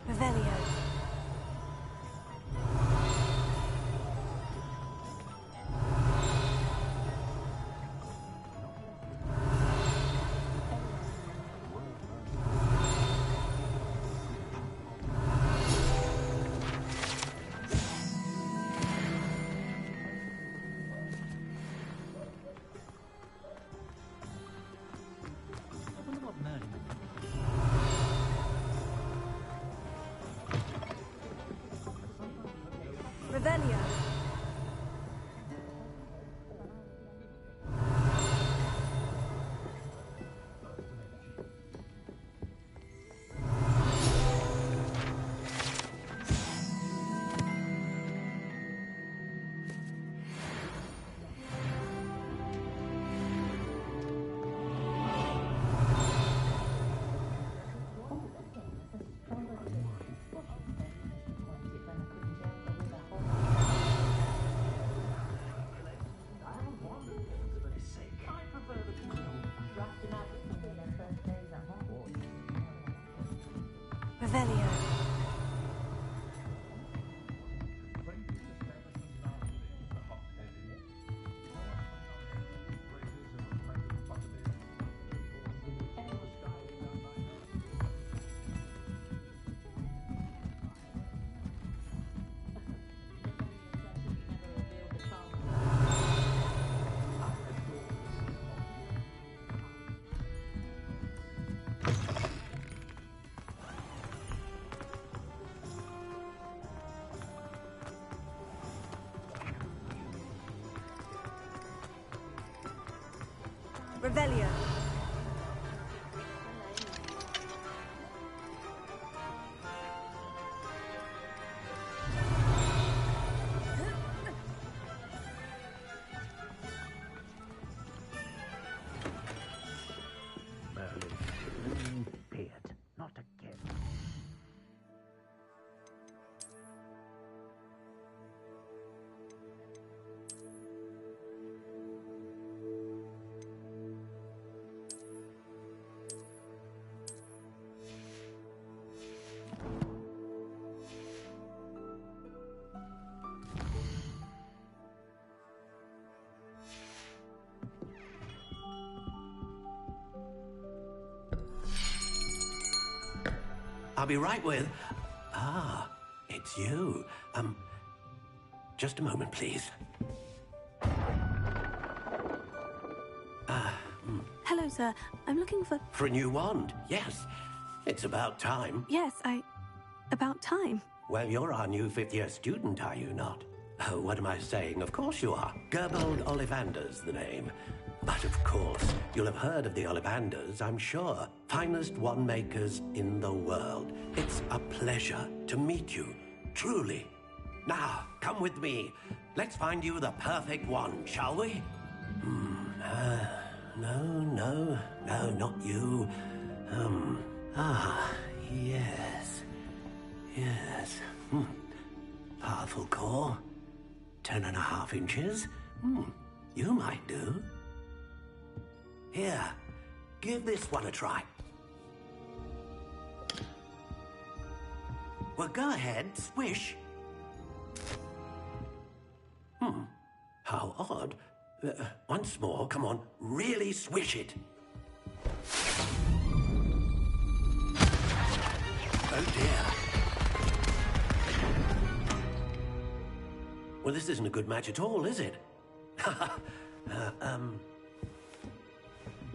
Revelio. I wonder what Merlin would think. Revelio. Revelio. Revelio. Merlin, pay it. Not again. I'll be right with... Ah, it's you. Just a moment, please. Hello, sir. I'm looking for... For a new wand, yes. It's about time. Yes, about time. Well, you're our new fifth-year student, are you not? Oh, what am I saying? Of course you are. Gerbold Ollivander's the name. But of course, you'll have heard of the Ollivanders, I'm sure. Finest wand makers in the world. It's a pleasure to meet you, truly. Now, come with me. Let's find you the perfect wand, shall we? No, not you. Yes. Powerful core. 10.5 inches. You might do. Here, give this one a try. Well, go ahead, swish. How odd. Once more, come on, really swish it. Oh dear. Well, this isn't a good match at all, is it?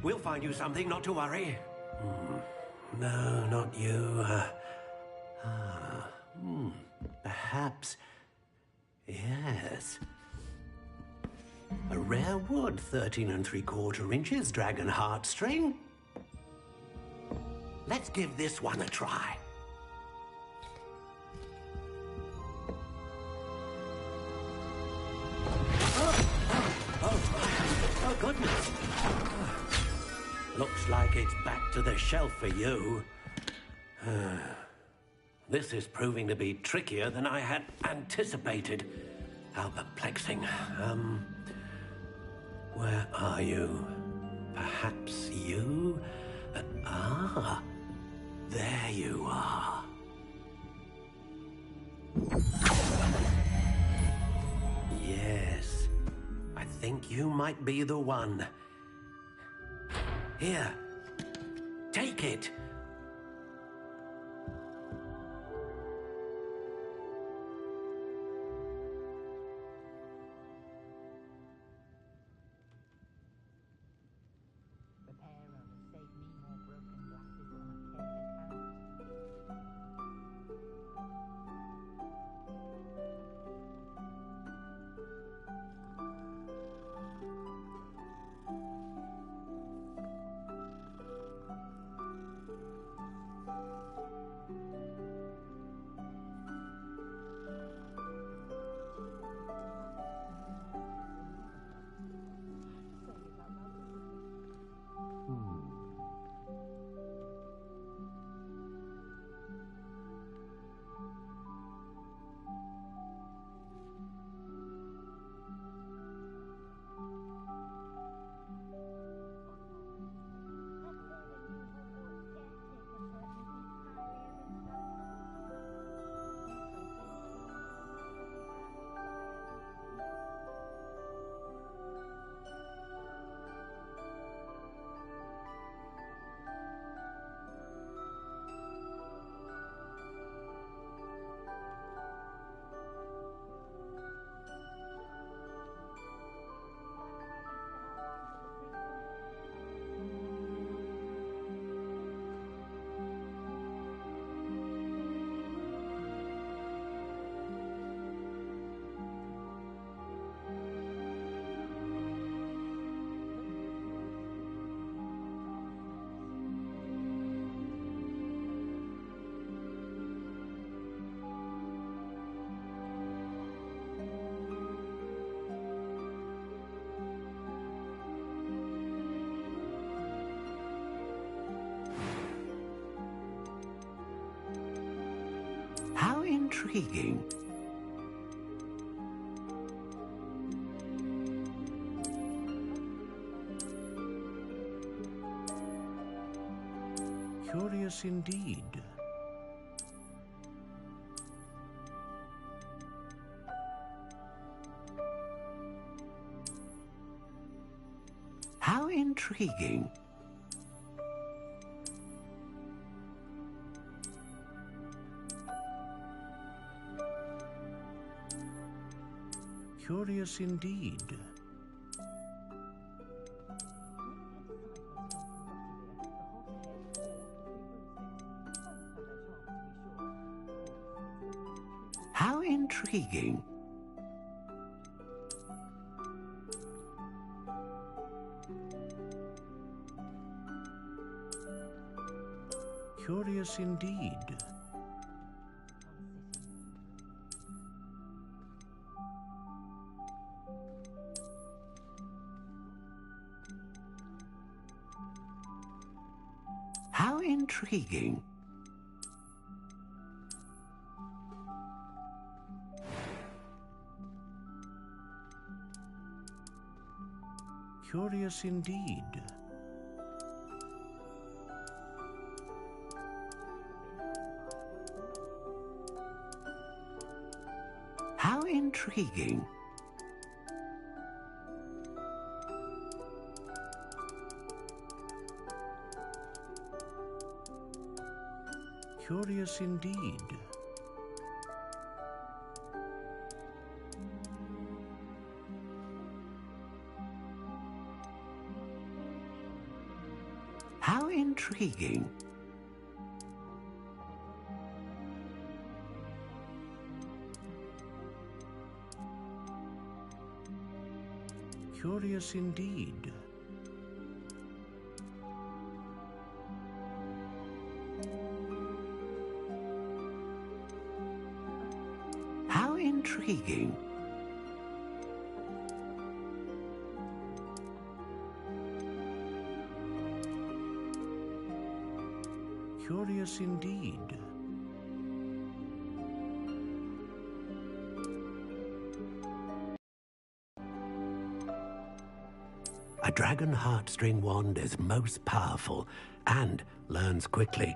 We'll find you something, not to worry. No, not you. Perhaps. Yes. A rare wood, 13 3/4 inches, dragon heartstring. Let's give this one a try. Oh, goodness. Looks like it's back to the shelf for you. This is proving to be trickier than I had anticipated. How perplexing. Where are you? Perhaps you? There you are. Yes, I think you might be the one. Here, take it. How intriguing. Curious indeed. How intriguing. Curious indeed. How intriguing. Curious indeed. How intriguing. Curious indeed. How intriguing. Curious indeed. How intriguing. Curious indeed. How intriguing. Curious indeed. A dragon heartstring wand is most powerful and learns quickly.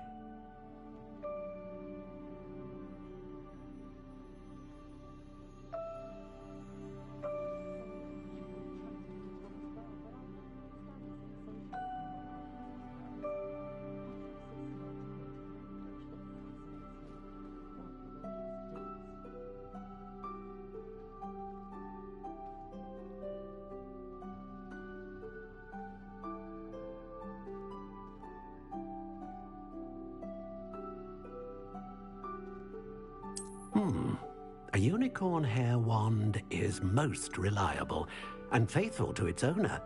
A unicorn hair wand is most reliable and faithful to its owner.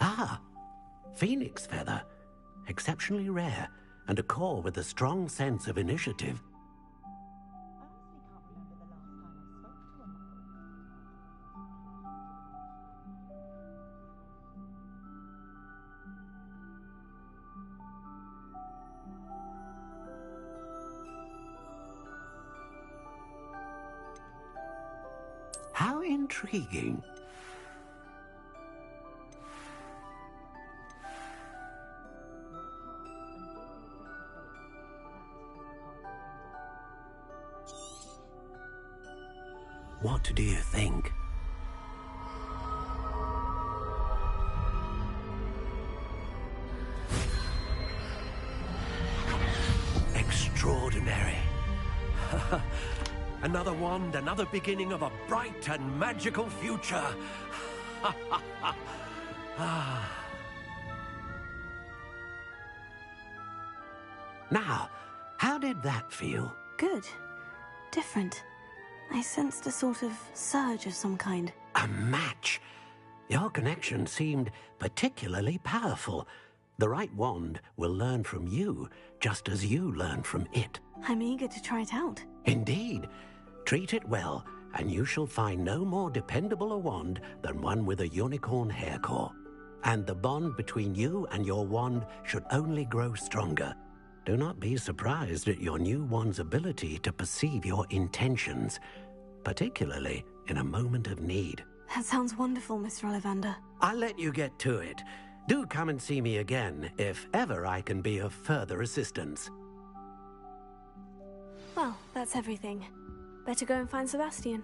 Ah, phoenix feather. Exceptionally rare, and a core with a strong sense of initiative. How intriguing. What do you think? Extraordinary. Another wand, another beginning of a bright and magical future. Now, how did that feel? Good. Different. I sensed a sort of surge of some kind. A match. Your connection seemed particularly powerful. The right wand will learn from you, just as you learn from it. I'm eager to try it out. Indeed. Treat it well, and you shall find no more dependable a wand than one with a unicorn hair core. And the bond between you and your wand should only grow stronger. Do not be surprised at your new wand's ability to perceive your intentions, particularly in a moment of need. That sounds wonderful, Mr. Ollivander. I'll let you get to it. Do come and see me again if ever I can be of further assistance. Well, that's everything. Better go and find Sebastian.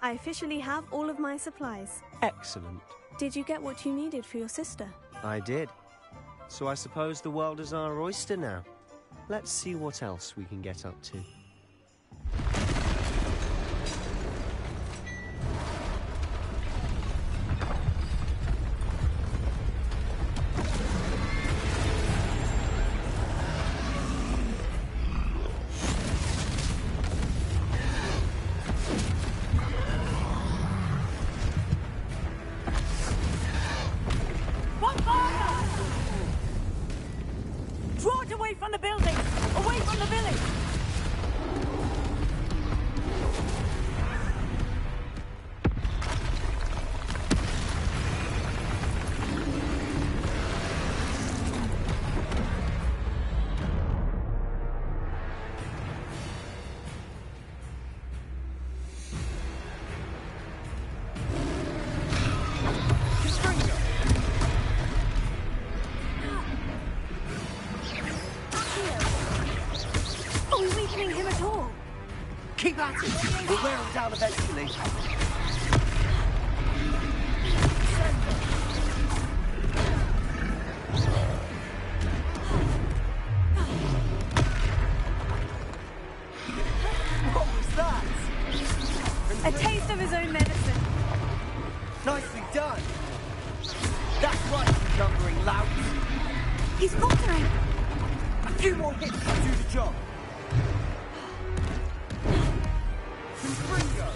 I officially have all of my supplies. Excellent. Did you get what you needed for your sister? I did. So I suppose the world is our oyster now. Let's see what else we can get up to. Keep at it! We'll wear him down eventually. What was that? A taste of his own medicine. Nicely done. That's right, you lumbering lout. He's faltering. A few more hits to do the job. Confringo.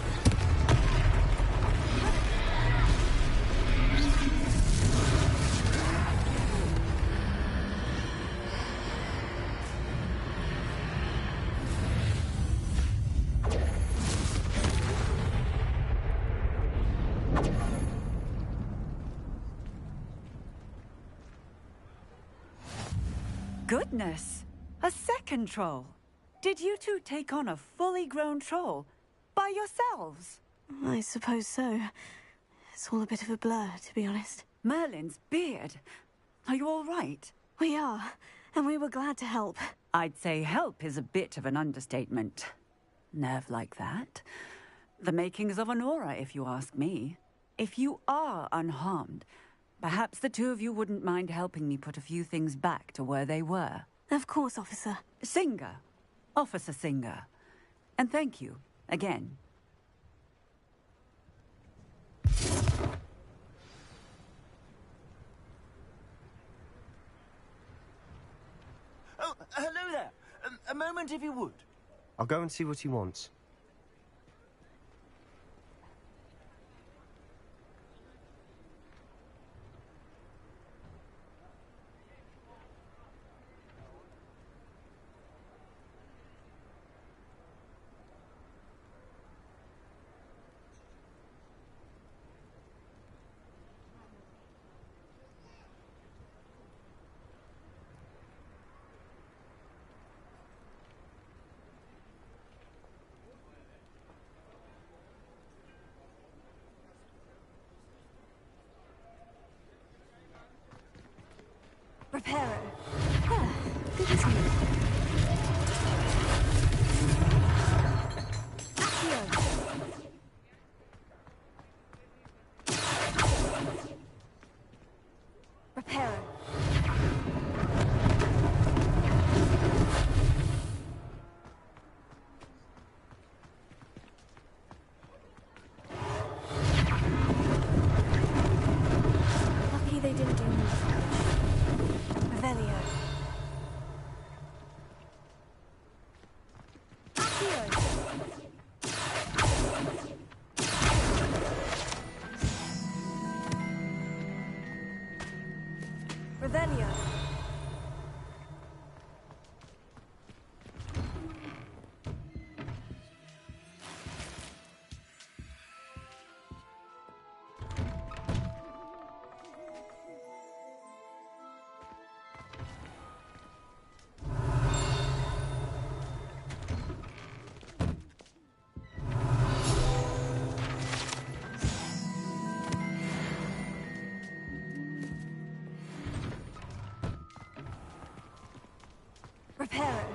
Goodness! A second troll! Did you two take on a fully grown troll? By yourselves? I suppose so. It's all a bit of a blur, to be honest. Merlin's beard. Are you all right? We are, and we were glad to help. I'd say help is a bit of an understatement. Nerve like that. The makings of an aura, if you ask me. If you are unharmed, perhaps the two of you wouldn't mind helping me put a few things back to where they were. Of course, officer. Singer. Officer Singer. And thank you, again. Oh, hello there. A moment, if you would. I'll go and see what he wants. Reparo. Ah, good to see you. Accio. Reparo. Lucky they didn't do anything. Revelio. Accio. Revelio. Reparo.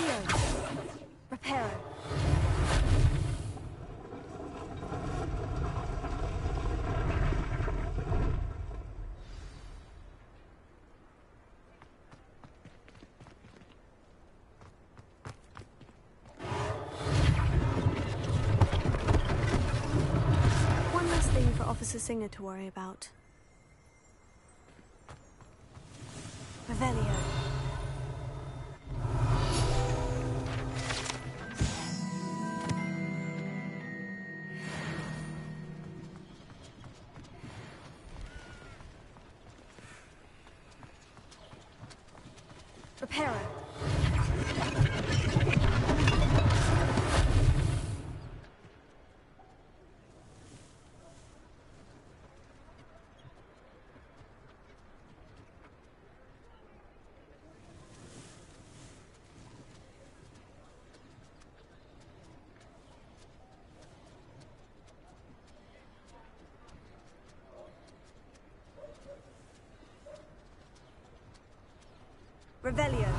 Accio. Reparo. One last thing for Officer Singer to worry about. Revelio. Reparo. Revelio.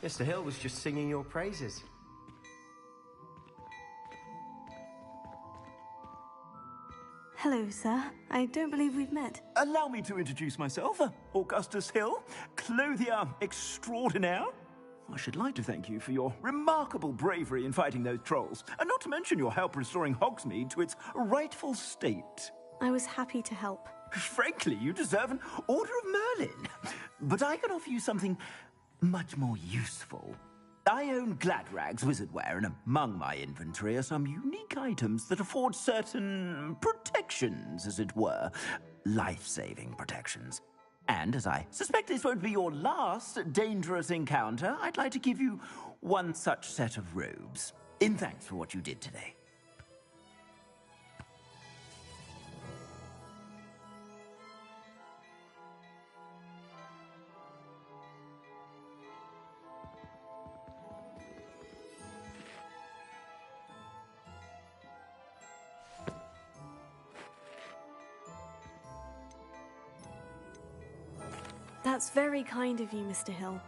Mr. Hill was just singing your praises. Hello, sir. I don't believe we've met. Allow me to introduce myself, Augustus Hill, clothier extraordinaire. I should like to thank you for your remarkable bravery in fighting those trolls, and not to mention your help restoring Hogsmeade to its rightful state. I was happy to help. Frankly, you deserve an Order of Merlin. But I can offer you something much more useful. I own Gladrag's wizardware, and among my inventory are some unique items that afford certain protections, as it were. Life-saving protections. And as I suspect this won't be your last dangerous encounter, I'd like to give you one such set of robes, in thanks for what you did today. That's very kind of you, Mr. Hill.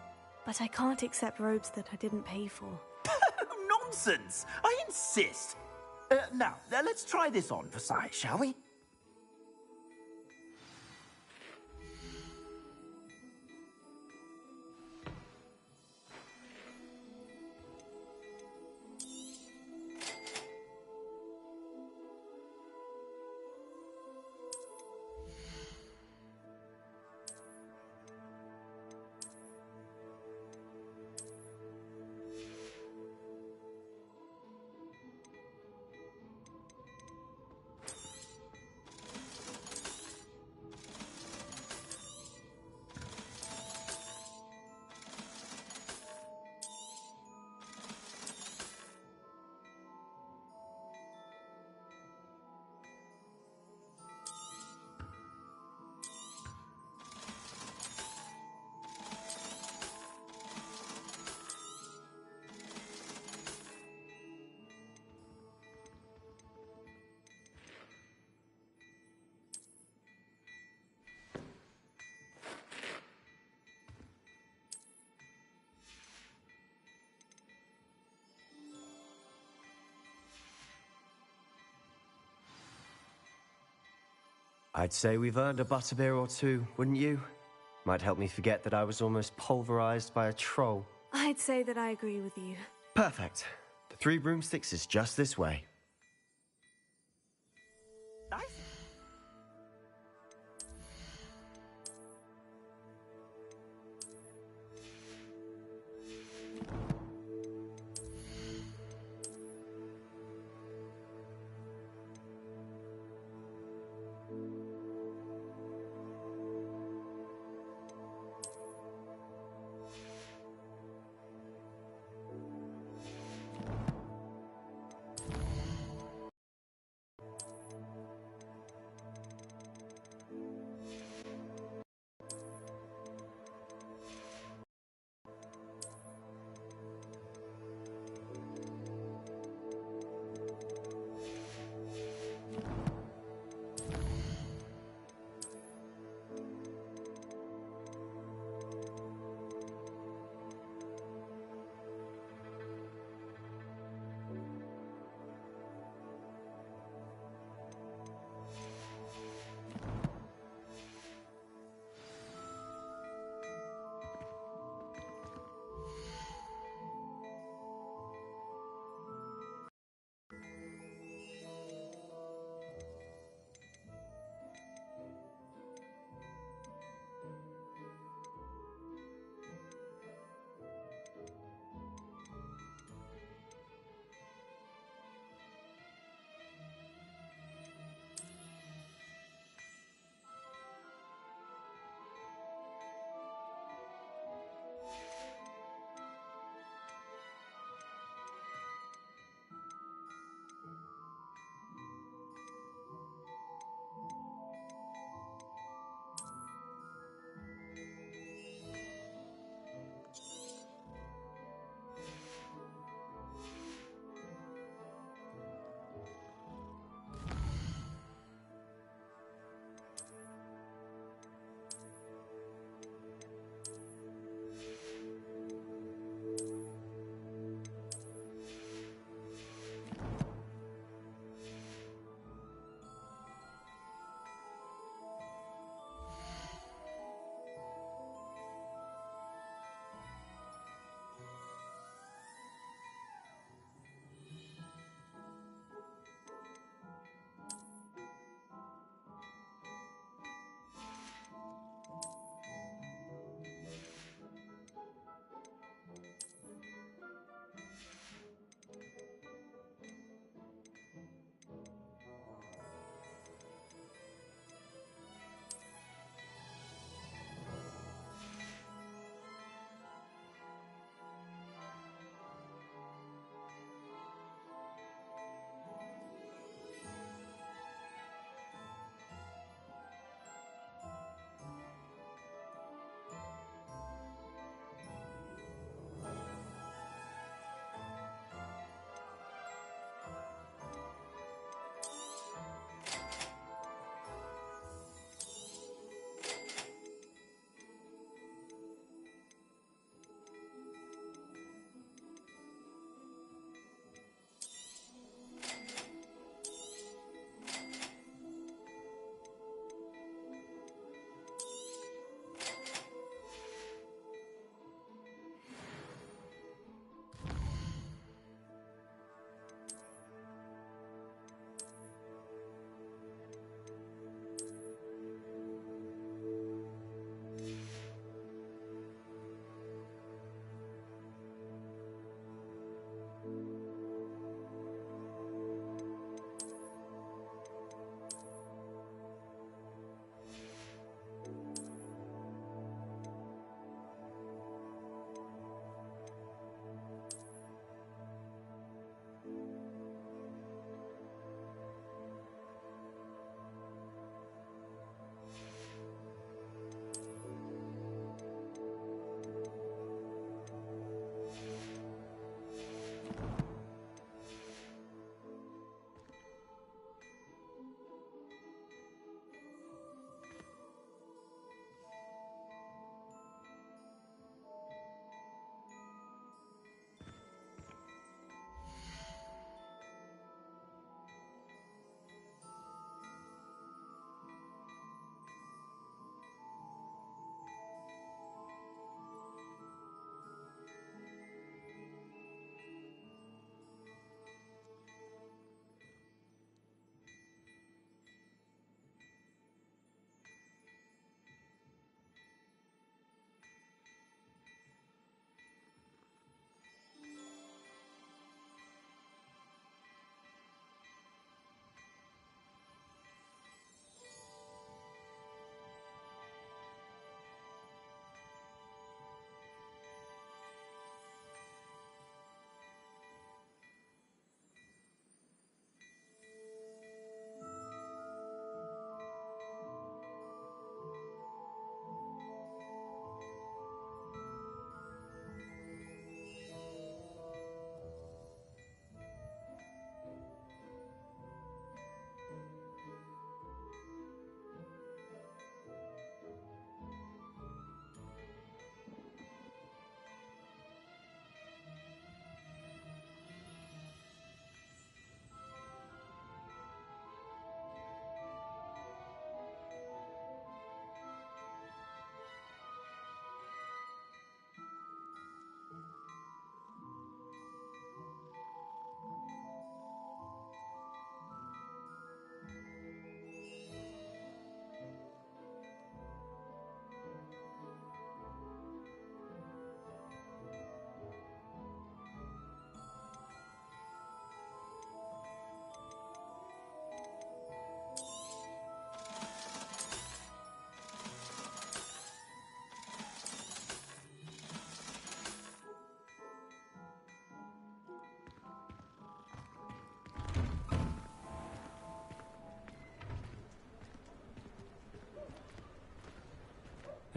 But I can't accept robes that I didn't pay for. Nonsense! I insist! Now, let's try this on for size, shall we? I'd say we've earned a butterbeer or two, wouldn't you? Might help me forget that I was almost pulverized by a troll. I'd say that I agree with you. Perfect. The 3 broomsticks is just this way.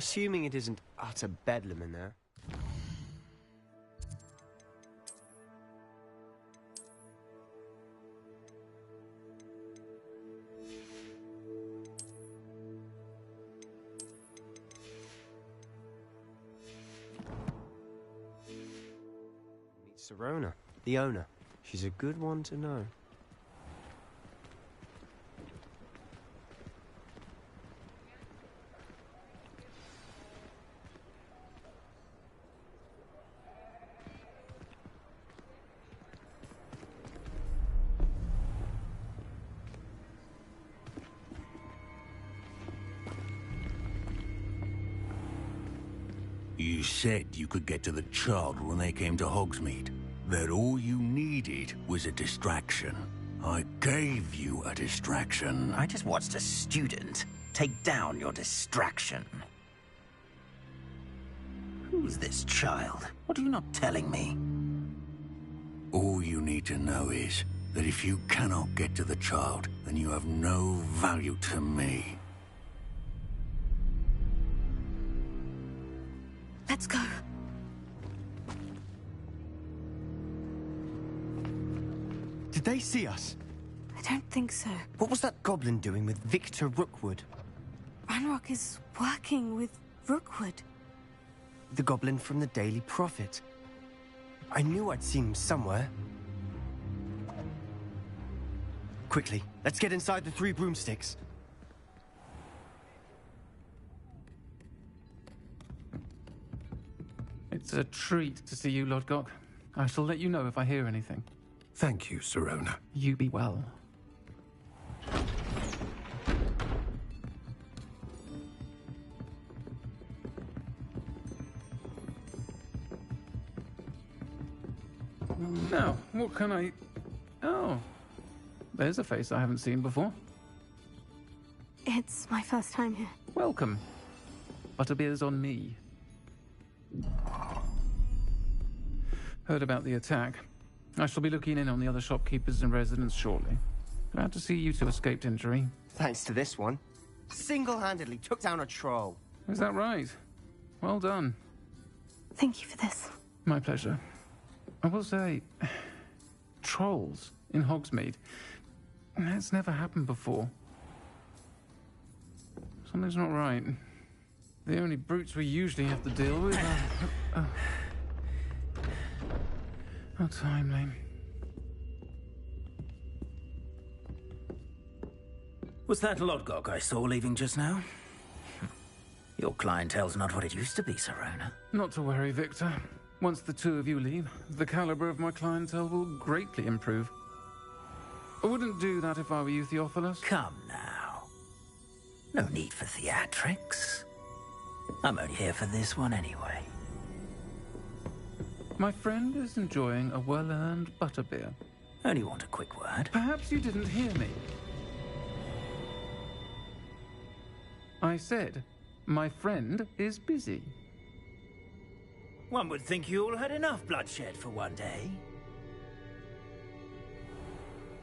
Assuming it isn't utter bedlam in there. Meet Sirona, the owner. She's a good one to know. You said you could get to the child when they came to Hogsmeade. That all you needed was a distraction. I gave you a distraction. I just watched a student take down your distraction. Who's this child? What are you not telling me? All you need to know is that if you cannot get to the child, then you have no value to me. Let's go. Did they see us? I don't think so. What was that goblin doing with Victor Rookwood? Ranrock is working with Rookwood. The goblin from the Daily Prophet. I knew I'd seen him somewhere. Quickly, let's get inside the 3 broomsticks. It's a treat to see you, Lodgok. I shall let you know if I hear anything. Thank you, Sirona. You be well. Now, what can I... Oh, there's a face I haven't seen before. It's my first time here. Welcome. Butterbeer's on me. Heard about the attack. I shall be looking in on the other shopkeepers and residents shortly. Glad to see you two escaped injury. Thanks to this one. Single-handedly took down a troll. Is that right? Well done. Thank you for this. My pleasure. I will say, trolls in Hogsmeade. That's never happened before. Something's not right. The only brutes we usually have to deal with are... How timely. Was that Lodgok I saw leaving just now? Your clientele's not what it used to be, Sirona. Not to worry, Victor. Once the two of you leave, the caliber of my clientele will greatly improve. I wouldn't do that if I were you, Theophilus. Come now. No need for theatrics. I'm only here for this one anyway. My friend is enjoying a well-earned butterbeer. Only want a quick word. Perhaps you didn't hear me. I said, my friend is busy. One would think you all had enough bloodshed for one day.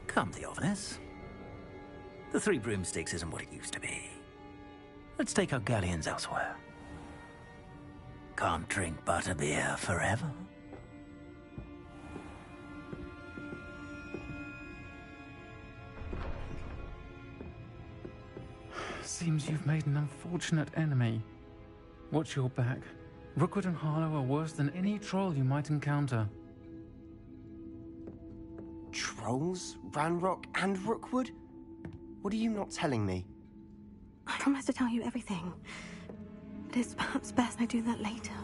Come, Theophilus. The 3 broomsticks isn't what it used to be. Let's take our galleons elsewhere. Can't drink butterbeer forever. Seems you've made an unfortunate enemy. Watch your back. Rookwood and Harlow are worse than any troll you might encounter. Trolls? Ranrock and Rookwood? What are you not telling me? I promise to tell you everything. But it's perhaps best I do that later.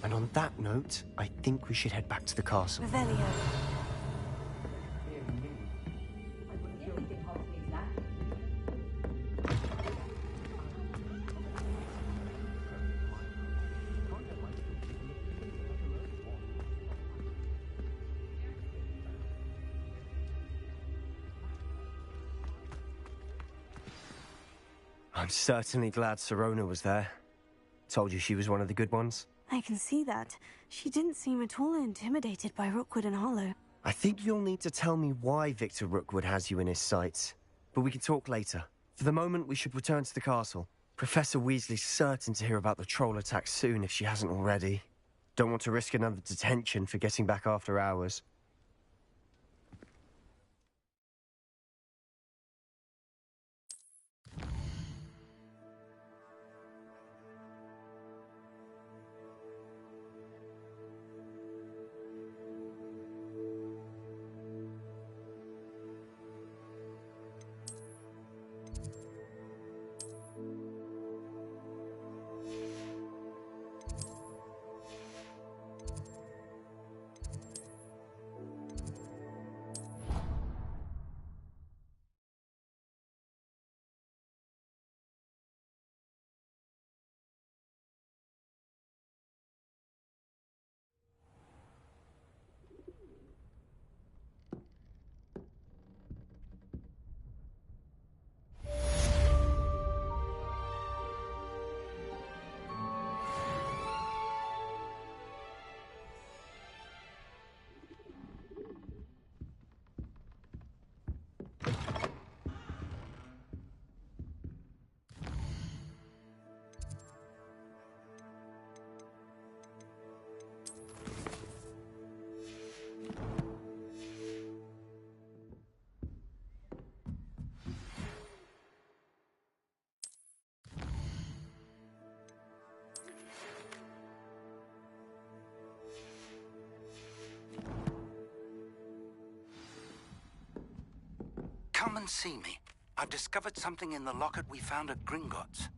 And on that note, I think we should head back to the castle. Revelio. I'm certainly glad Sirona was there. Told you she was one of the good ones. I can see that. She didn't seem at all intimidated by Rookwood and Harlow. I think you'll need to tell me why Victor Rookwood has you in his sights. But we can talk later. For the moment, we should return to the castle. Professor Weasley's certain to hear about the troll attack soon if she hasn't already. Don't want to risk another detention for getting back after hours. Come and see me. I've discovered something in the locket we found at Gringotts.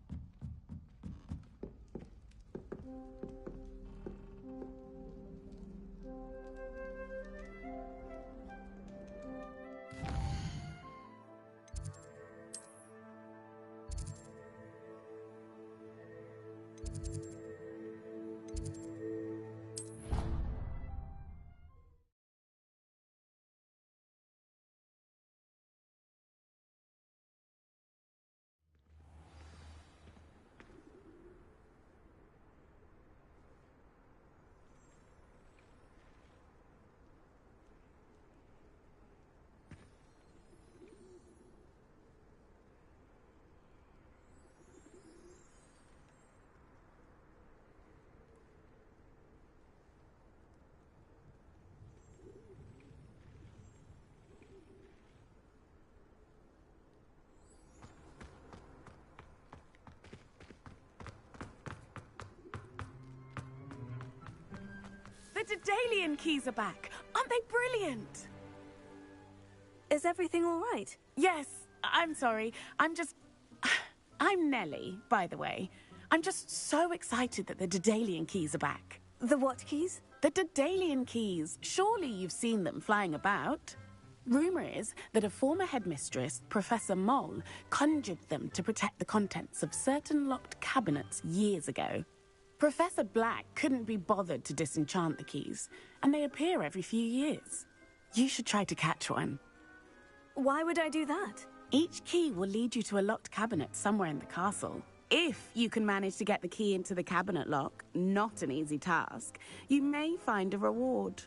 The Daedalian keys are back. Aren't they brilliant? Is everything all right? Yes, I'm sorry. I'm Nellie, by the way. I'm just so excited that the Daedalian keys are back. The what keys? The Daedalian keys. Surely you've seen them flying about. Rumour is that a former headmistress, Professor Moll, conjured them to protect the contents of certain locked cabinets years ago. Professor Black couldn't be bothered to disenchant the keys, and they appear every few years. You should try to catch one. Why would I do that? Each key will lead you to a locked cabinet somewhere in the castle. If you can manage to get the key into the cabinet lock, not an easy task, you may find a reward.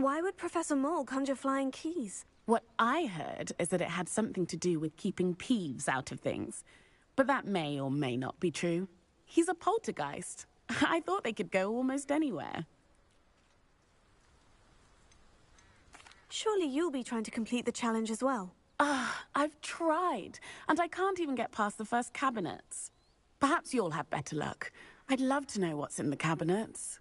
Why would Professor Mole conjure flying keys? What I heard is that it had something to do with keeping Peeves out of things. But that may or may not be true. He's a poltergeist. I thought they could go almost anywhere. Surely you'll be trying to complete the challenge as well. I've tried, and I can't even get past the first cabinets. Perhaps you'll have better luck. I'd love to know what's in the cabinets.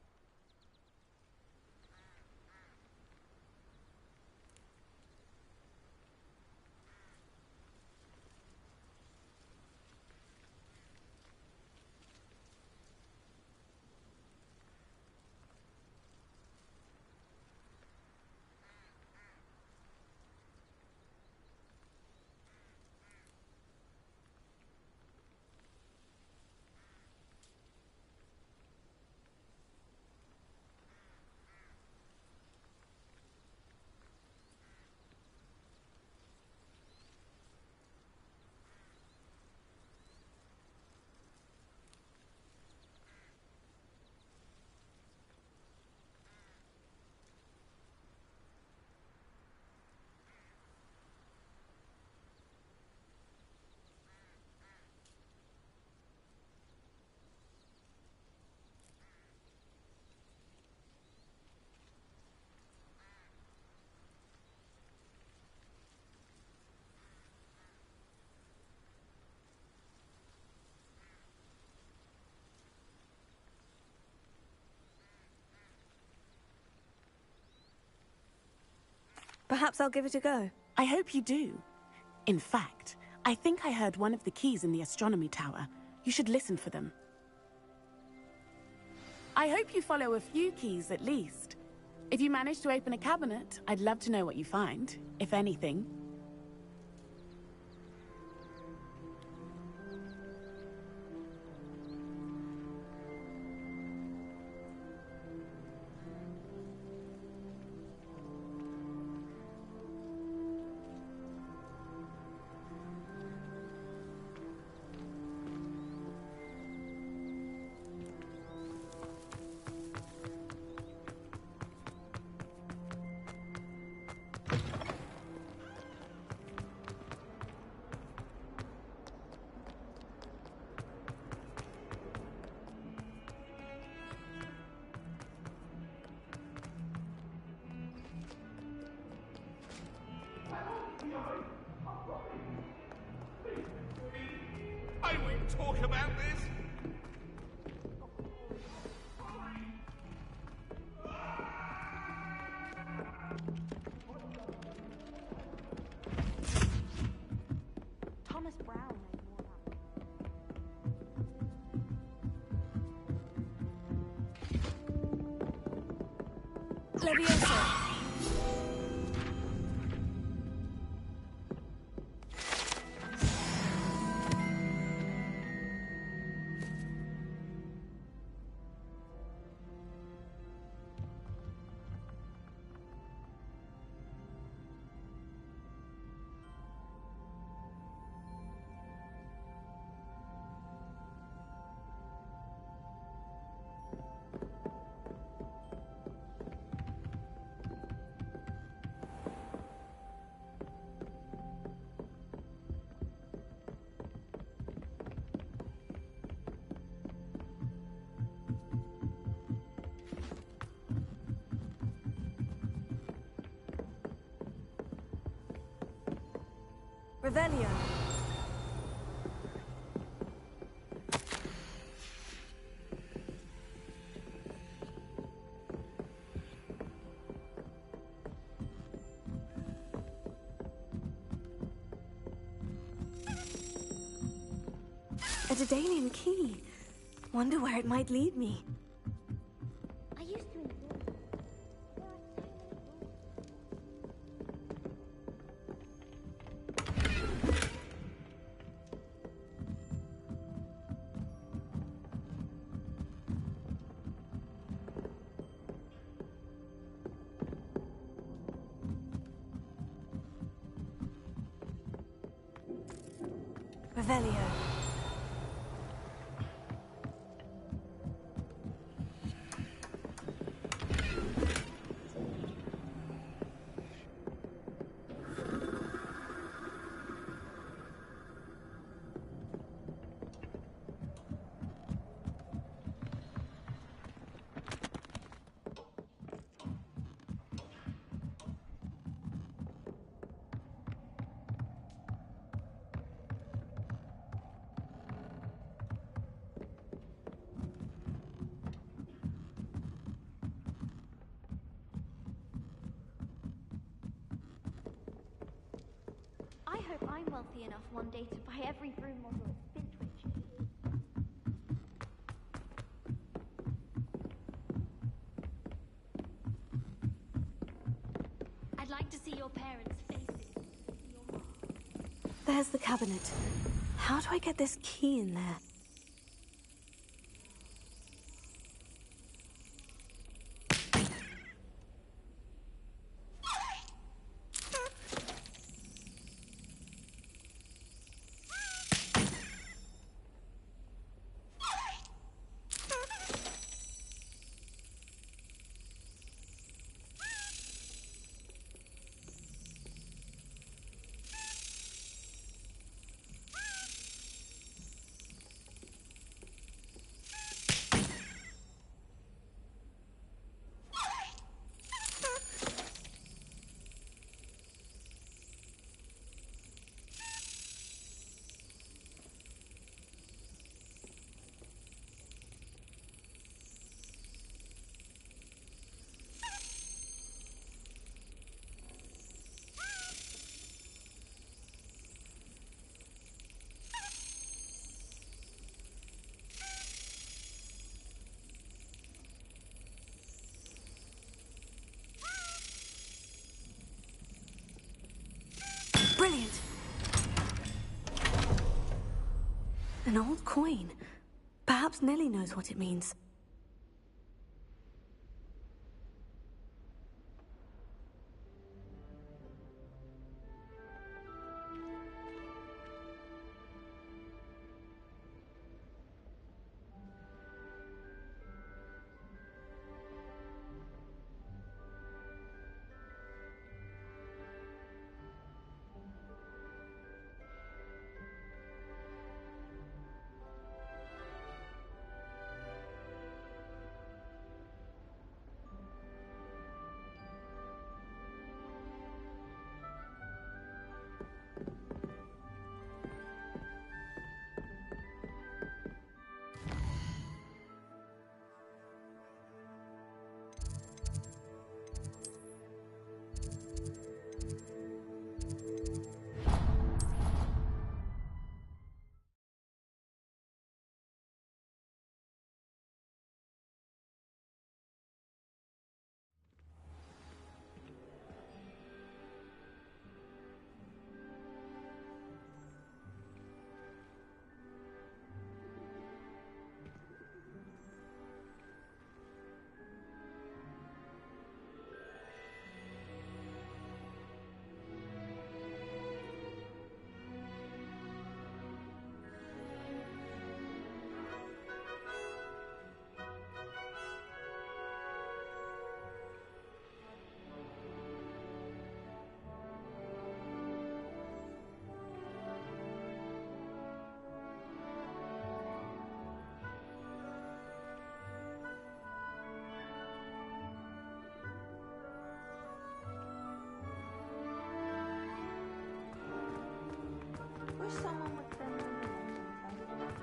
Perhaps I'll give it a go. I hope you do. In fact, I think I heard one of the keys in the astronomy tower. You should listen for them. I hope you follow a few keys at least. If you manage to open a cabinet, I'd love to know what you find, if anything. I won't talk about this. Thomas Brown knows more about Leviosa. Revelio. A Daedalian key. Wonder where it might lead me. I used to enjoy it. Revelio. I hope I'm wealthy enough one day to buy every broom model at Spintwich. I'd like to see your parents' faces. There's the cabinet. How do I get this key in there? Brilliant! An old coin. Perhaps Nellie knows what it means.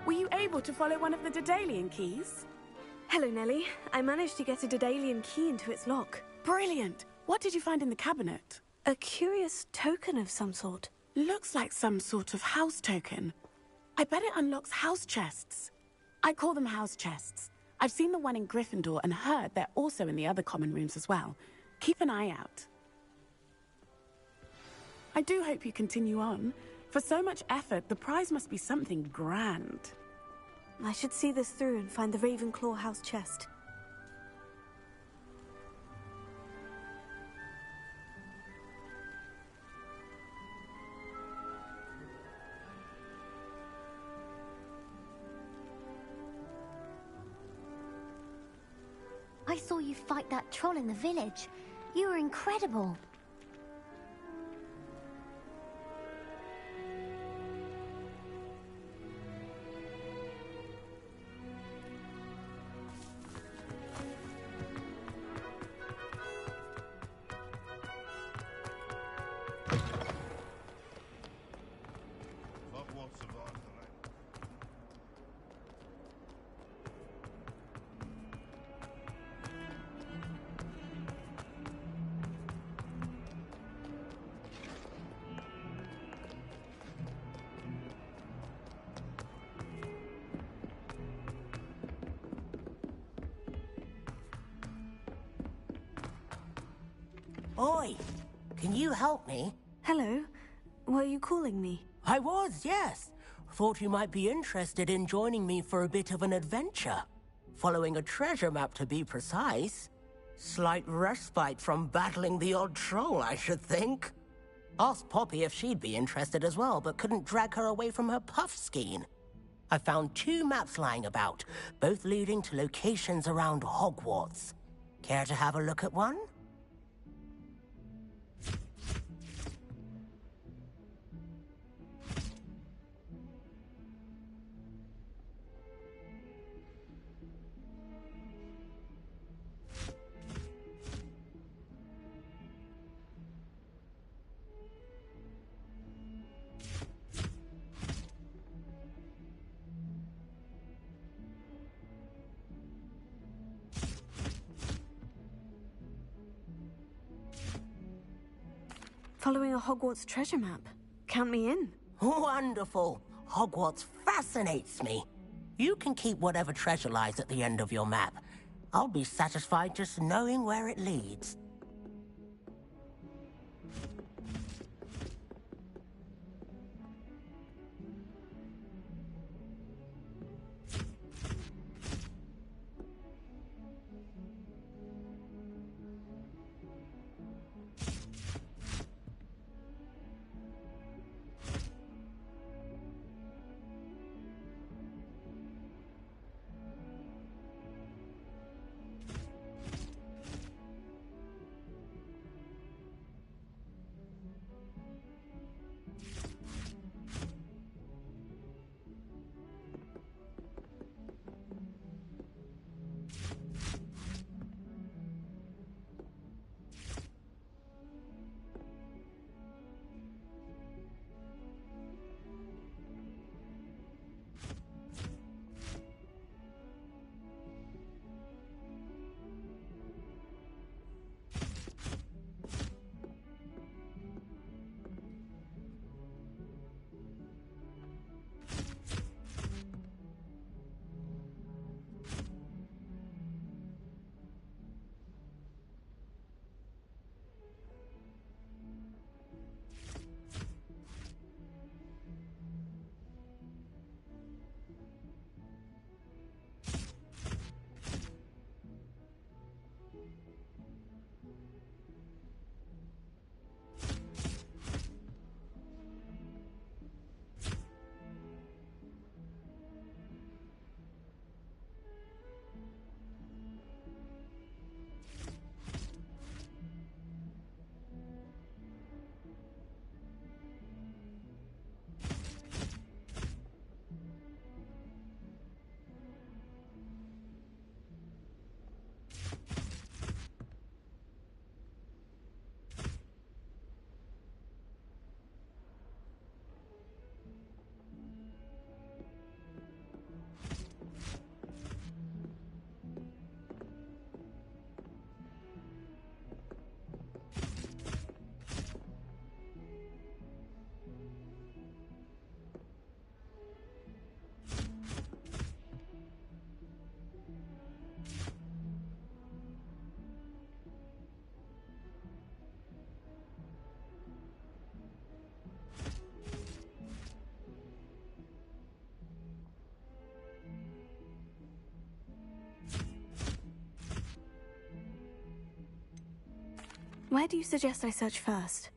Were you able to follow one of the Daedalian keys? Hello, Nellie. I managed to get a Daedalian key into its lock. Brilliant! What did you find in the cabinet? A curious token of some sort. Looks like some sort of house token. I bet it unlocks house chests. I call them house chests. I've seen the one in Gryffindor and heard they're also in the other common rooms as well. Keep an eye out. I do hope you continue on. For so much effort, the prize must be something grand. I should see this through and find the Ravenclaw house chest. I saw you fight that troll in the village. You were incredible. Oi! Can you help me? Hello. Were you calling me? I was, yes. Thought you might be interested in joining me for a bit of an adventure. Following a treasure map, to be precise. Slight respite from battling the odd troll, I should think. Asked Poppy if she'd be interested as well, but couldn't drag her away from her puff skein. I found 2 maps lying about, both leading to locations around Hogwarts. Care to have a look at one? Following a Hogwarts treasure map. Count me in. Wonderful. Hogwarts fascinates me. You can keep whatever treasure lies at the end of your map. I'll be satisfied just knowing where it leads. Where do you suggest I search first?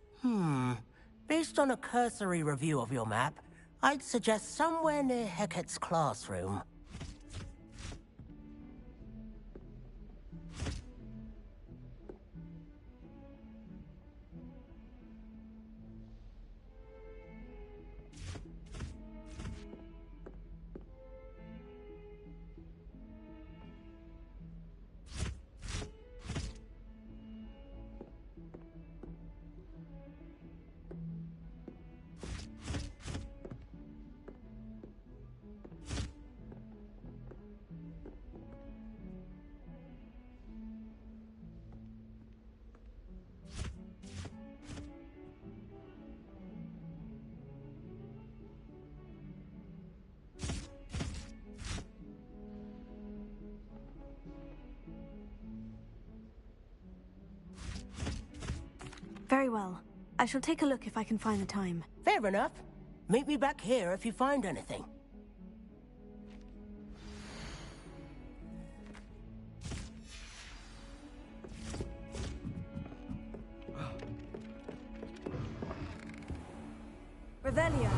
Based on a cursory review of your map, I'd suggest somewhere near Hecat's classroom. Very well. I shall take a look if I can find the time. Fair enough. Meet me back here if you find anything. Revelio.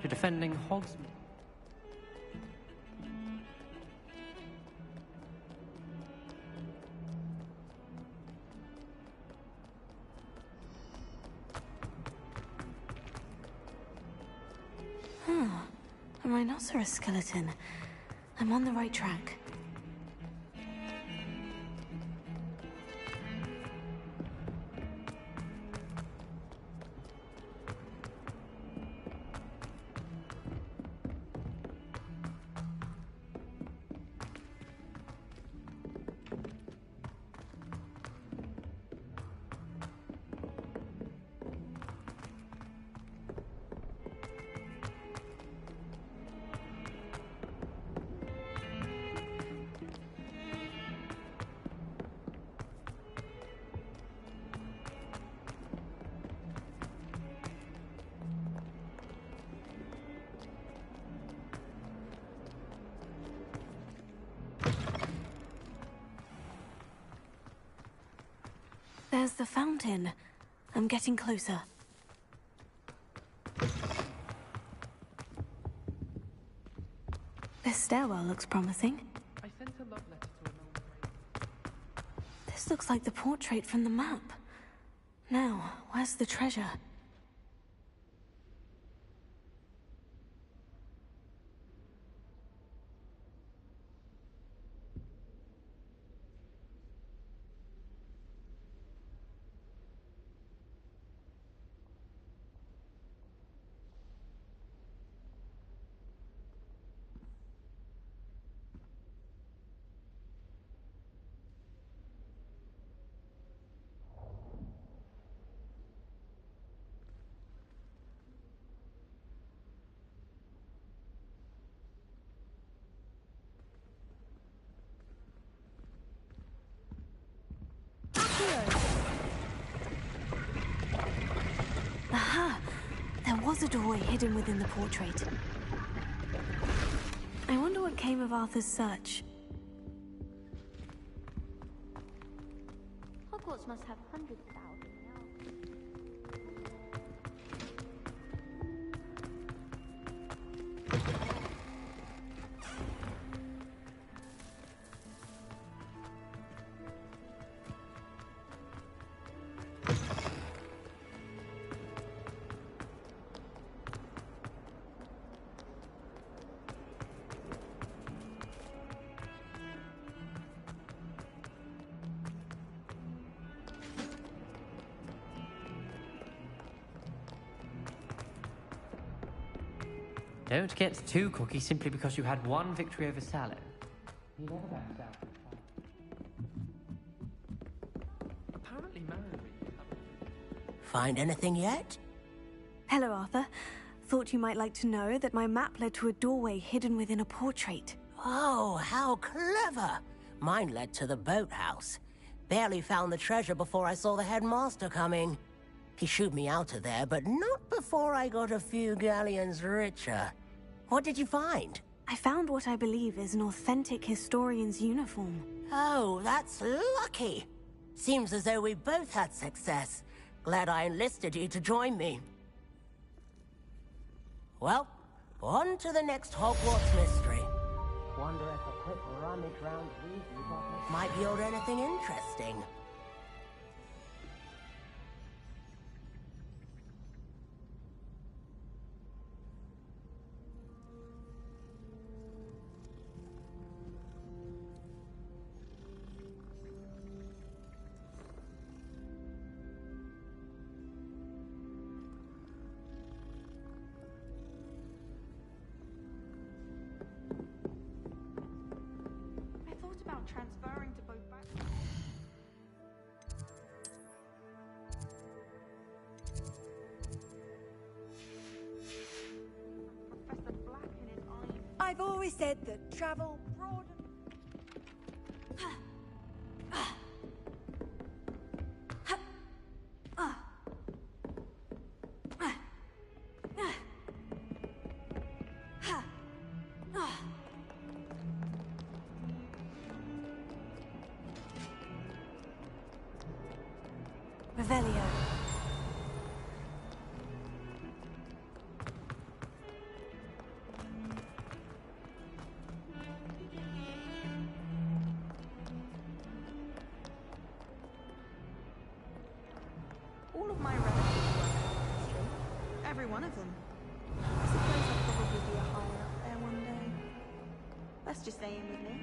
You're defending Hogsmeade. A rhinoceros skeleton. I'm on the right track. There's the fountain. I'm getting closer. This stairwell looks promising. I sent a love letter to a This looks like the portrait from the map. Now, where's the treasure? Aha! There was a doorway hidden within the portrait. I wonder what came of Arthur's search. Hogwarts must have hundreds of thousands now. Don't get too cocky simply because you had one victory over Sallow. He never backs down. Apparently Mary. Find anything yet? Hello, Arthur. Thought you might like to know that my map led to a doorway hidden within a portrait. Oh, how clever! Mine led to the boathouse. Barely found the treasure before I saw the headmaster coming. He shooed me out of there, but not before I got a few galleons richer. What did you find? I found what I believe is an authentic historian's uniform. Oh, that's lucky. Seems as though we both had success. Glad I enlisted you to join me. Well, on to the next Hogwarts mystery. Wonder if a quick rummage round Weasley pocket might yield anything interesting. transferring to both back. Professor Black in his eyes. I've always said that travel broaden. Revelio. All of my relatives work in history. Every one of them. I suppose I'll probably be a hire up there one day. Let's just stay in with me.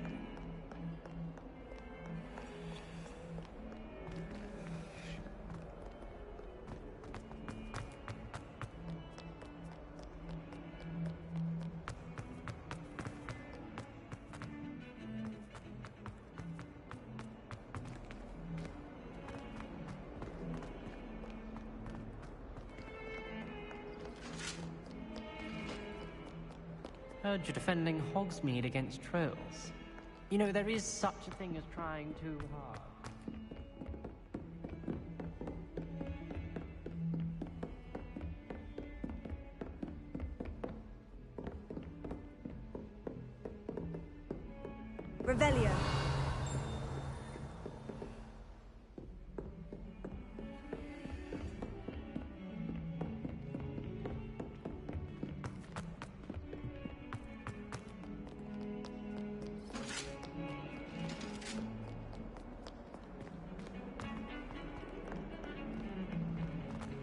Heard you're defending Hogsmeade against trolls. You know, there is such a thing as trying too hard. Revelio.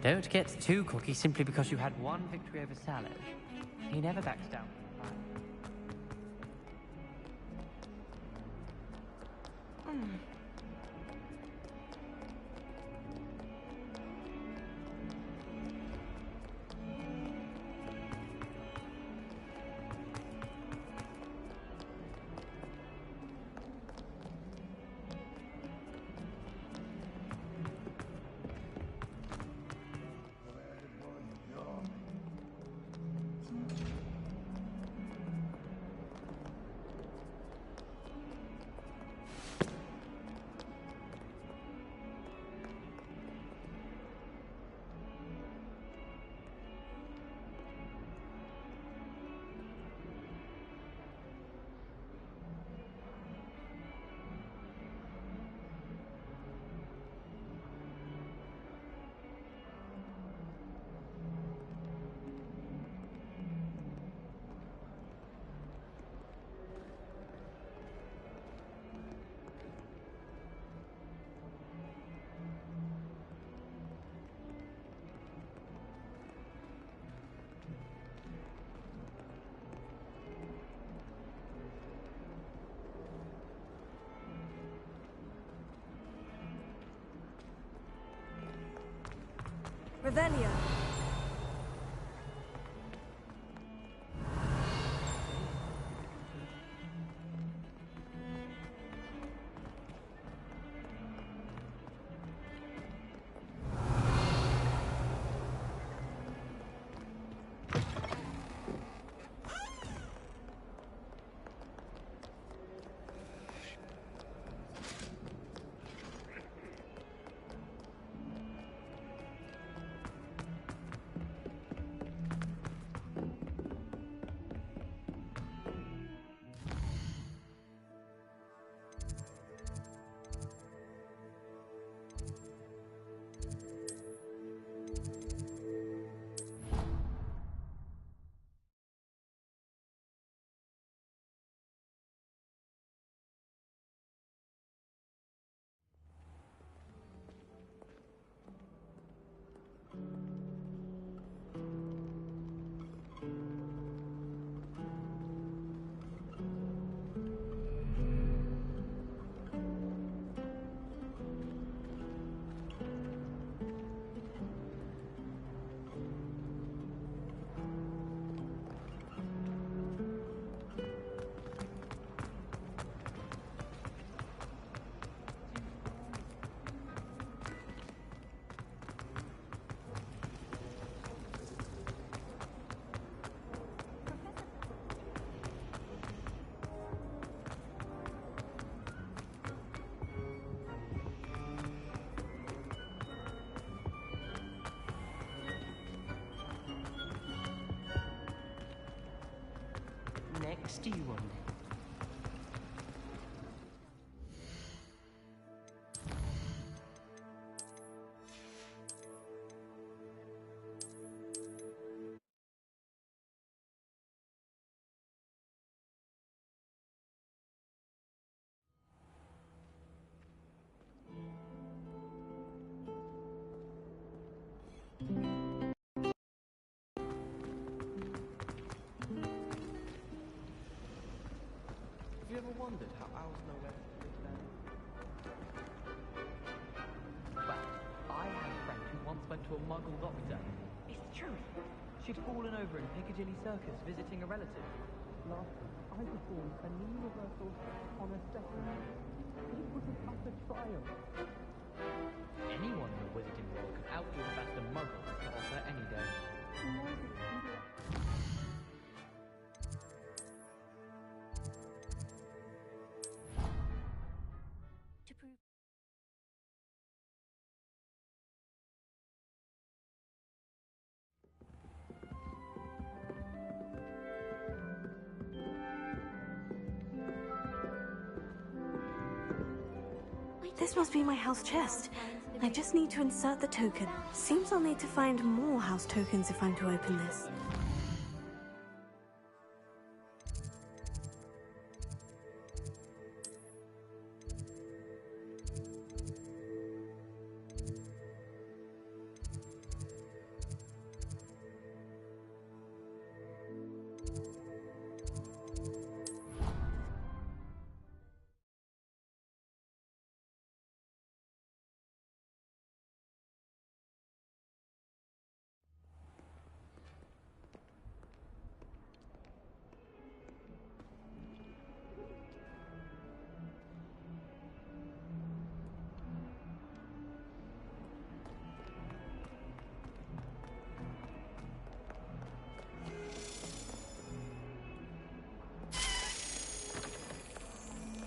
Don't get too cocky simply because you had one victory over Sallow. He never backs down from a fight. Revelio. next to you one day. Have you ever wondered how owls know where to live down? Well, I had a friend who once went to a muggle doctor. It's the truth. She'd fallen over in Piccadilly Circus visiting a relative. Last week, I performed a new reversal on a second. It was an utter triumph. Anyone in the wizarding world could outdo the best of muggles to offer any day. This must be my house chest. I just need to insert the token. Seems I'll need to find more house tokens if I'm to open this.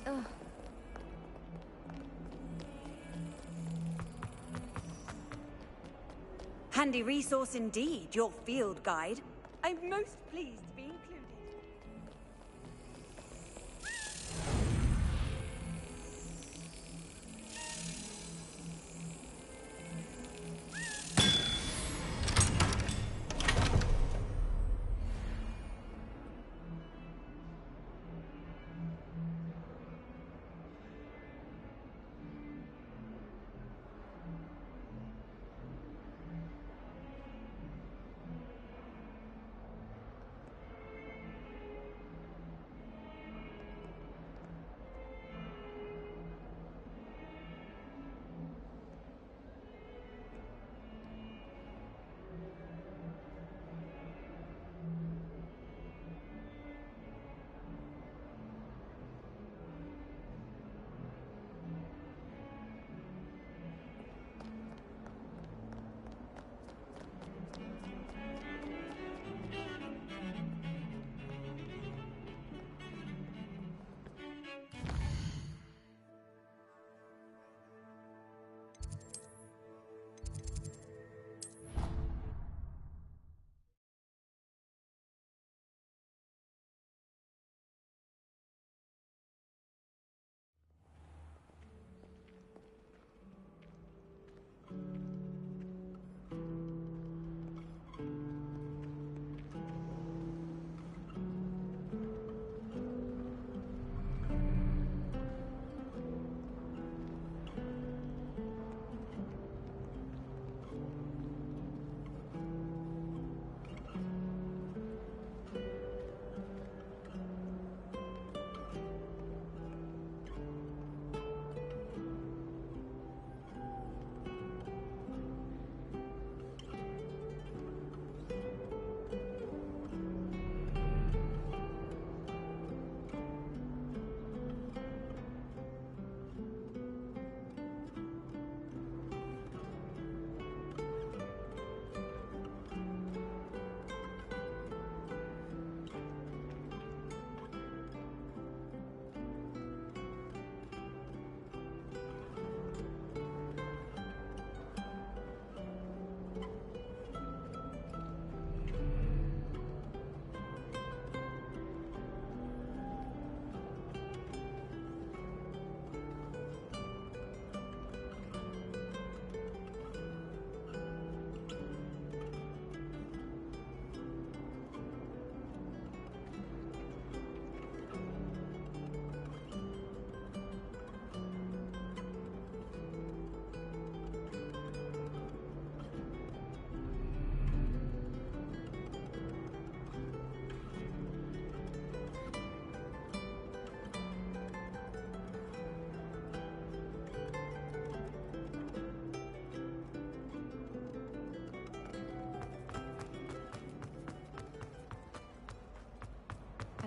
Ugh. Handy resource indeed, your field guide. I'm most pleased to be included.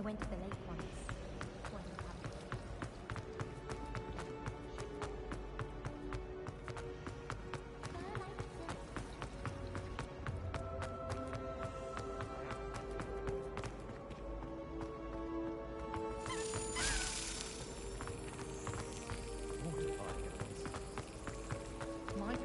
went to the lake once. Wasn't happy. My turn.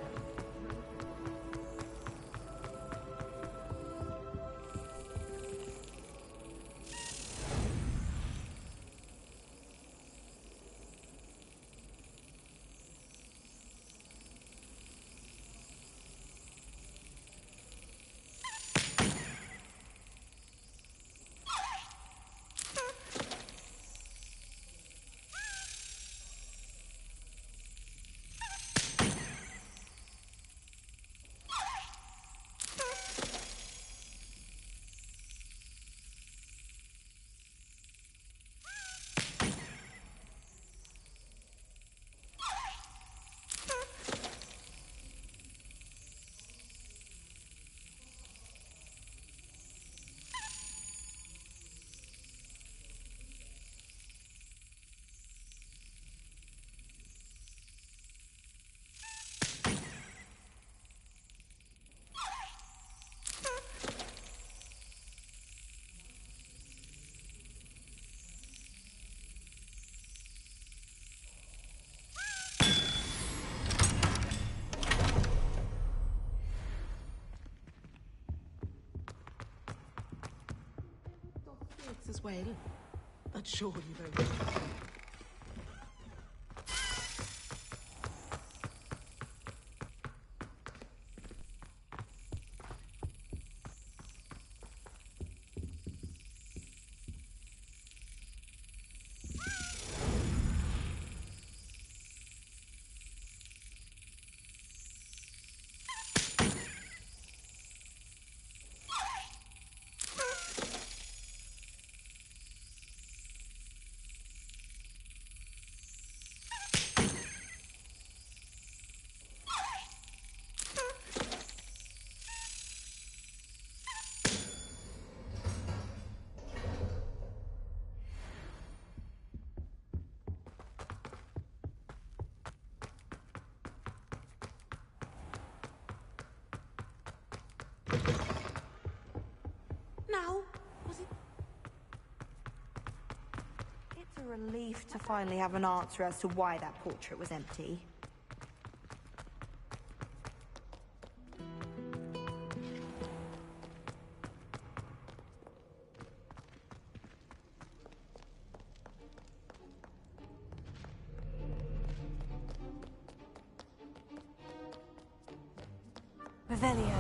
As well, but surely very well. Now, was it? It's a relief to finally have an answer as to why that portrait was empty. Revelio.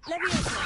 Revelio.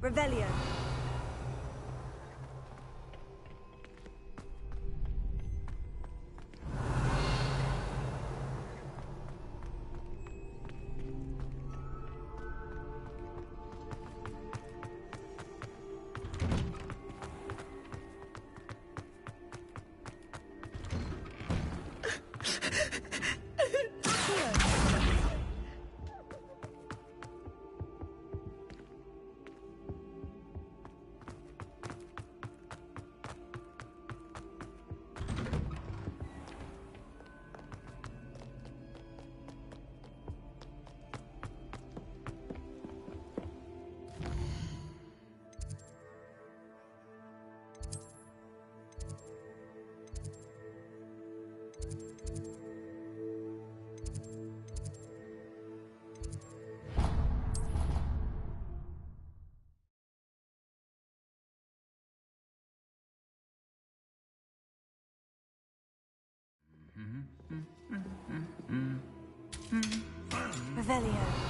Revelio. Revelio.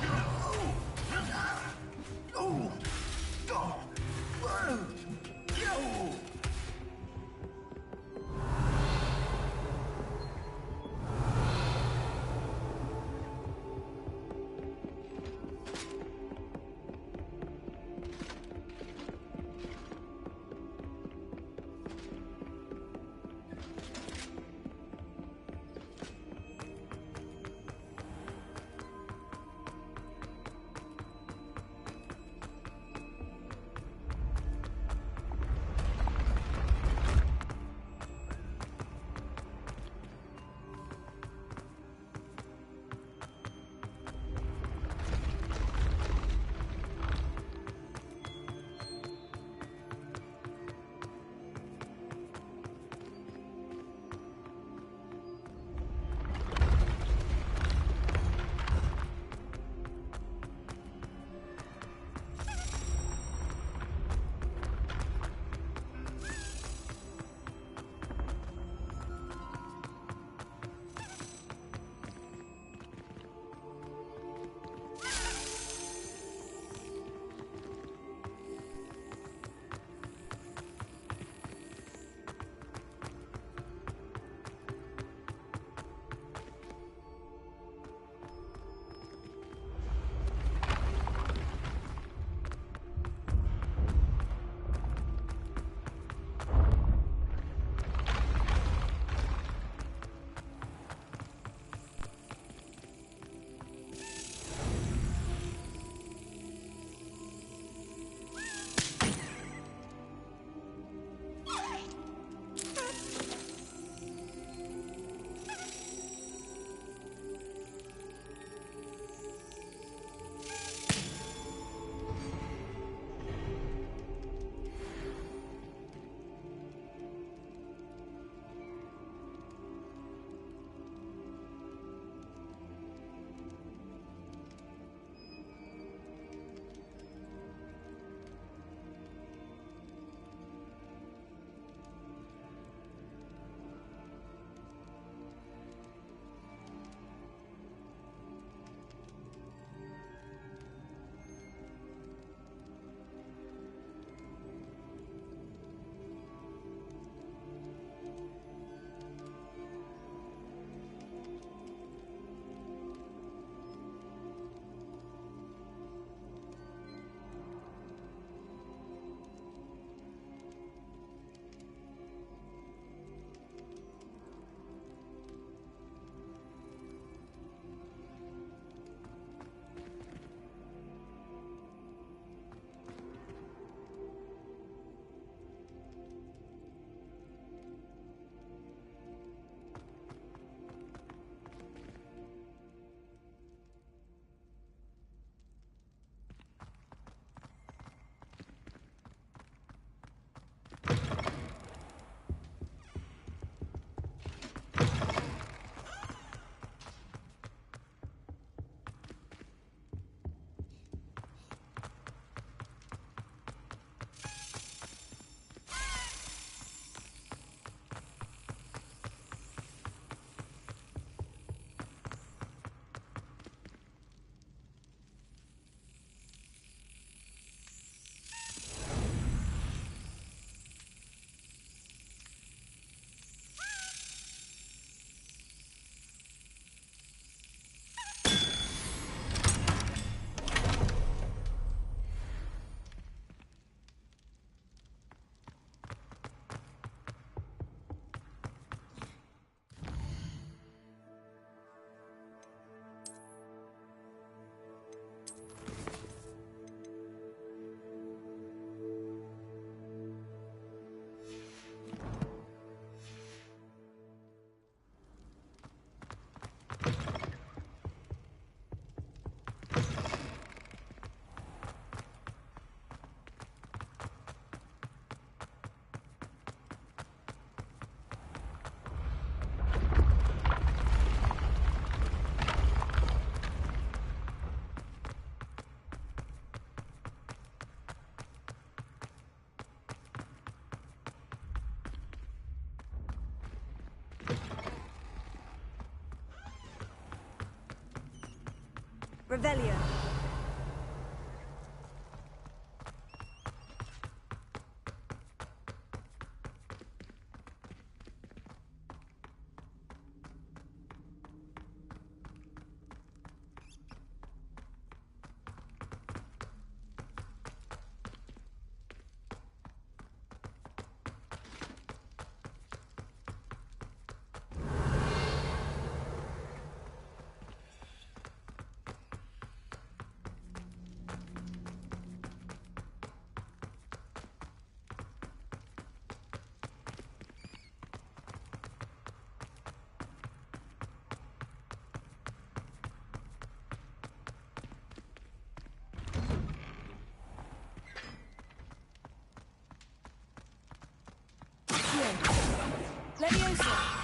Revelio. Leviosa.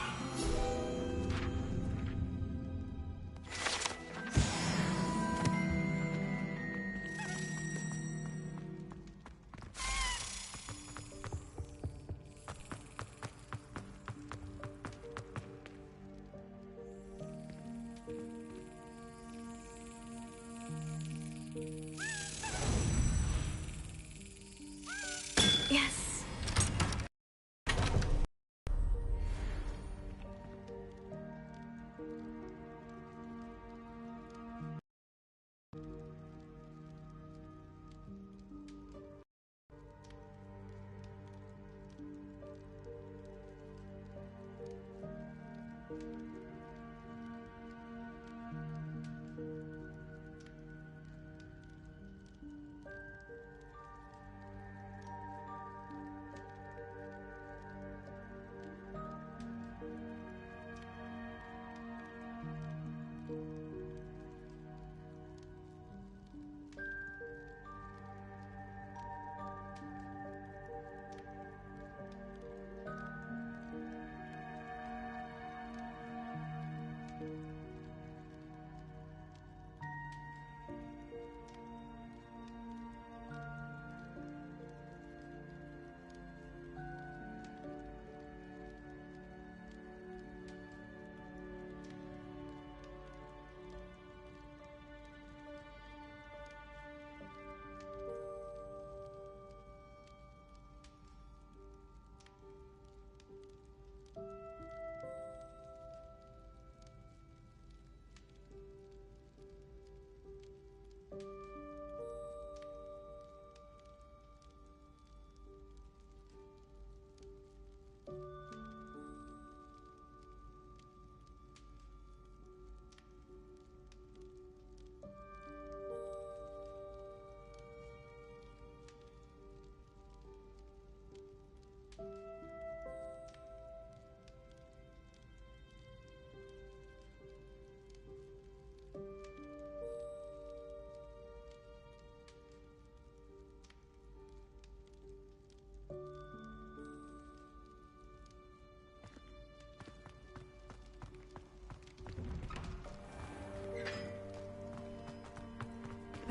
Yes.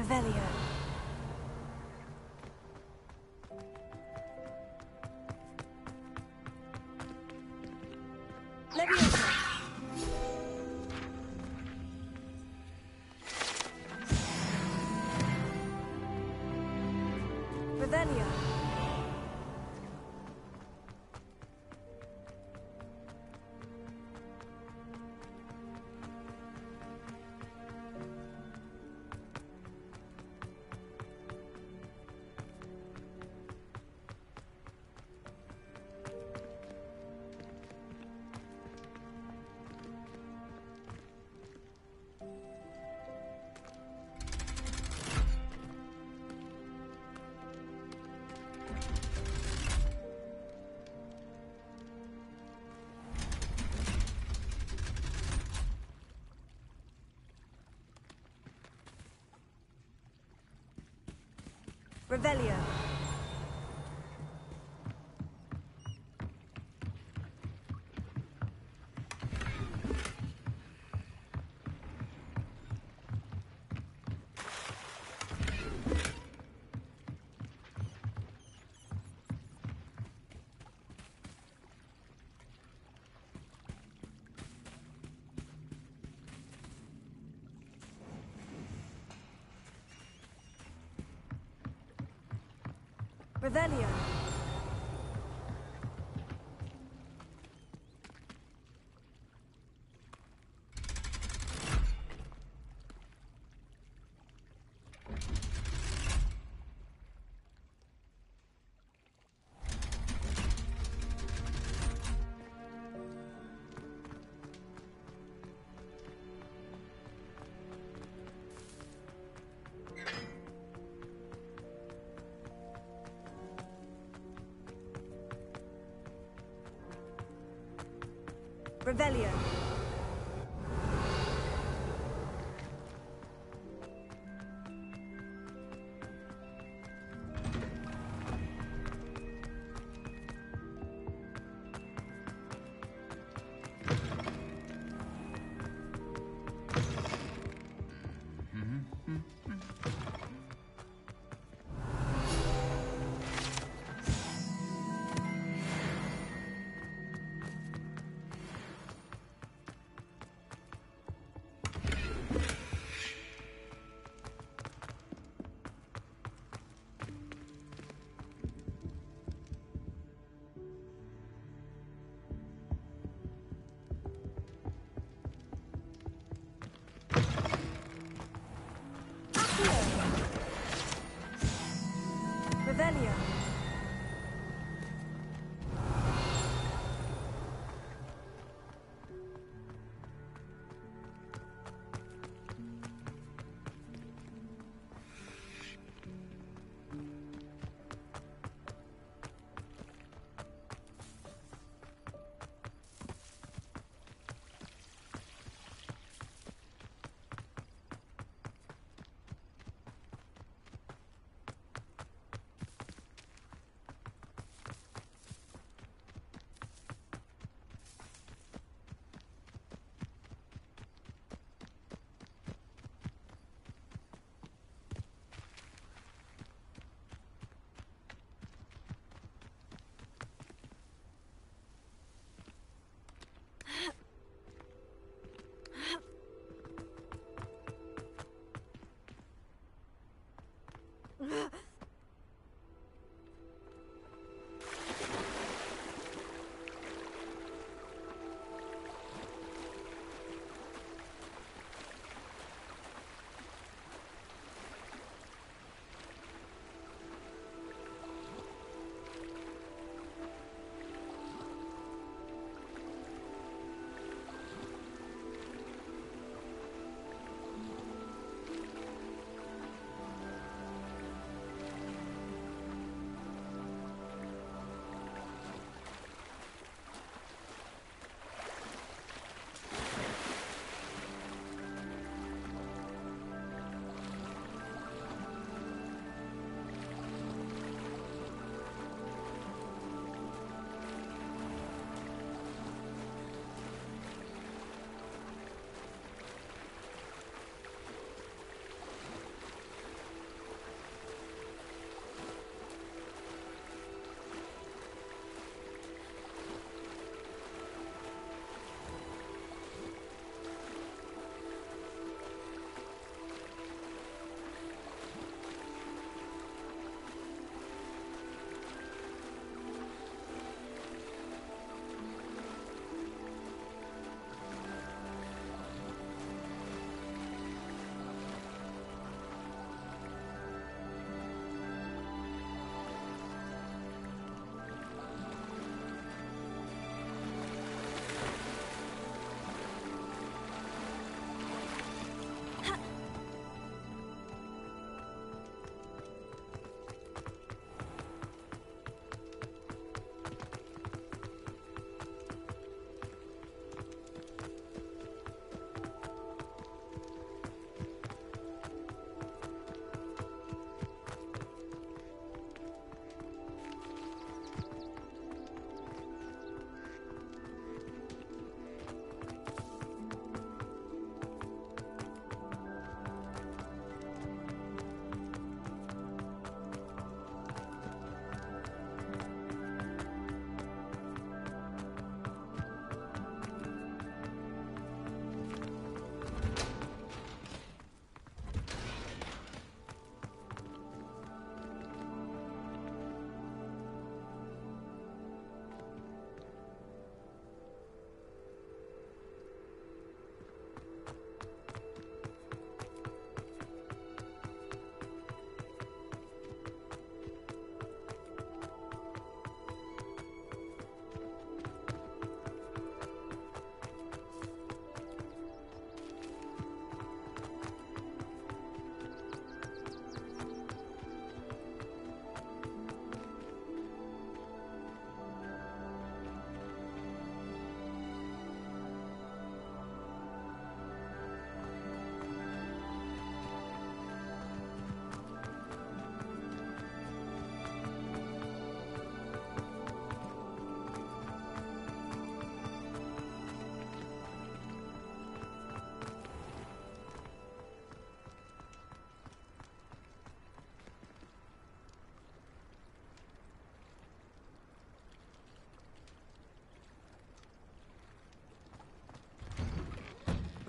Revelio. Leviosa. Revelio. Revelio. Revelio. Revelio. Revelio.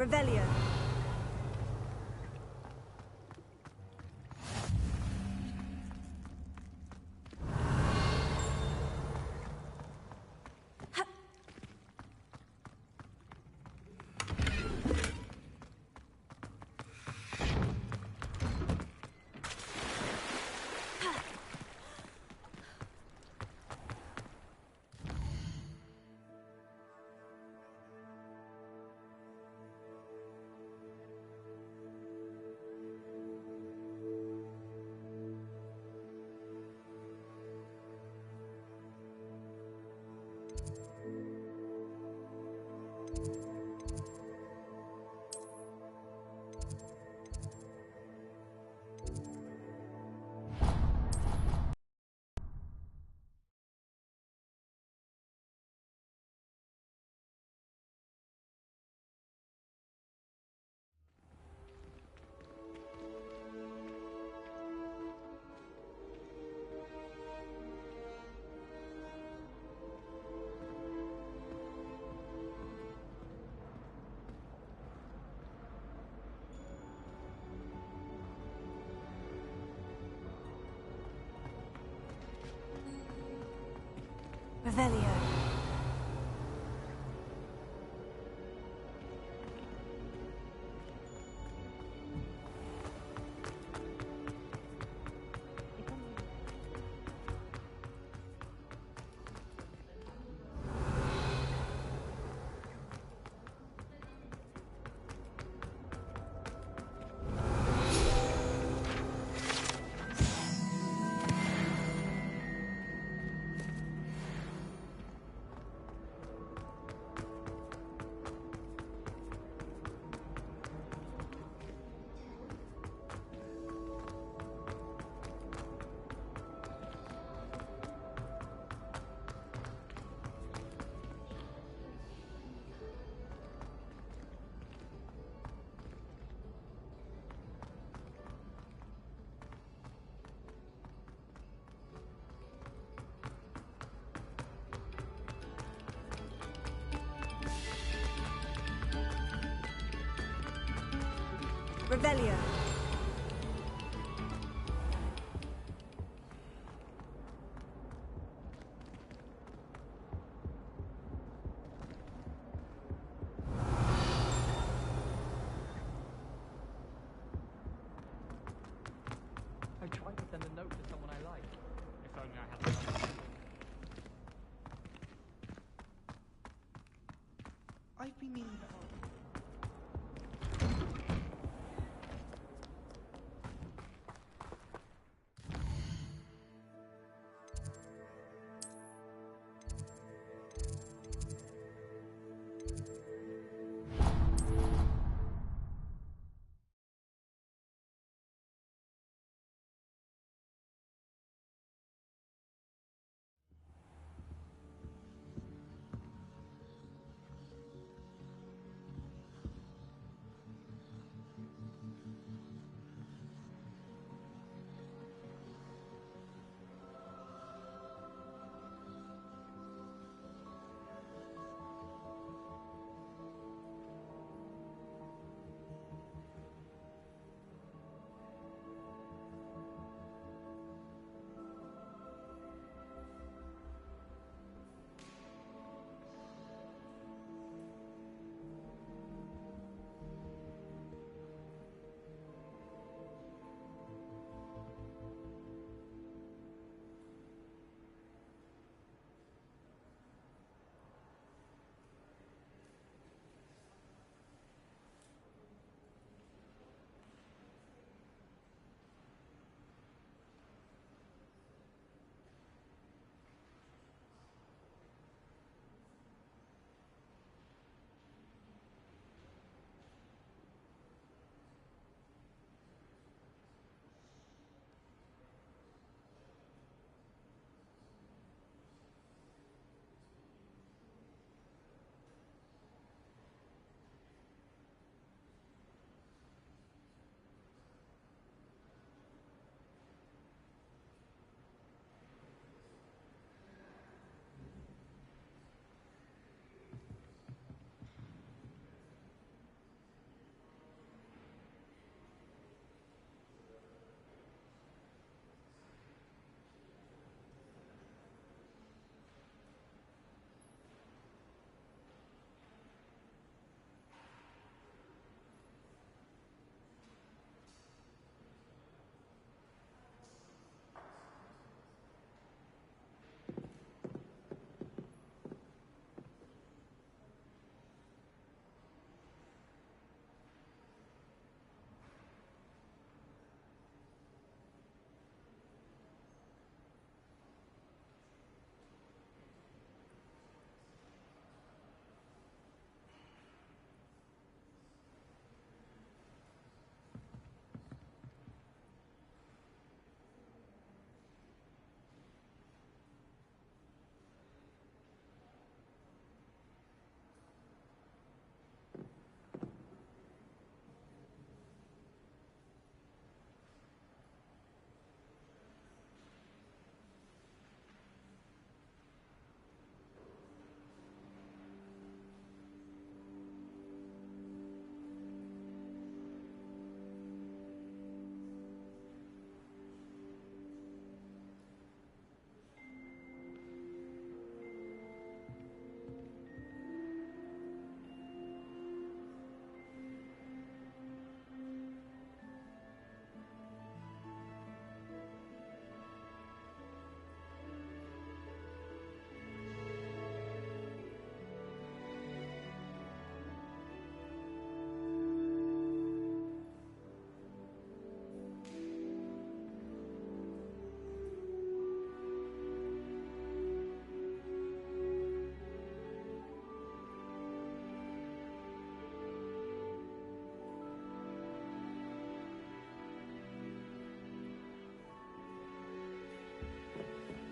Revelio. Revelio. Revelio. I tried to send a note to someone I like. If only I had I've been meaning to ask.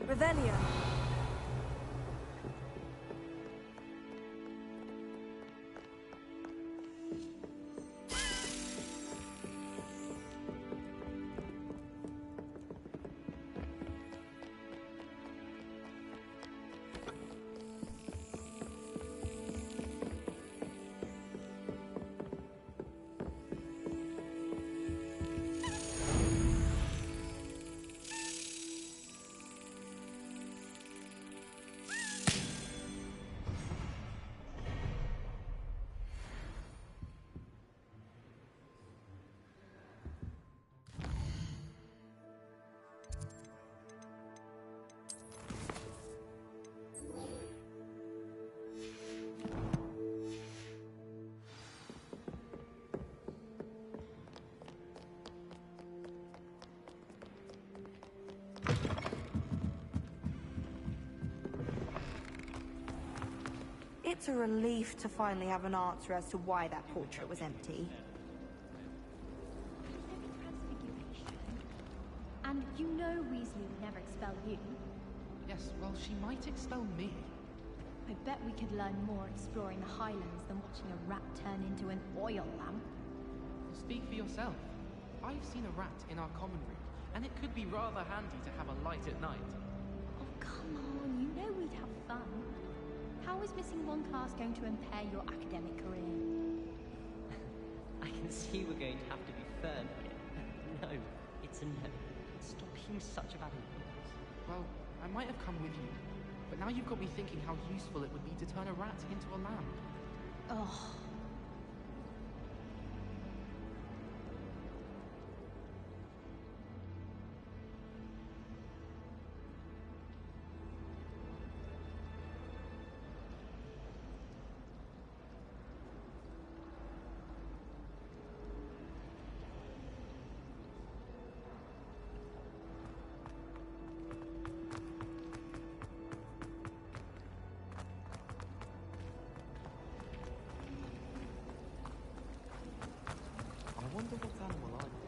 Revelio. It's a relief to finally have an answer as to why that portrait was empty. And you know Weasley would never expel you. Yes, well, she might expel me. I bet we could learn more exploring the Highlands than watching a rat turn into an oil lamp. Speak for yourself. I've seen a rat in our common room, and it could be rather handy to have a light at night. Oh, come on, you know we'd have fun. How is missing one class going to impair your academic career? I can see we're going to have to be firm here. No, it's a no. Stop being such a bad influence. Well, I might have come with you, but now you've got me thinking how useful it would be to turn a rat into a lamp. Oh. I wonder what animal I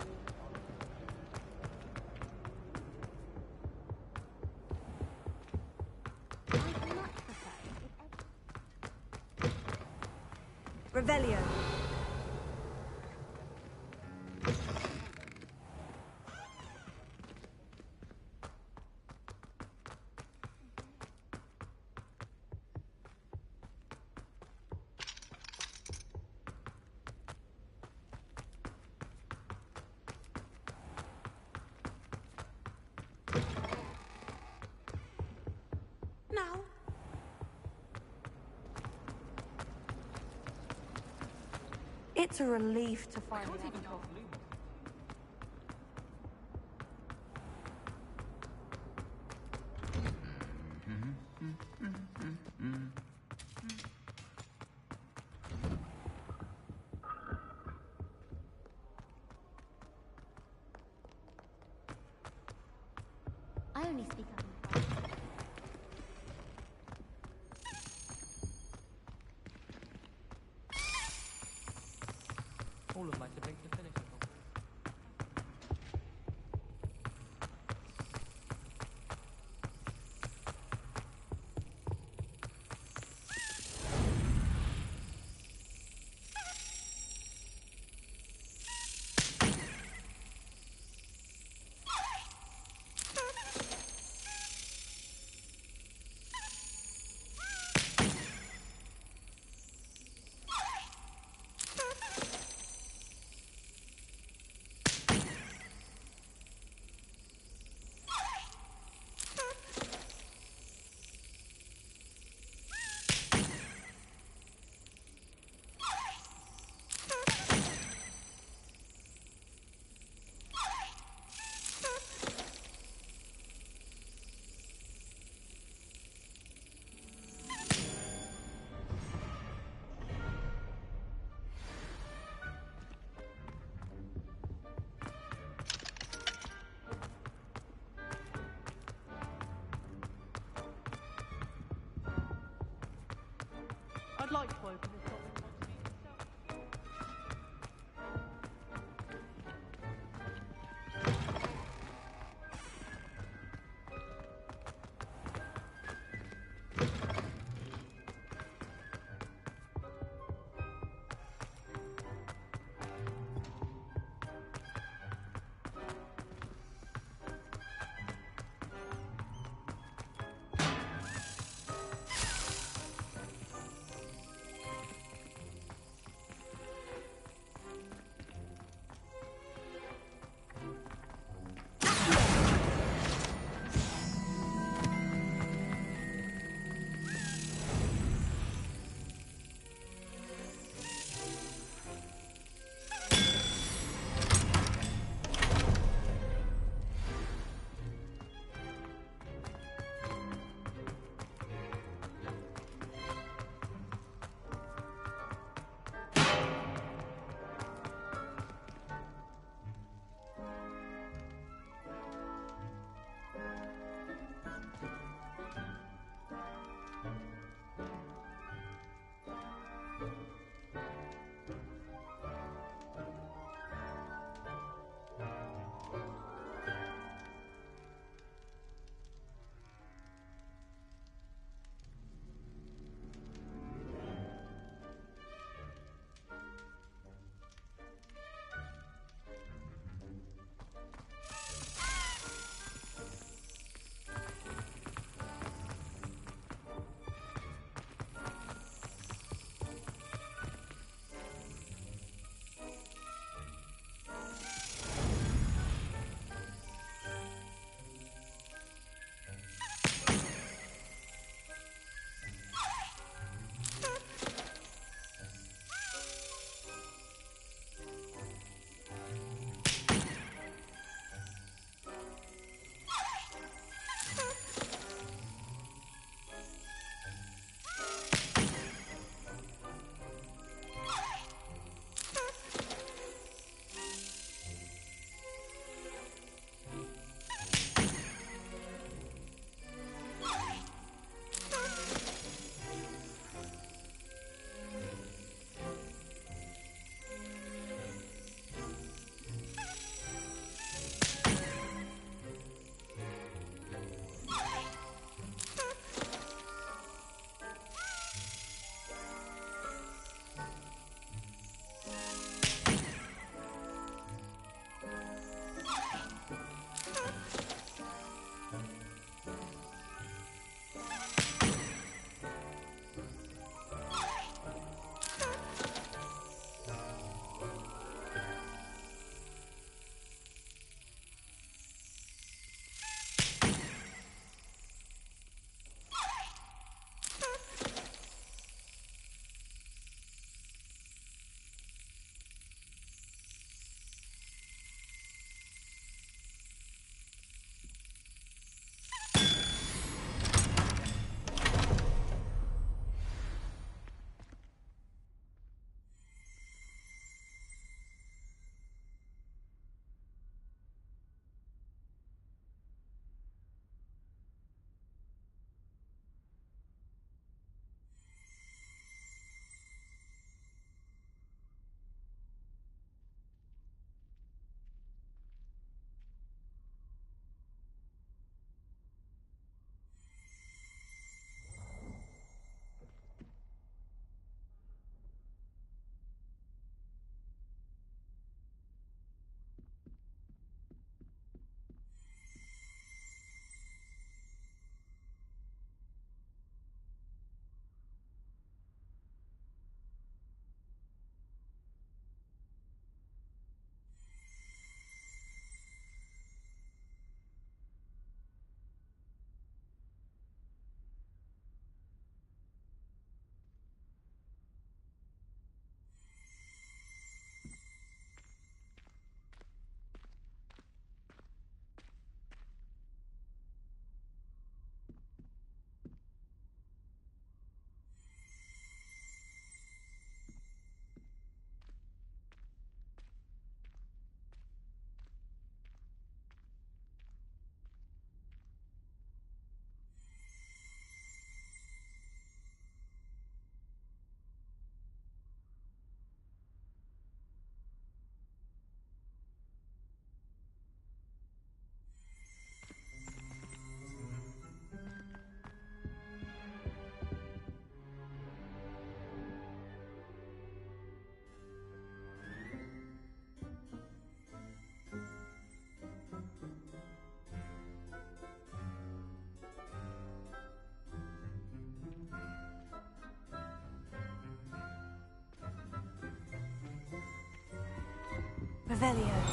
Revelio. Now. It's a relief to finally have an answer. I only speak up. all of my siblings to finish it off. I'd like to open this up. Revelio.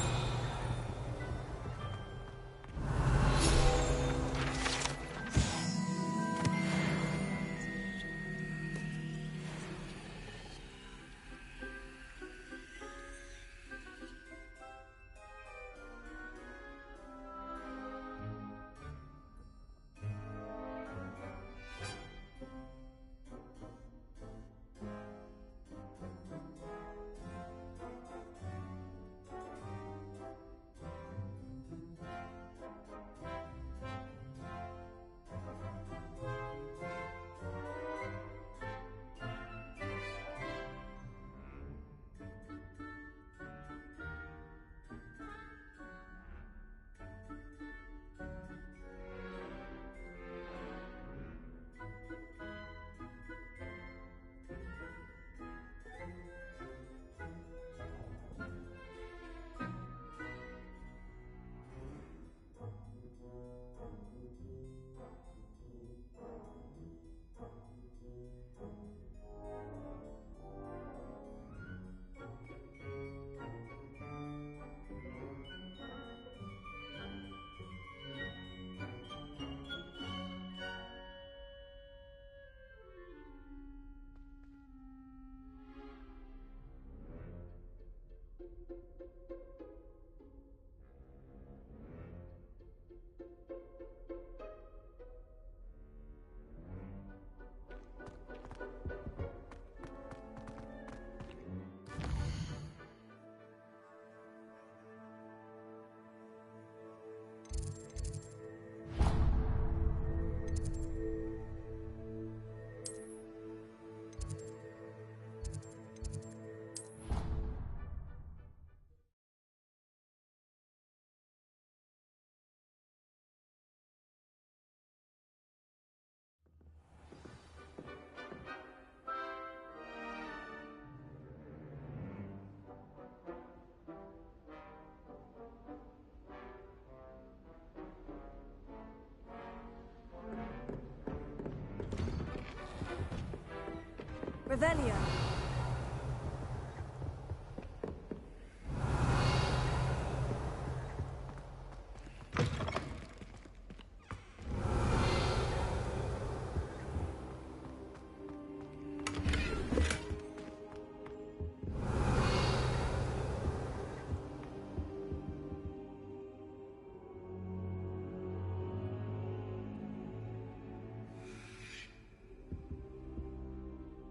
Revelio.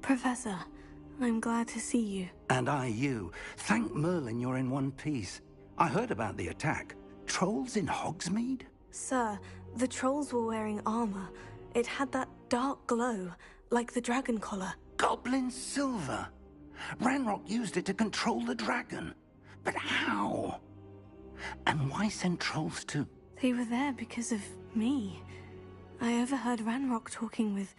Professor, I'm glad to see you. And I you. Thank Merlin you're in one piece. I heard about the attack. Trolls in Hogsmeade? Sir, the trolls were wearing armor. It had that dark glow, like the dragon collar. Goblin silver. Ranrock used it to control the dragon. But how? And why send trolls too? They were there because of me. I overheard Ranrock talking with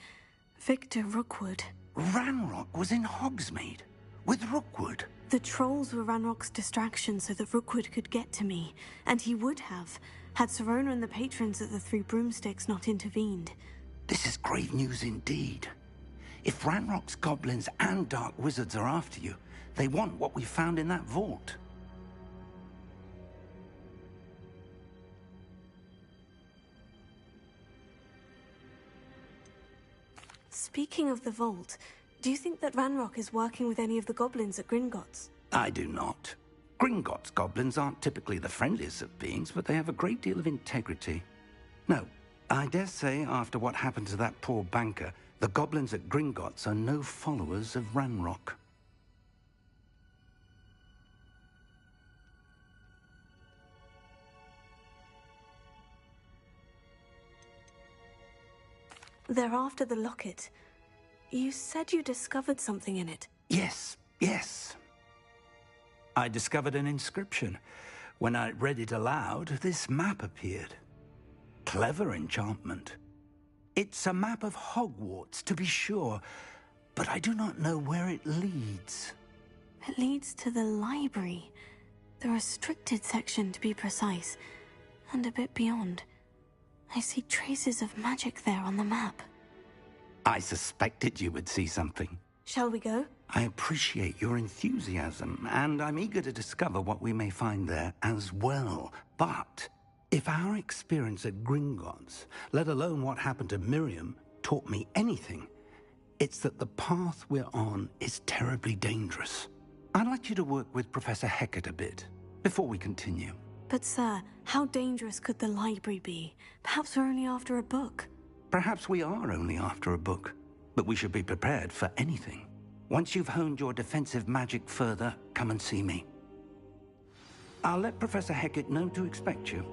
Victor Rookwood. Ranrock was in Hogsmeade with Rookwood. The trolls were Ranrock's distraction so that Rookwood could get to me, and he would have, had Serona and the patrons at the Three Broomsticks not intervened. This is grave news indeed. If Ranrock's goblins and dark wizards are after you, they want what we found in that vault. Speaking of the vault, do you think that Ranrock is working with any of the goblins at Gringotts? I do not. Gringotts goblins aren't typically the friendliest of beings, but they have a great deal of integrity. No, I dare say after what happened to that poor banker, the goblins at Gringotts are no followers of Ranrock. They're after the locket. You said you discovered something in it. Yes. I discovered an inscription. When I read it aloud, this map appeared. Clever enchantment. It's a map of Hogwarts, to be sure, but I do not know where it leads. It leads to the library. The restricted section, to be precise, and a bit beyond. I see traces of magic there on the map. I suspected you would see something. Shall we go? I appreciate your enthusiasm, and I'm eager to discover what we may find there as well. But if our experience at Gringotts, let alone what happened to Miriam, taught me anything, it's that the path we're on is terribly dangerous. I'd like you to work with Professor Hecat a bit before we continue. But sir, how dangerous could the library be? Perhaps we're only after a book. Perhaps we are only after a book, but we should be prepared for anything. Once you've honed your defensive magic further, come and see me. I'll let Professor Hecat know to expect you.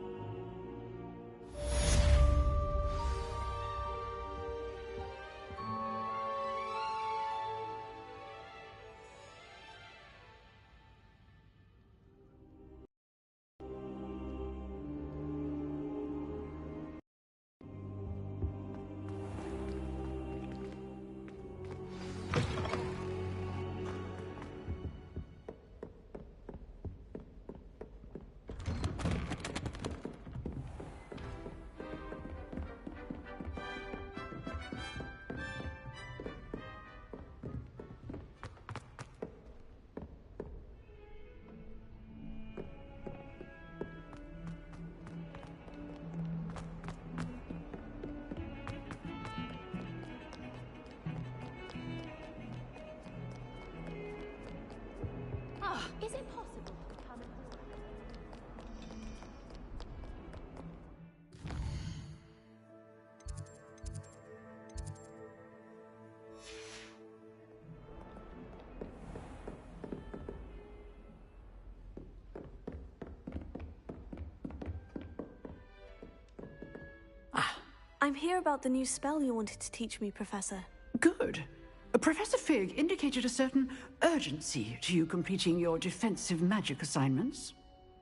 Is it possible to come and... I'm here about the new spell you wanted to teach me, Professor. Good. Professor Fig indicated a certain urgency to you completing your defensive magic assignments.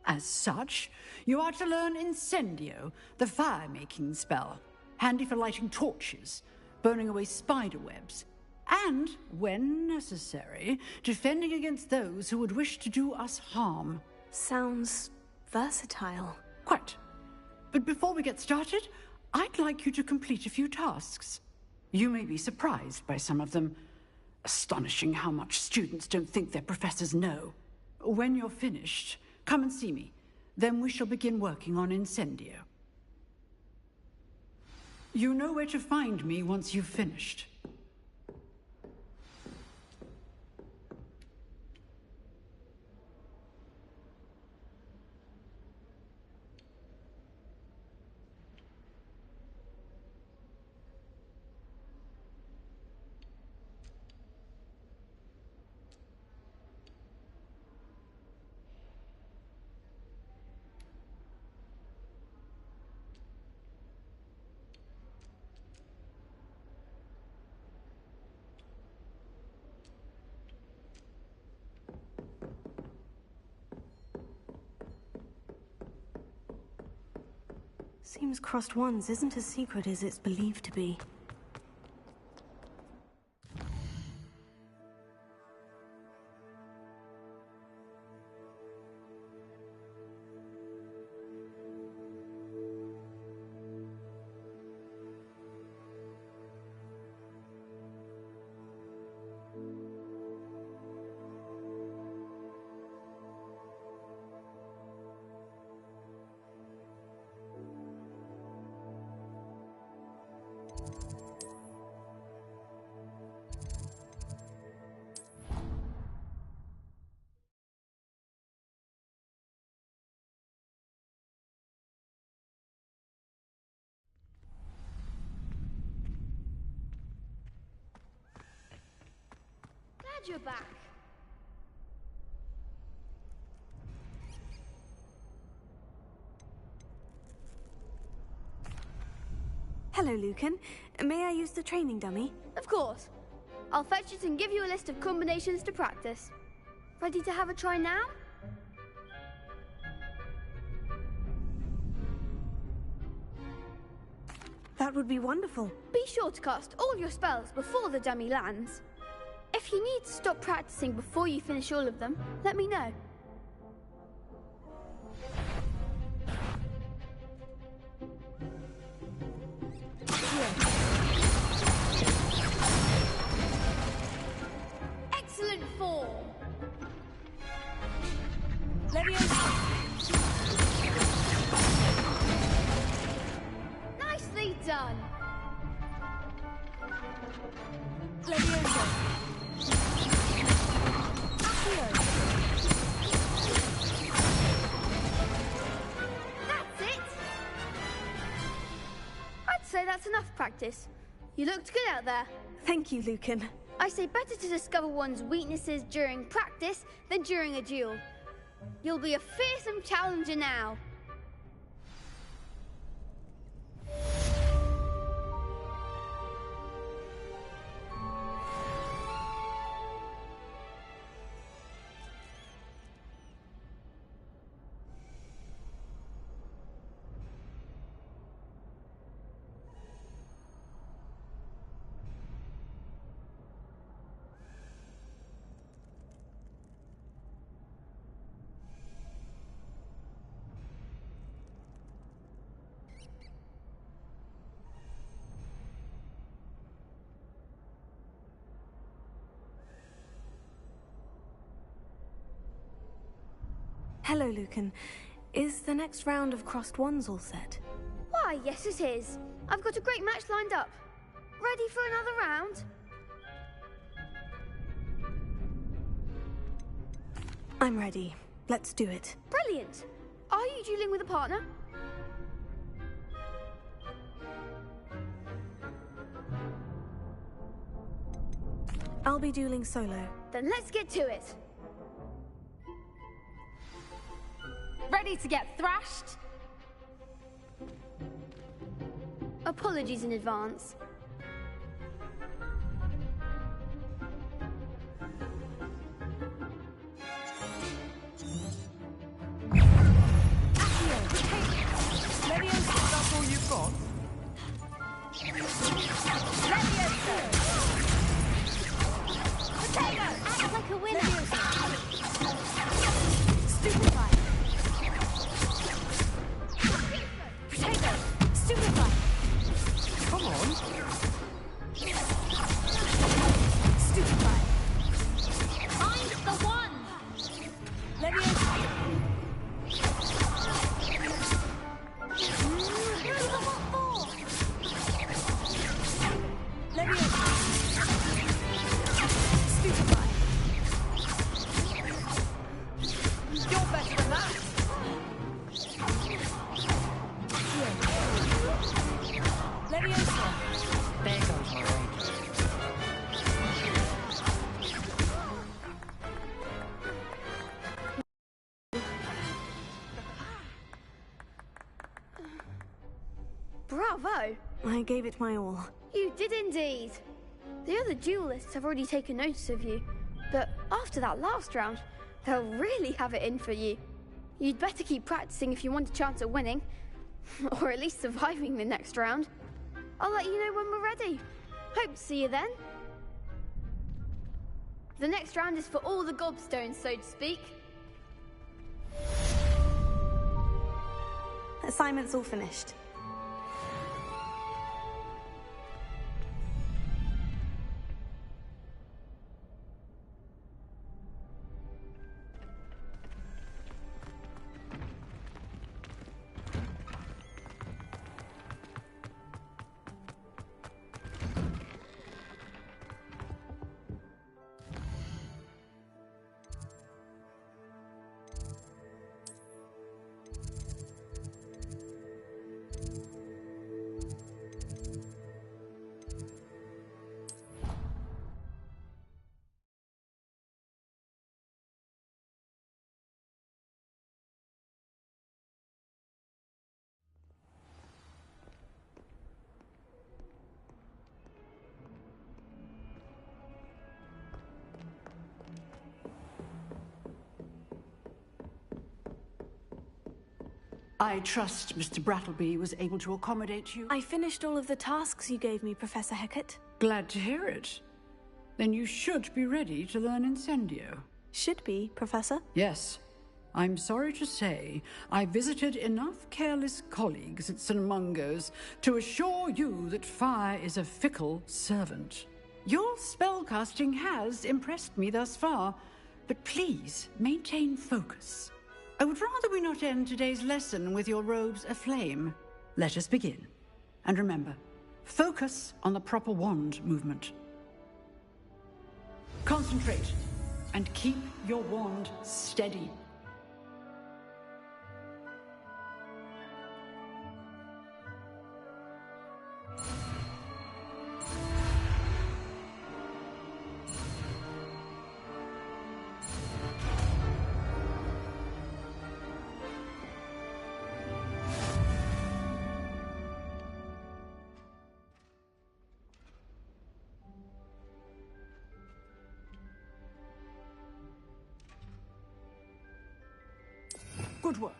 As such, you are to learn Incendio, the fire-making spell, handy for lighting torches, burning away spider webs, and, when necessary, defending against those who would wish to do us harm. Sounds versatile. Quite. But before we get started, I'd like you to complete a few tasks. You may be surprised by some of them. Astonishing how much students don't think their professors know. When you're finished, come and see me. Then we shall begin working on Incendio. You know where to find me once you've finished. Seems crossed wands isn't as secret as it's believed to be. Glad you're back. Hello, Lucan. May I use the training dummy? Of course. I'll fetch it and give you a list of combinations to practice. Ready to have a try now? That would be wonderful. Be sure to cast all your spells before the dummy lands. If you need to stop practicing before you finish all of them, let me know. that's enough practice. You looked good out there. Thank you, Lucan. I say better to discover one's weaknesses during practice than during a duel. You'll be a fearsome challenger now. Hello, Lucan. Is the next round of crossed wands all set? Why, yes it is. I've got a great match lined up. Ready for another round? I'm ready. Let's do it. Brilliant. Are you dueling with a partner? I'll be dueling solo. Then let's get to it. Ready to get thrashed? Apologies in advance. Leviosa, that's all you've got? Leviosa! Potato! Act like a winner! Stupefy! Potato! Stupefy! Come on. Stupefy! Find the one! Leviosa! Bravo! I gave it my all. You did indeed. The other duelists have already taken notice of you, but after that last round, they'll really have it in for you. You'd better keep practicing if you want a chance at winning, or at least surviving the next round. I'll let you know when we're ready. Hope to see you then. The next round is for all the gobstones, so to speak. Assignment's all finished. I trust Mr. Brattleby was able to accommodate you. I finished all of the tasks you gave me, Professor Hecat. Glad to hear it. Then you should be ready to learn Incendio. Should be, Professor? Yes. I'm sorry to say, I visited enough careless colleagues at St. Mungo's to assure you that fire is a fickle servant. Your spellcasting has impressed me thus far, but please maintain focus. I would rather we not end today's lesson with your robes aflame. Let us begin. And remember, focus on the proper wand movement. Concentrate, and keep your wand steady. Good work.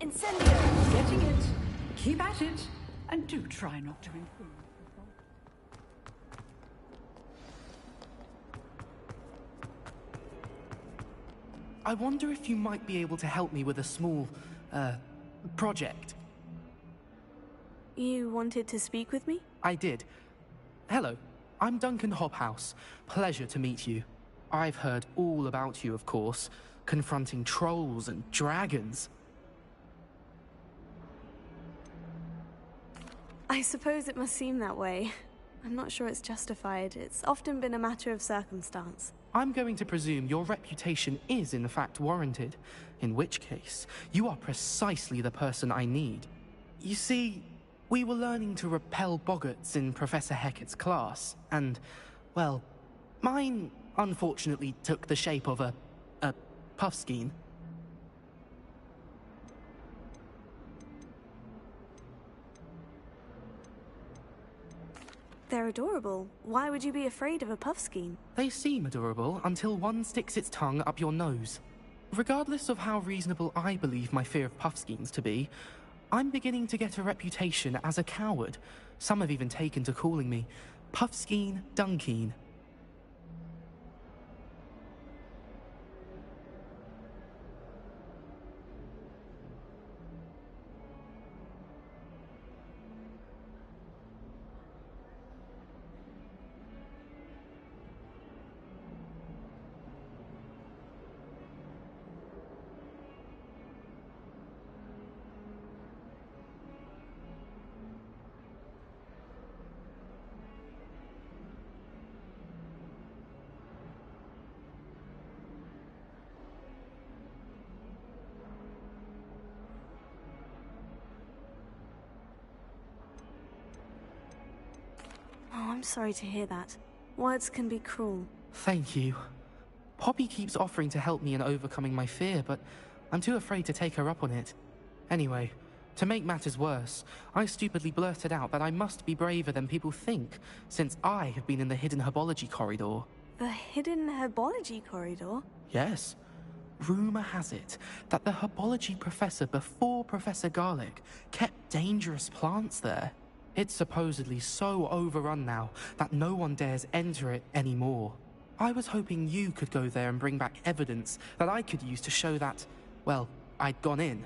Incendio! Getting it. Keep at it. And do try not to improve. I wonder if you might be able to help me with a small, project. You wanted to speak with me? I did. Hello, I'm Duncan Hobhouse. Pleasure to meet you. I've heard all about you, of course, confronting trolls and dragons. I suppose it must seem that way. I'm not sure it's justified. It's often been a matter of circumstance. I'm going to presume your reputation is in fact warranted, in which case, you are precisely the person I need. You see, we were learning to repel boggarts in Professor Hecat's class, and, well, mine unfortunately took the shape of a puffskein. They're adorable. Why would you be afraid of a puffskein? They seem adorable until one sticks its tongue up your nose. Regardless of how reasonable I believe my fear of puffskeins to be, I'm beginning to get a reputation as a coward. Some have even taken to calling me Puffskein Dunkeen. Oh, I'm sorry to hear that. Words can be cruel. Thank you. Poppy keeps offering to help me in overcoming my fear, but I'm too afraid to take her up on it. Anyway, to make matters worse, I stupidly blurted out that I must be braver than people think, since I have been in the hidden herbology corridor. The hidden herbology corridor? Yes. Rumor has it that the herbology professor before Professor Garlic kept dangerous plants there. It's supposedly so overrun now that no one dares enter it anymore. I was hoping you could go there and bring back evidence that I could use to show that, well, I'd gone in.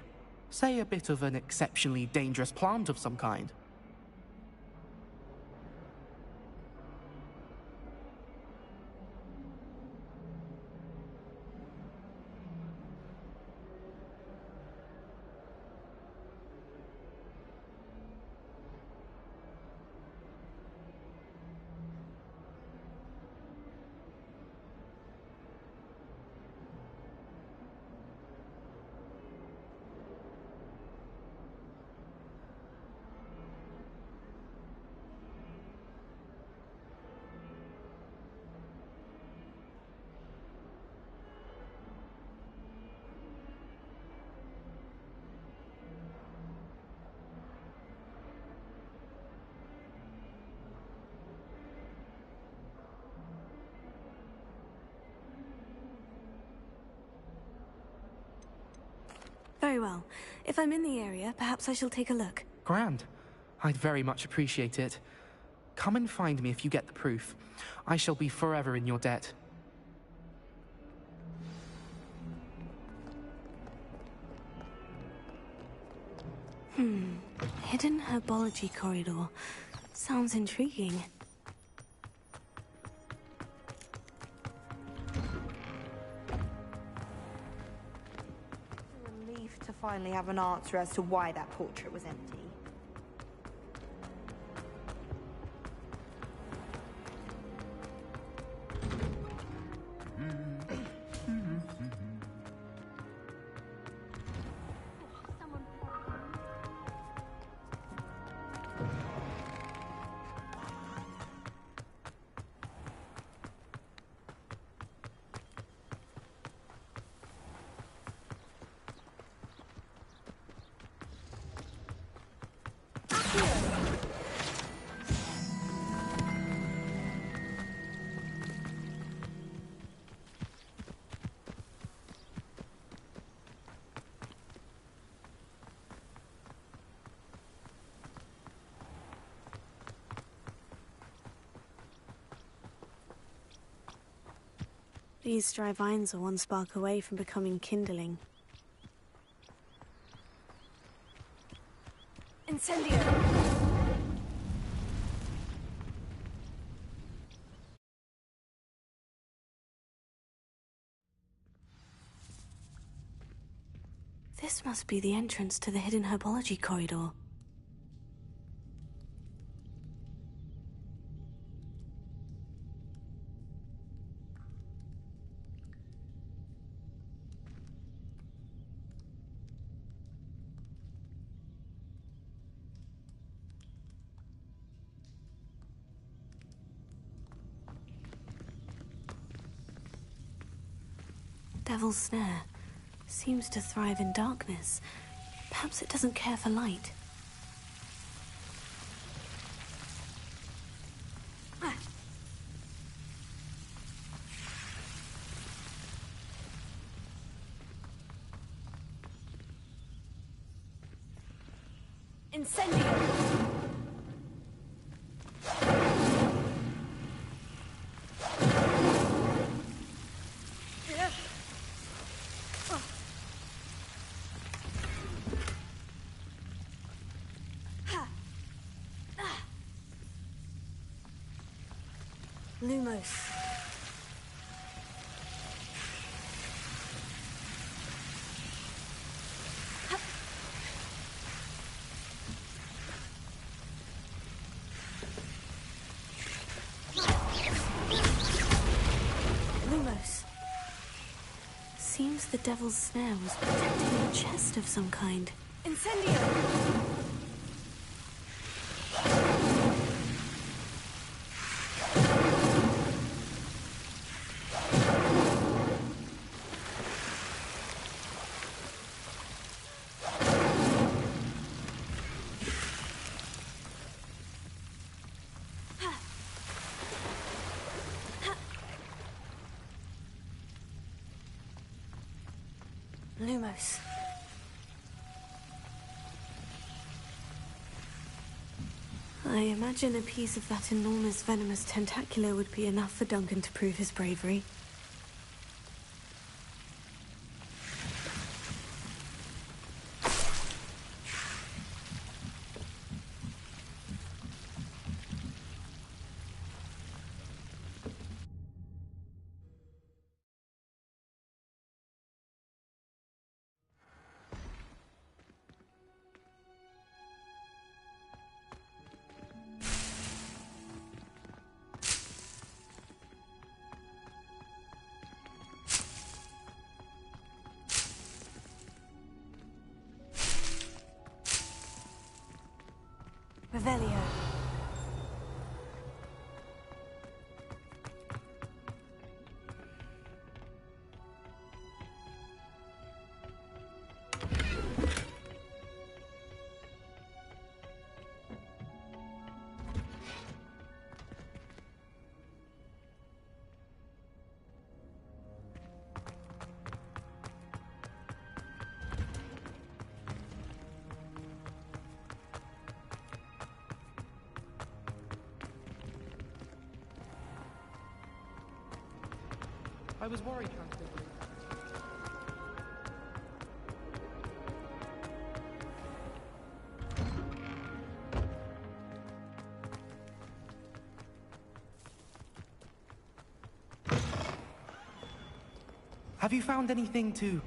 Say a bit of an exceptionally dangerous plant of some kind. Very well. If I'm in the area, perhaps I shall take a look. Grand. I'd very much appreciate it. Come and find me if you get the proof. I shall be forever in your debt. Hidden herbology corridor. Sounds intriguing. Relief to finally have an answer as to why that portrait was empty. These dry vines are one spark away from becoming kindling. Incendio! This must be the entrance to the hidden herbology corridor. Devil's Snare seems to thrive in darkness. Perhaps it doesn't care for light. Incendio! Lumos. Lumos. Seems the Devil's Snare was protecting a chest of some kind. Incendio! Lumos. I imagine a piece of that enormous venomous tentacular would be enough for Duncan to prove his bravery. Revelio. I was worried how to... Have you found anything to,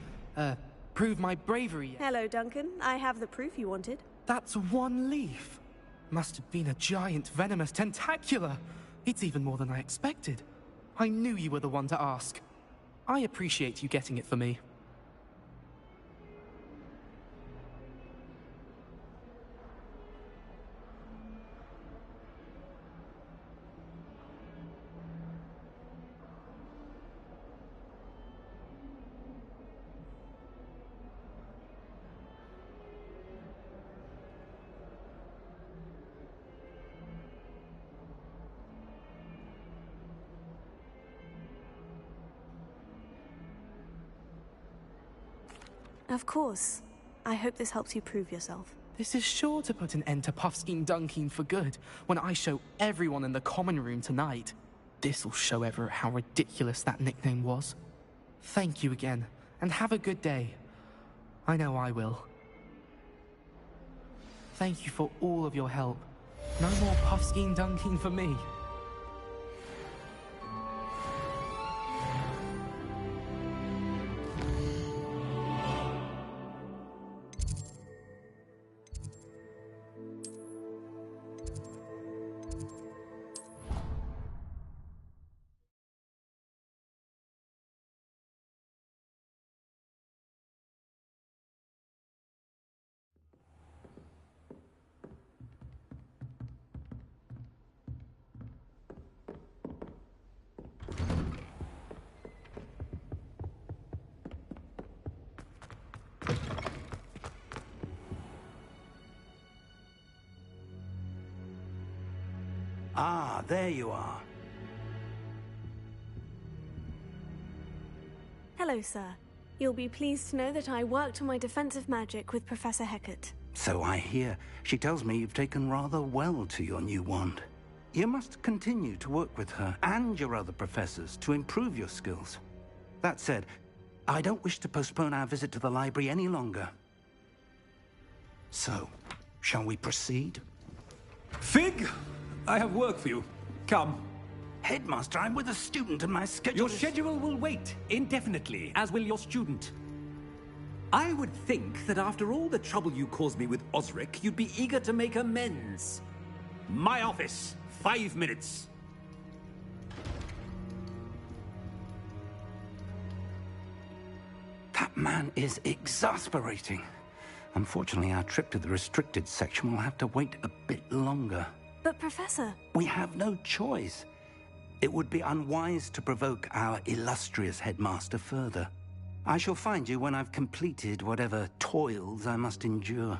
prove my bravery yet? Hello, Duncan. I have the proof you wanted. That's one leaf. Must have been a giant venomous tentacula. It's even more than I expected. I knew you were the one to ask. I appreciate you getting it for me. Of course. I hope this helps you prove yourself. This is sure to put an end to Puffskein Dunkin for good when I show everyone in the common room tonight. This'll show Everett how ridiculous that nickname was. Thank you again, and have a good day. I know I will. Thank you for all of your help. No more puffskein dunking for me. Ah, there you are. Hello, sir. You'll be pleased to know that I worked on my defensive magic with Professor Hecat. So I hear. She tells me you've taken rather well to your new wand. You must continue to work with her and your other professors to improve your skills. That said, I don't wish to postpone our visit to the library any longer. So, shall we proceed? Fig! I have work for you. Come. Headmaster, I'm with a student and my schedule Your schedule will wait indefinitely, as will your student. I would think that after all the trouble you caused me with Osric, you'd be eager to make amends. My office. 5 minutes. That man is exasperating. Unfortunately, our trip to the restricted section will have to wait a bit longer. But, Professor... We have no choice. It would be unwise to provoke our illustrious headmaster further. I shall find you when I've completed whatever toils I must endure.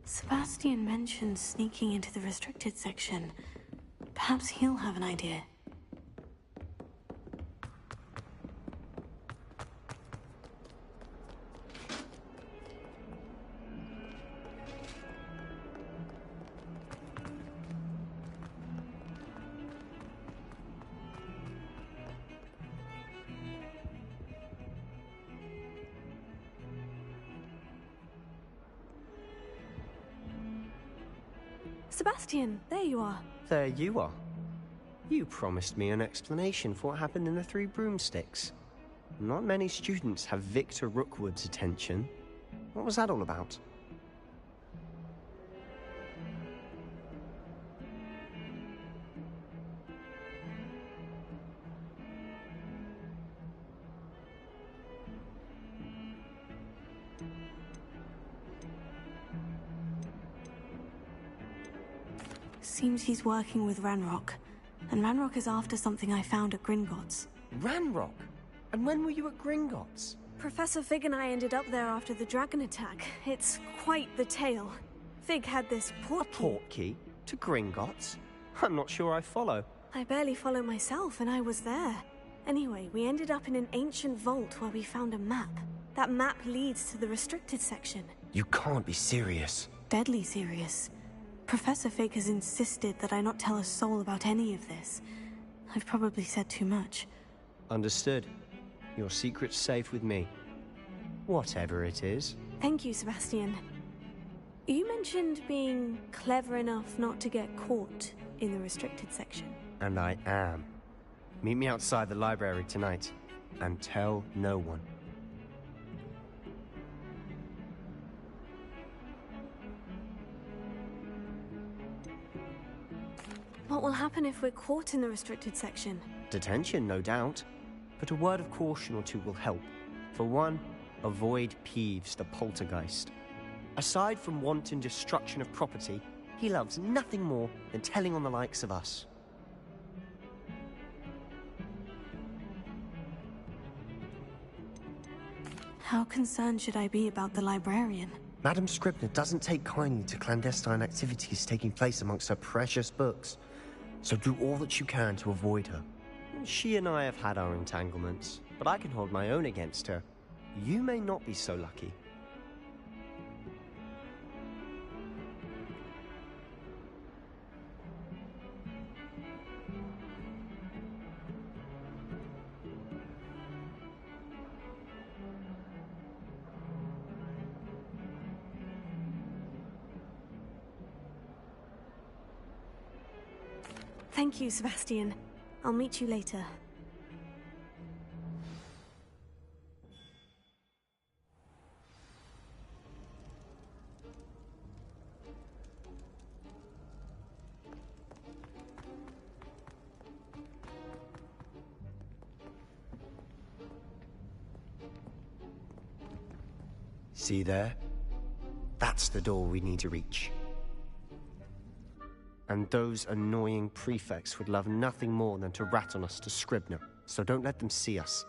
Sebastian mentioned sneaking into the restricted section. Perhaps he'll have an idea. Sebastian, there you are. There you are. You promised me an explanation for what happened in the Three Broomsticks. Not many students have Victor Rookwood's attention. What was that all about? Seems he's working with Ranrock. And Ranrock is after something I found at Gringotts. Ranrock? And when were you at Gringotts? Professor Fig and I ended up there after the dragon attack. It's quite the tale. Fig had this portkey. A portkey? To Gringotts? I'm not sure I follow. I barely follow myself, and I was there. Anyway, we ended up in an ancient vault where we found a map. That map leads to the restricted section. You can't be serious. Deadly serious. Professor Fig has insisted that I not tell a soul about any of this. I've probably said too much. Understood. Your secret's safe with me. Whatever it is. Thank you, Sebastian. You mentioned being clever enough not to get caught in the restricted section. And I am. Meet me outside the library tonight. And tell no one. What will happen if we're caught in the restricted section? Detention, no doubt. But a word of caution or two will help. For one, avoid Peeves, the poltergeist. Aside from wanton destruction of property, he loves nothing more than telling on the likes of us. How concerned should I be about the librarian? Madam Scribner doesn't take kindly to clandestine activities taking place amongst her precious books, so do all that you can to avoid her. She and I have had our entanglements, but I can hold my own against her. You may not be so lucky. Thank you, Sebastian. I'll meet you later. See there? That's the door we need to reach. And those annoying prefects would love nothing more than to rat on us to Scribner, so don't let them see us.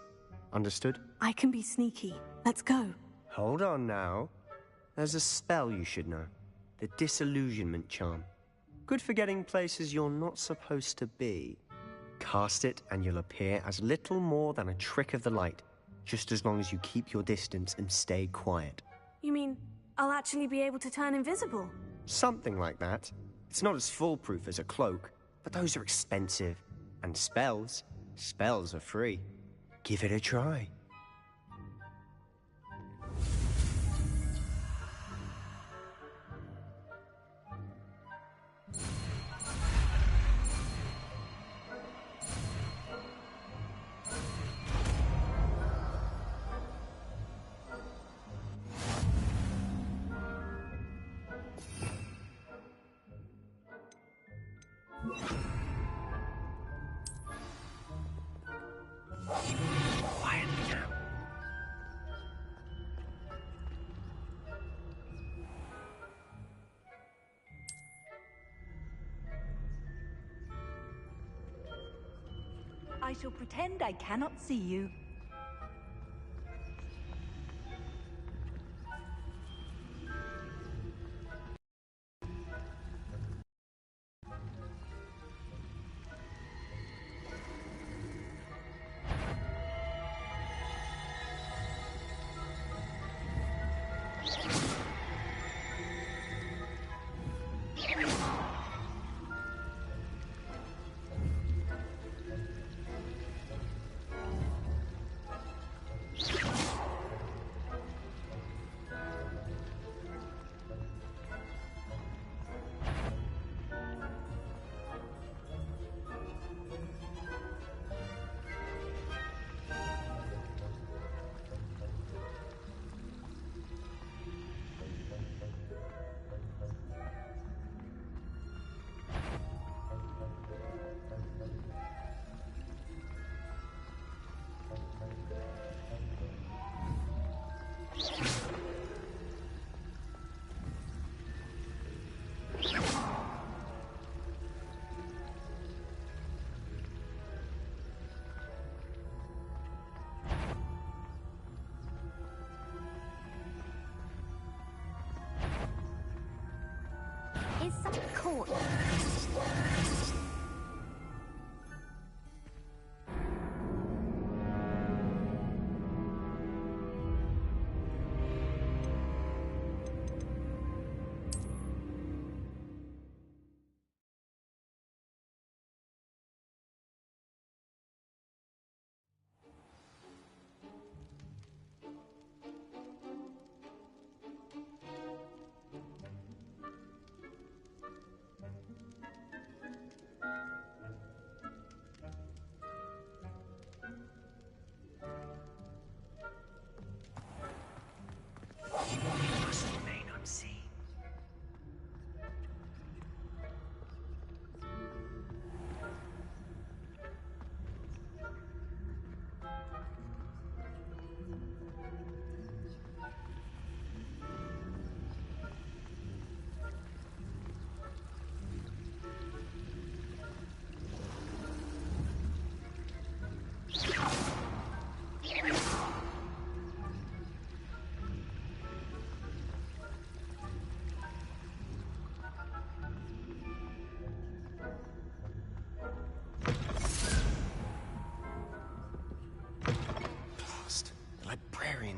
Understood? I can be sneaky. Let's go. Hold on now. There's a spell you should know. The Disillusionment Charm. Good for getting places you're not supposed to be. Cast it and you'll appear as little more than a trick of the light, just as long as you keep your distance and stay quiet. You mean I'll actually be able to turn invisible? Something like that. It's not as foolproof as a cloak, but those are expensive. And spells are free. Give it a try. I shall pretend I cannot see you. Is something caught?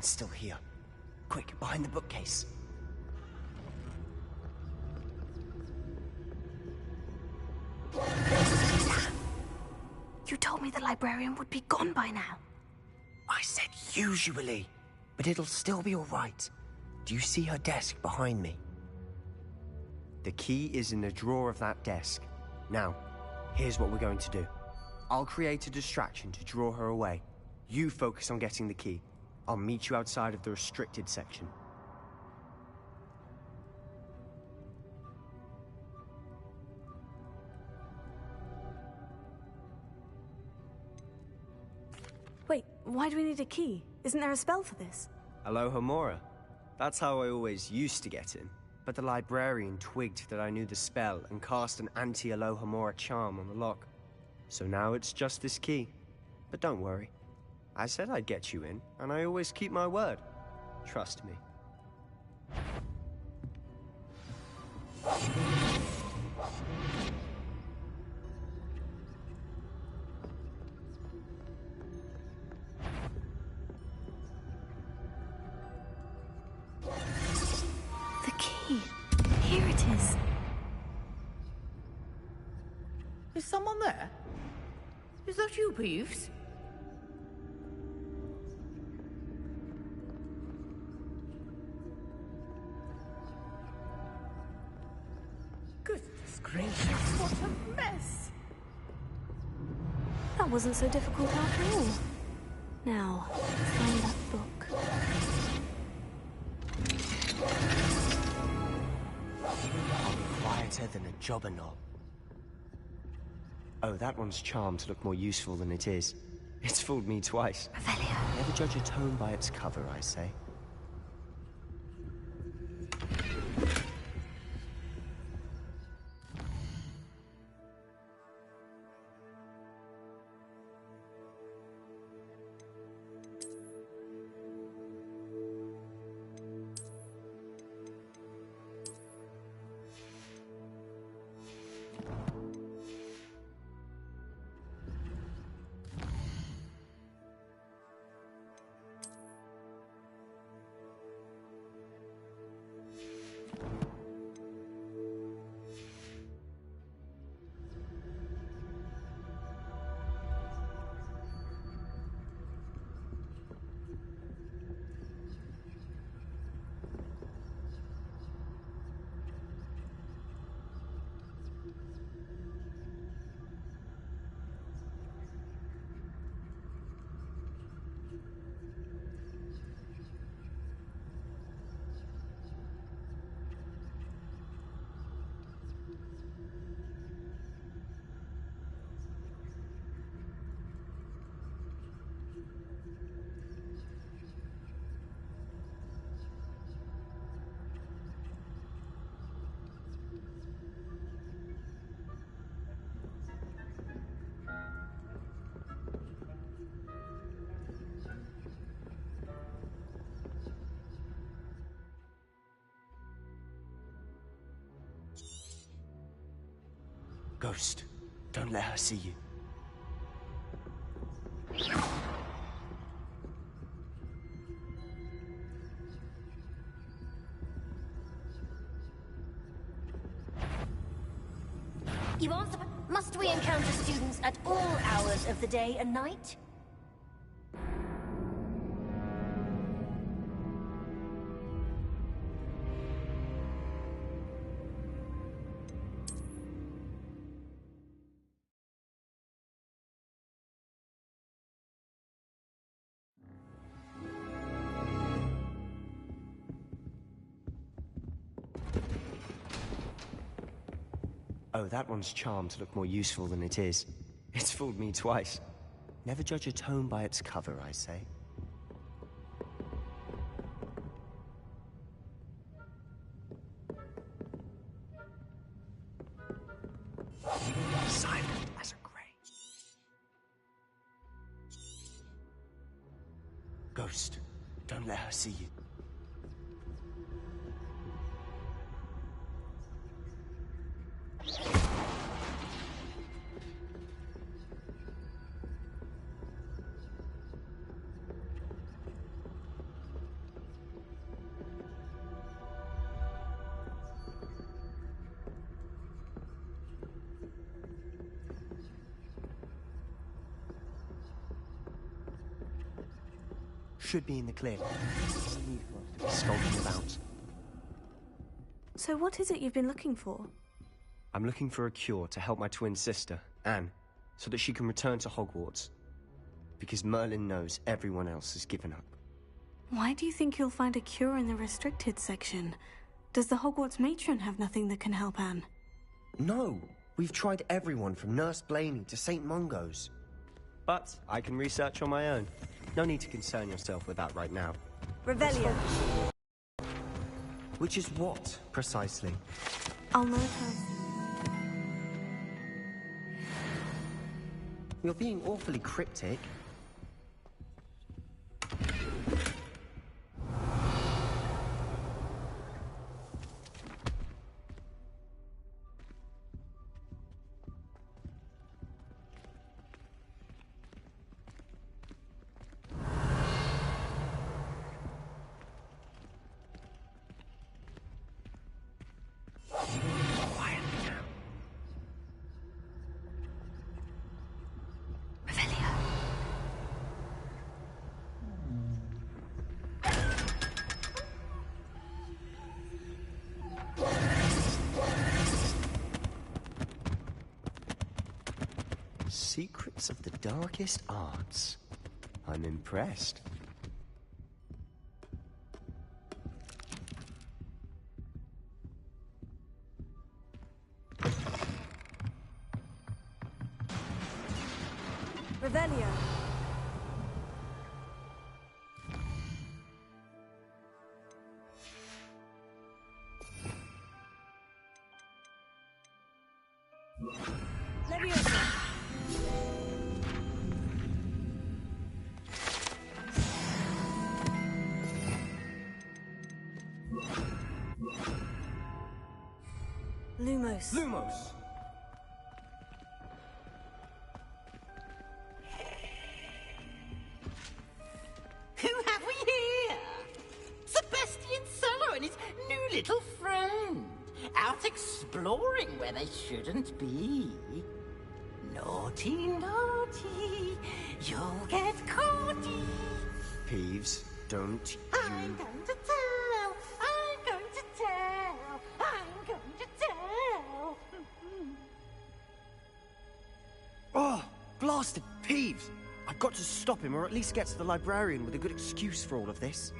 librarian's still here. Quick, behind the bookcase. You told me the librarian would be gone by now. I said usually, but it'll still be all right. Do you see her desk behind me? The key is in the drawer of that desk. Now, here's what we're going to do. I'll create a distraction to draw her away. You focus on getting the key. I'll meet you outside of the restricted section. Wait, why do we need a key? Isn't there a spell for this? Alohomora. That's how I always used to get in. But the librarian twigged that I knew the spell and cast an anti-Alohomora charm on the lock. So now it's just this key. But don't worry. I said I'd get you in, and I always keep my word. Trust me. The key. Here it is. Is someone there? Is that you, Peeves? Goodness gracious, what a mess! That wasn't so difficult after all. Now, find that book. I'll be quieter than a jobberknoll. Oh, that one's charmed to look more useful than it is. It's fooled me twice. Revelio. Never judge a tome by its cover, I say. Ghost, don't let her see you. You asked, must we encounter students at all hours of the day and night? Oh, that one's charmed to look more useful than it is. It's fooled me twice. Never judge a tome by its cover, I say. Silent as a grave. Ghost, don't let her see you. should be in the clear. It's needful to be skulking about. So what is it you've been looking for? I'm looking for a cure to help my twin sister, Anne, so that she can return to Hogwarts. Because Merlin knows everyone else has given up. Why do you think you'll find a cure in the restricted section? Does the Hogwarts matron have nothing that can help Anne? No! We've tried everyone from Nurse Blaney to St. Mungo's. But I can research on my own. No need to concern yourself with that right now. Revelio. Which is what, precisely? I'll note her. You're being awfully cryptic. Secrets of the darkest arts. I'm impressed. Revelio. Leviosa. Lumos. Lumos! Who have we here? Sebastian Sallow and his new little friend. Out exploring where they shouldn't be. Naughty, naughty, you'll get caughty. Peeves, don't I'm going to tell, I'm going to tell, I'm going to tell. Oh, blasted Peeves! I've got to stop him, or at least get to the librarian with a good excuse for all of this.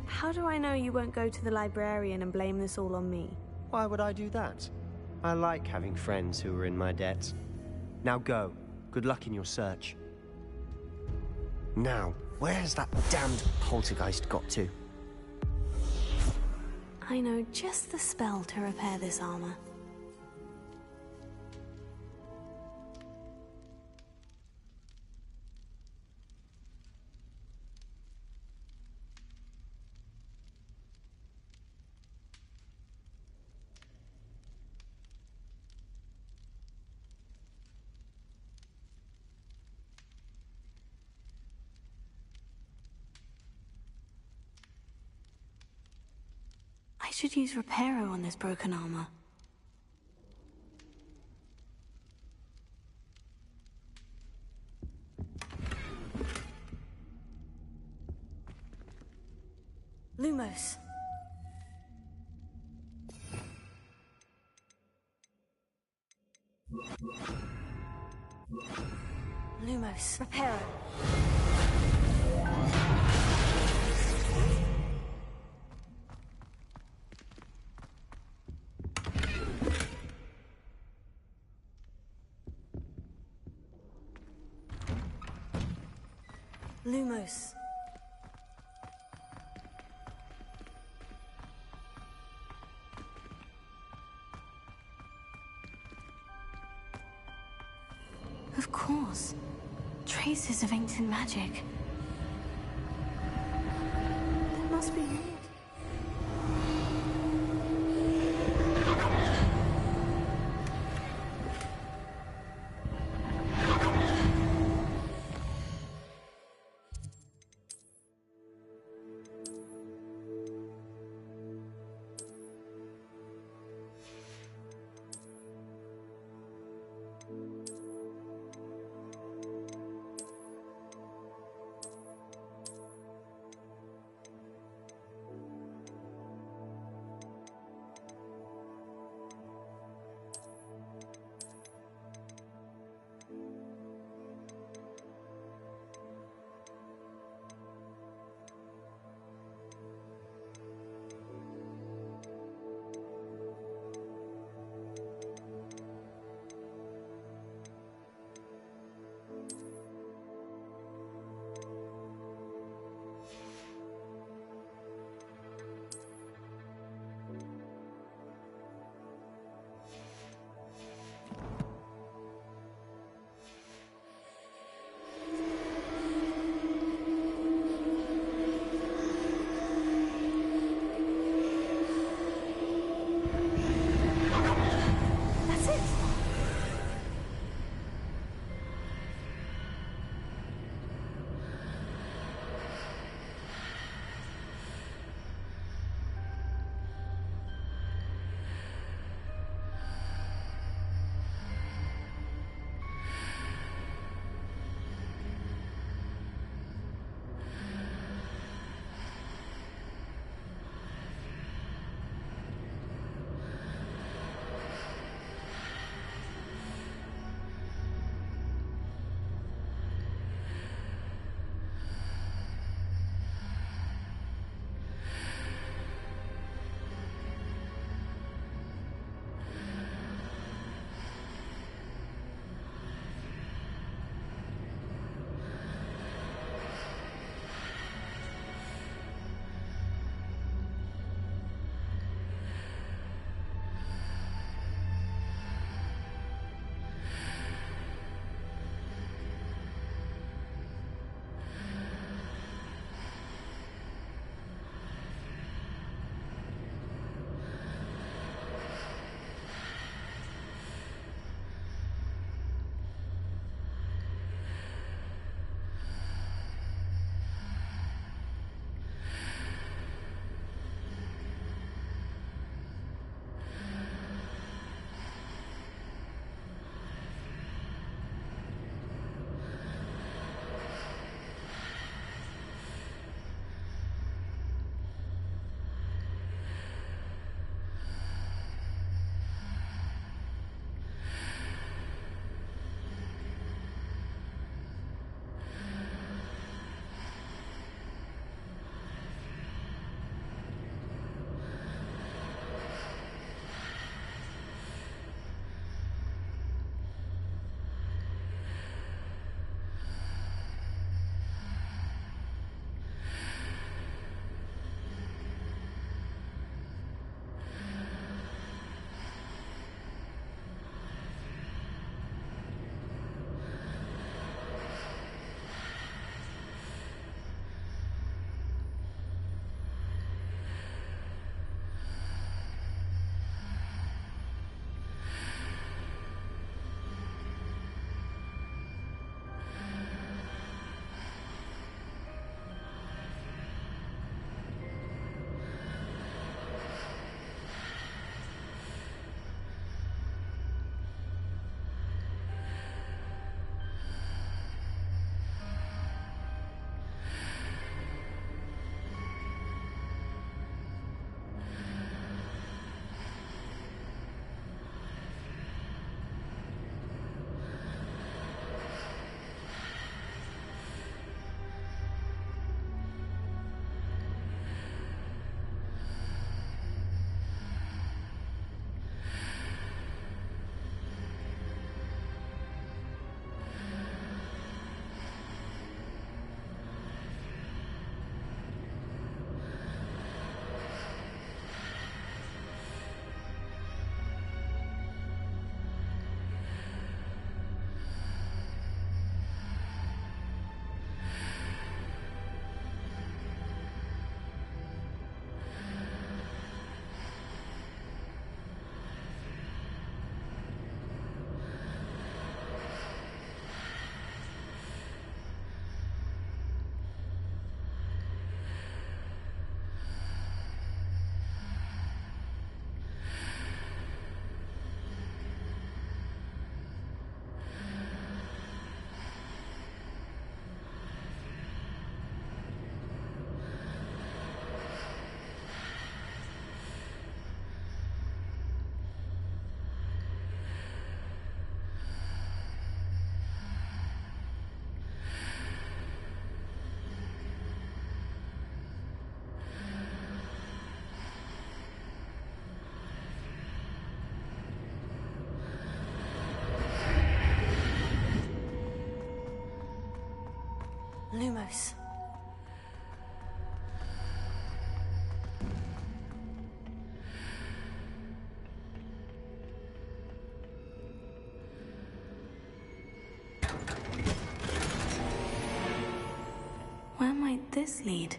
How do I know you won't go to the librarian and blame this all on me? Why would I do that? I like having friends who are in my debt. Now go. Good luck in your search. Now, where's that damned poltergeist got to? I know just the spell to repair this armor. I should use Reparo on this broken armor. Lumos. Lumos. Reparo. Lumos. Of course. Traces of ancient magic. That must be it. Lumos. Where might this lead?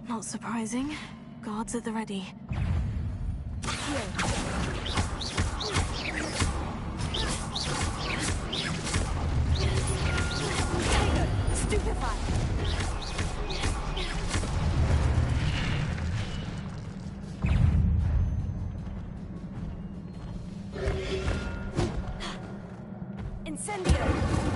Not surprising. Guards at the ready. Stupefy! Incendio!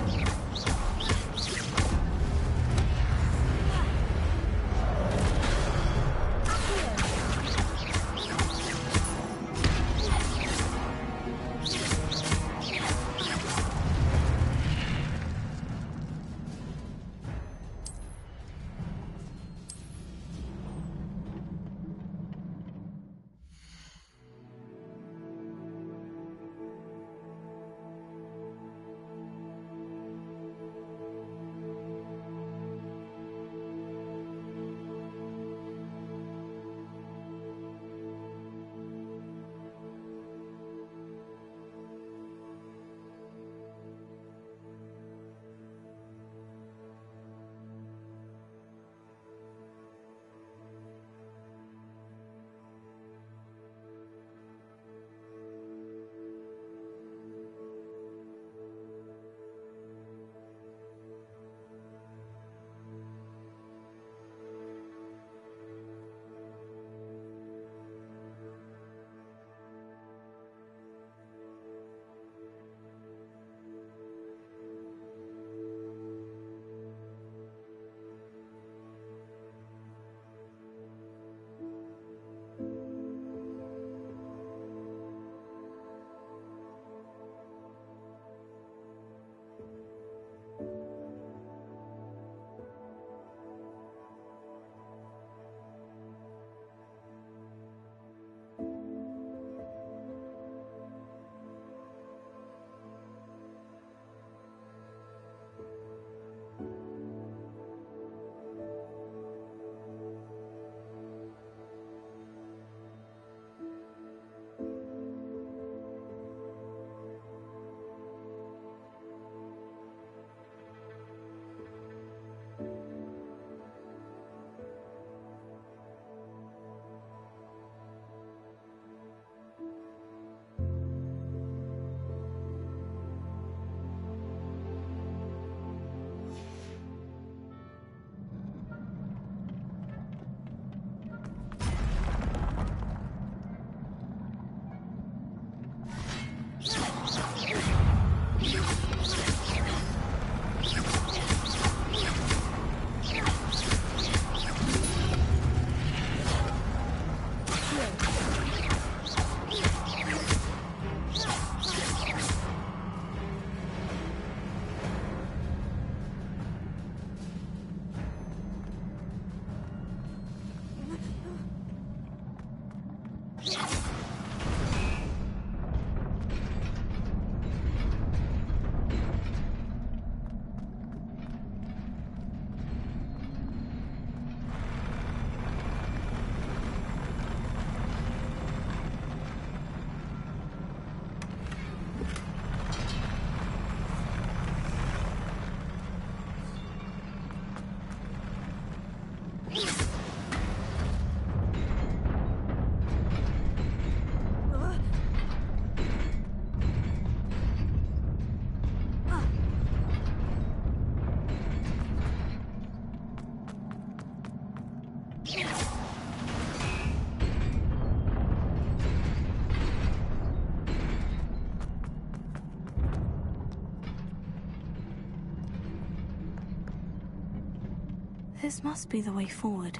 This must be the way forward.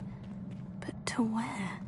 But to where?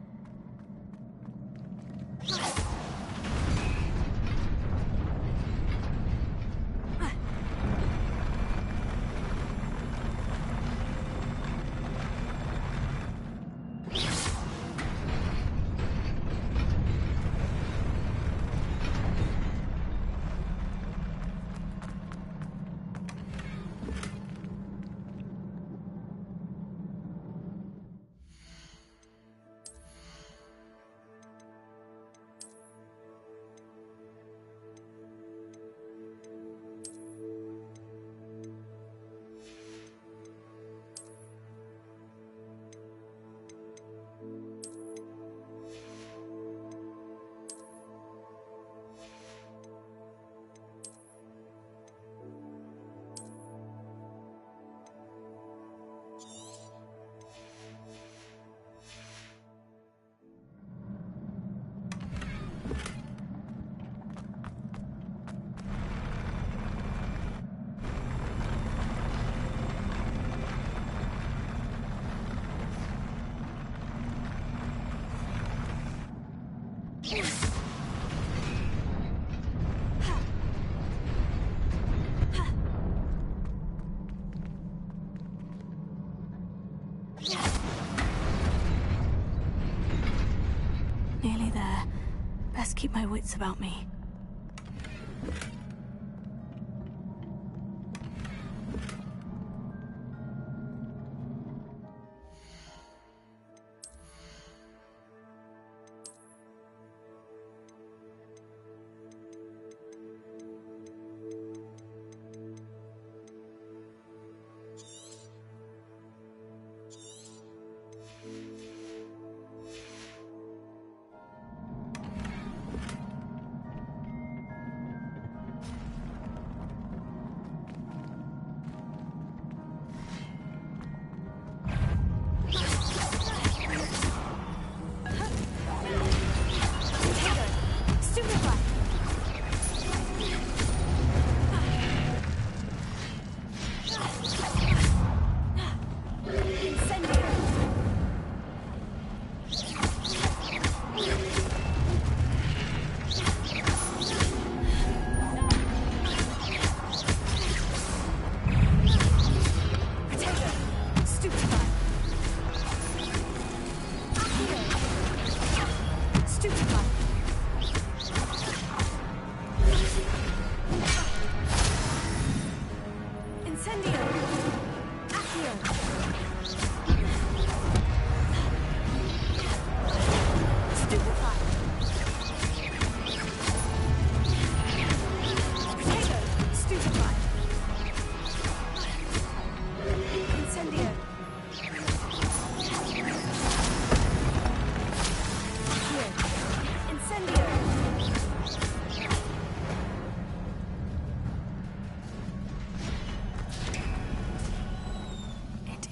Nearly there. Best keep my wits about me.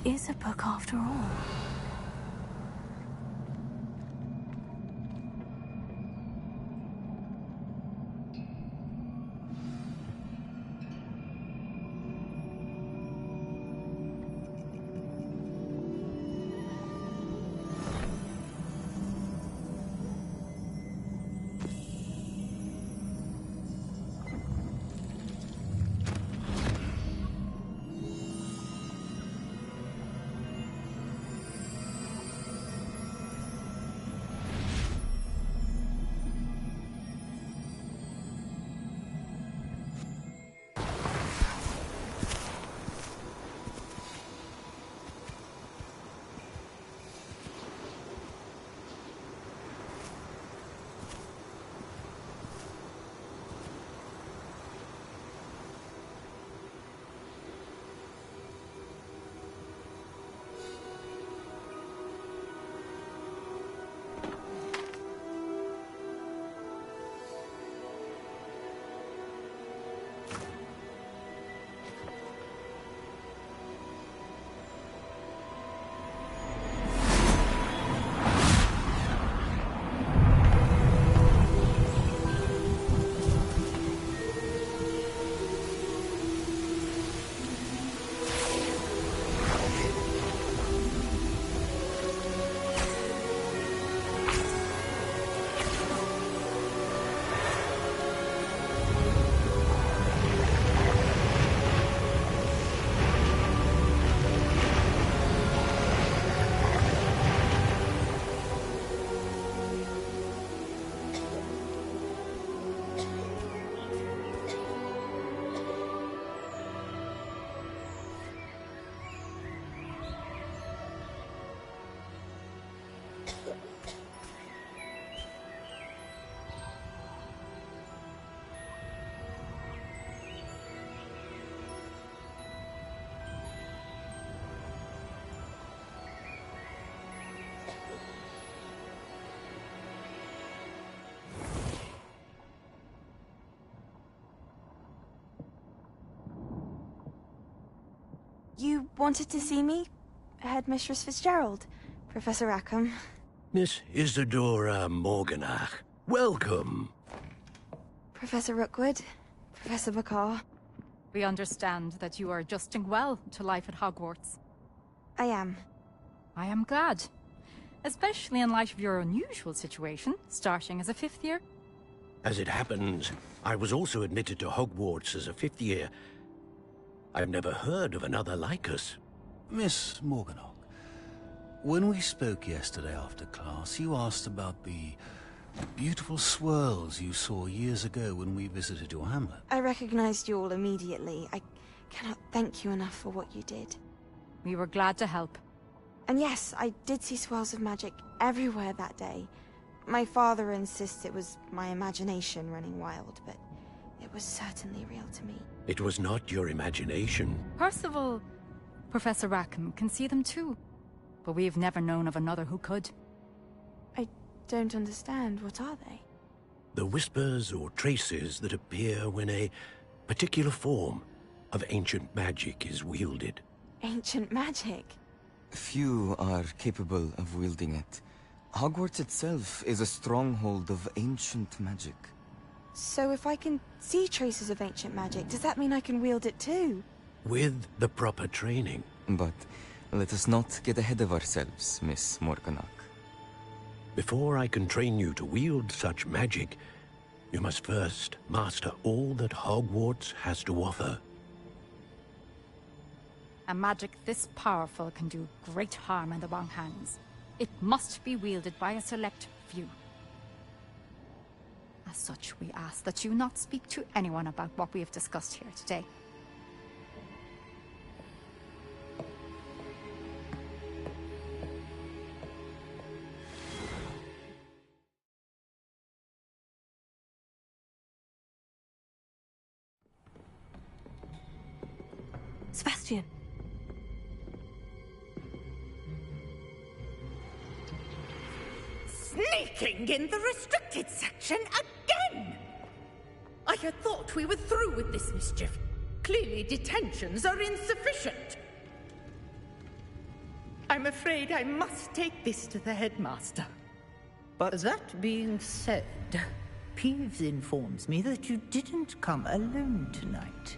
Is a book after all. You wanted to see me? Headmistress Fitzgerald, Professor Rackham. Miss Isadora Morganach, welcome. Professor Rookwood, Professor Bakar. We understand that you are adjusting well to life at Hogwarts. I am. I am glad. Especially in light of your unusual situation, starting as a 5th year. As it happens, I was also admitted to Hogwarts as a 5th year. I've never heard of another like us. Miss Morganach, when we spoke yesterday after class, you asked about the beautiful swirls you saw years ago when we visited your hamlet. I recognized you all immediately. I cannot thank you enough for what you did. We were glad to help. And yes, I did see swirls of magic everywhere that day. My father insists it was my imagination running wild, but it was certainly real to me. It was not your imagination. Percival, Professor Rackham can see them too. But we've never known of another who could. I don't understand. What are they? The whispers or traces that appear when a particular form of ancient magic is wielded. Ancient magic? Few are capable of wielding it. Hogwarts itself is a stronghold of ancient magic. So if I can see traces of ancient magic, does that mean I can wield it too? With the proper training. But let us not get ahead of ourselves, Miss Morganach. Before I can train you to wield such magic, you must first master all that Hogwarts has to offer. A magic this powerful can do great harm in the wrong hands. It must be wielded by a select few. As such, we ask that you not speak to anyone about what we have discussed here today. Sebastian. Sneaking in the restricted section again! I had thought we were through with this mischief. Clearly detentions are insufficient. I'm afraid I must take this to the headmaster. But that being said, Peeves informs me that you didn't come alone tonight.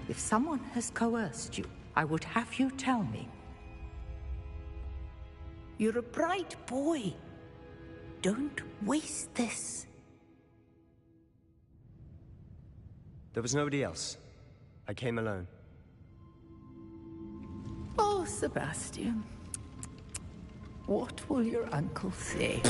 If someone has coerced you, I would have you tell me. You're a bright boy. Don't waste this. There was nobody else. I came alone. Oh, Sebastian. What will your uncle say?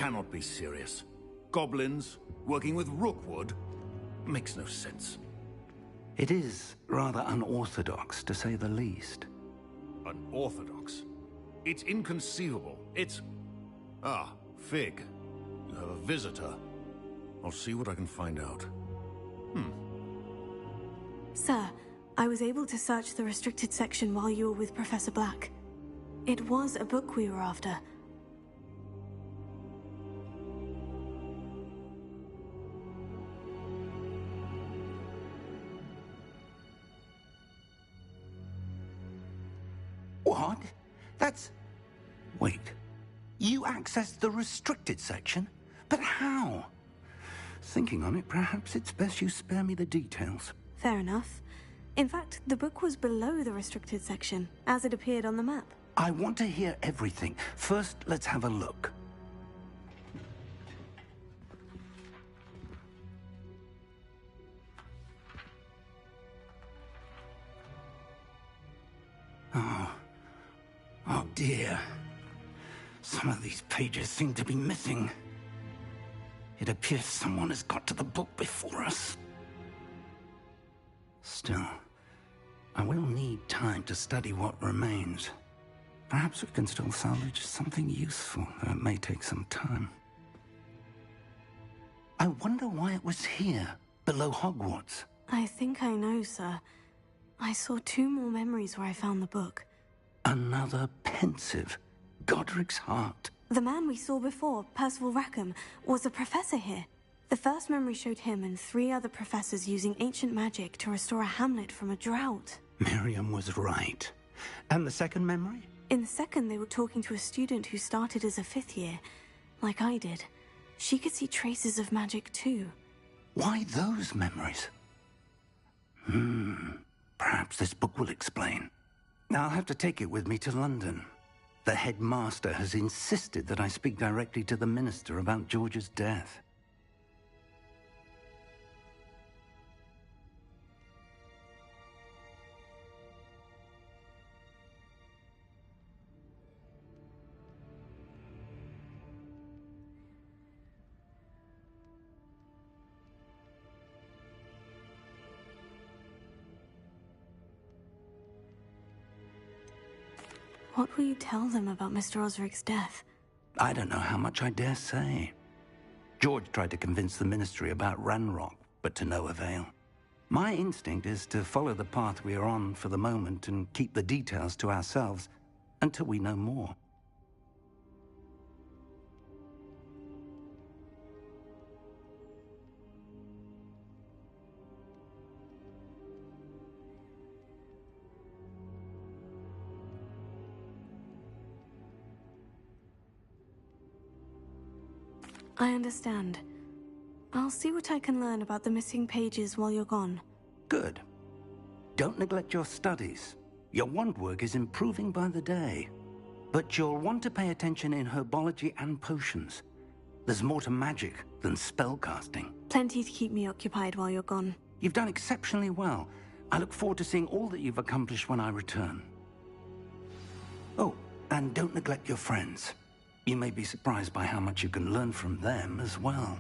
cannot be serious. Goblins working with Rookwood makes no sense. It is rather unorthodox, to say the least. Unorthodox? It's inconceivable. It's... Ah, Fig. You have a visitor. I'll see what I can find out. Sir, I was able to search the restricted section while you were with Professor Black. It was a book we were after. What? That's... Wait. You accessed the restricted section? But how? Thinking on it, perhaps it's best you spare me the details. Fair enough. In fact, the book was below the restricted section, as it appeared on the map. I want to hear everything. First, let's have a look. Oh dear. Some of these pages seem to be missing. It appears someone has got to the book before us. Still, I will need time to study what remains. Perhaps we can still salvage something useful, though it may take some time. I wonder why it was here, below Hogwarts. I think I know, sir. I saw 2 more memories where I found the book. Another pensive. Godric's heart. The man we saw before, Percival Rackham, was a professor here. The first memory showed him and 3 other professors using ancient magic to restore a hamlet from a drought. Miriam was right. And the second memory? In the second, they were talking to a student who started as a 5th year, like I did. She could see traces of magic too. Why those memories? Perhaps this book will explain. I'll have to take it with me to London. The headmaster has insisted that I speak directly to the minister about George's death. What will you tell them about Mr. Osric's death? I don't know how much I dare say. George tried to convince the ministry about Ranrock, but to no avail. My instinct is to follow the path we are on for the moment and keep the details to ourselves until we know more. I understand. I'll see what I can learn about the missing pages while you're gone. Good. Don't neglect your studies. Your wand work is improving by the day. But you'll want to pay attention in herbology and potions. There's more to magic than spellcasting. Plenty to keep me occupied while you're gone. You've done exceptionally well. I look forward to seeing all that you've accomplished when I return. Oh, and don't neglect your friends. You may be surprised by how much you can learn from them as well.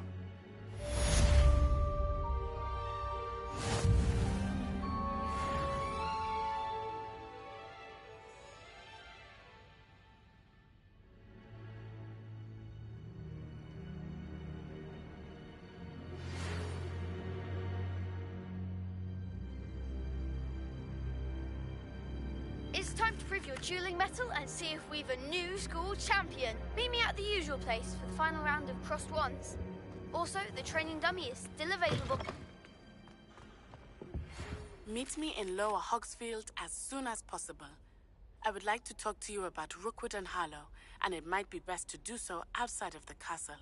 It's time to prove your dueling mettle and see if we've a new school champion. Meet me at the usual place for the final round of crossed wands. Also, the training dummy is still available. Meet me in Lower Hogsfield as soon as possible. I would like to talk to you about Rookwood and Harlow, and it might be best to do so outside of the castle.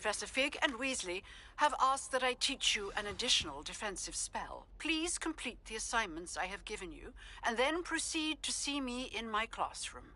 Professor Fig and Weasley have asked that I teach you an additional defensive spell. Please complete the assignments I have given you, and then proceed to see me in my classroom.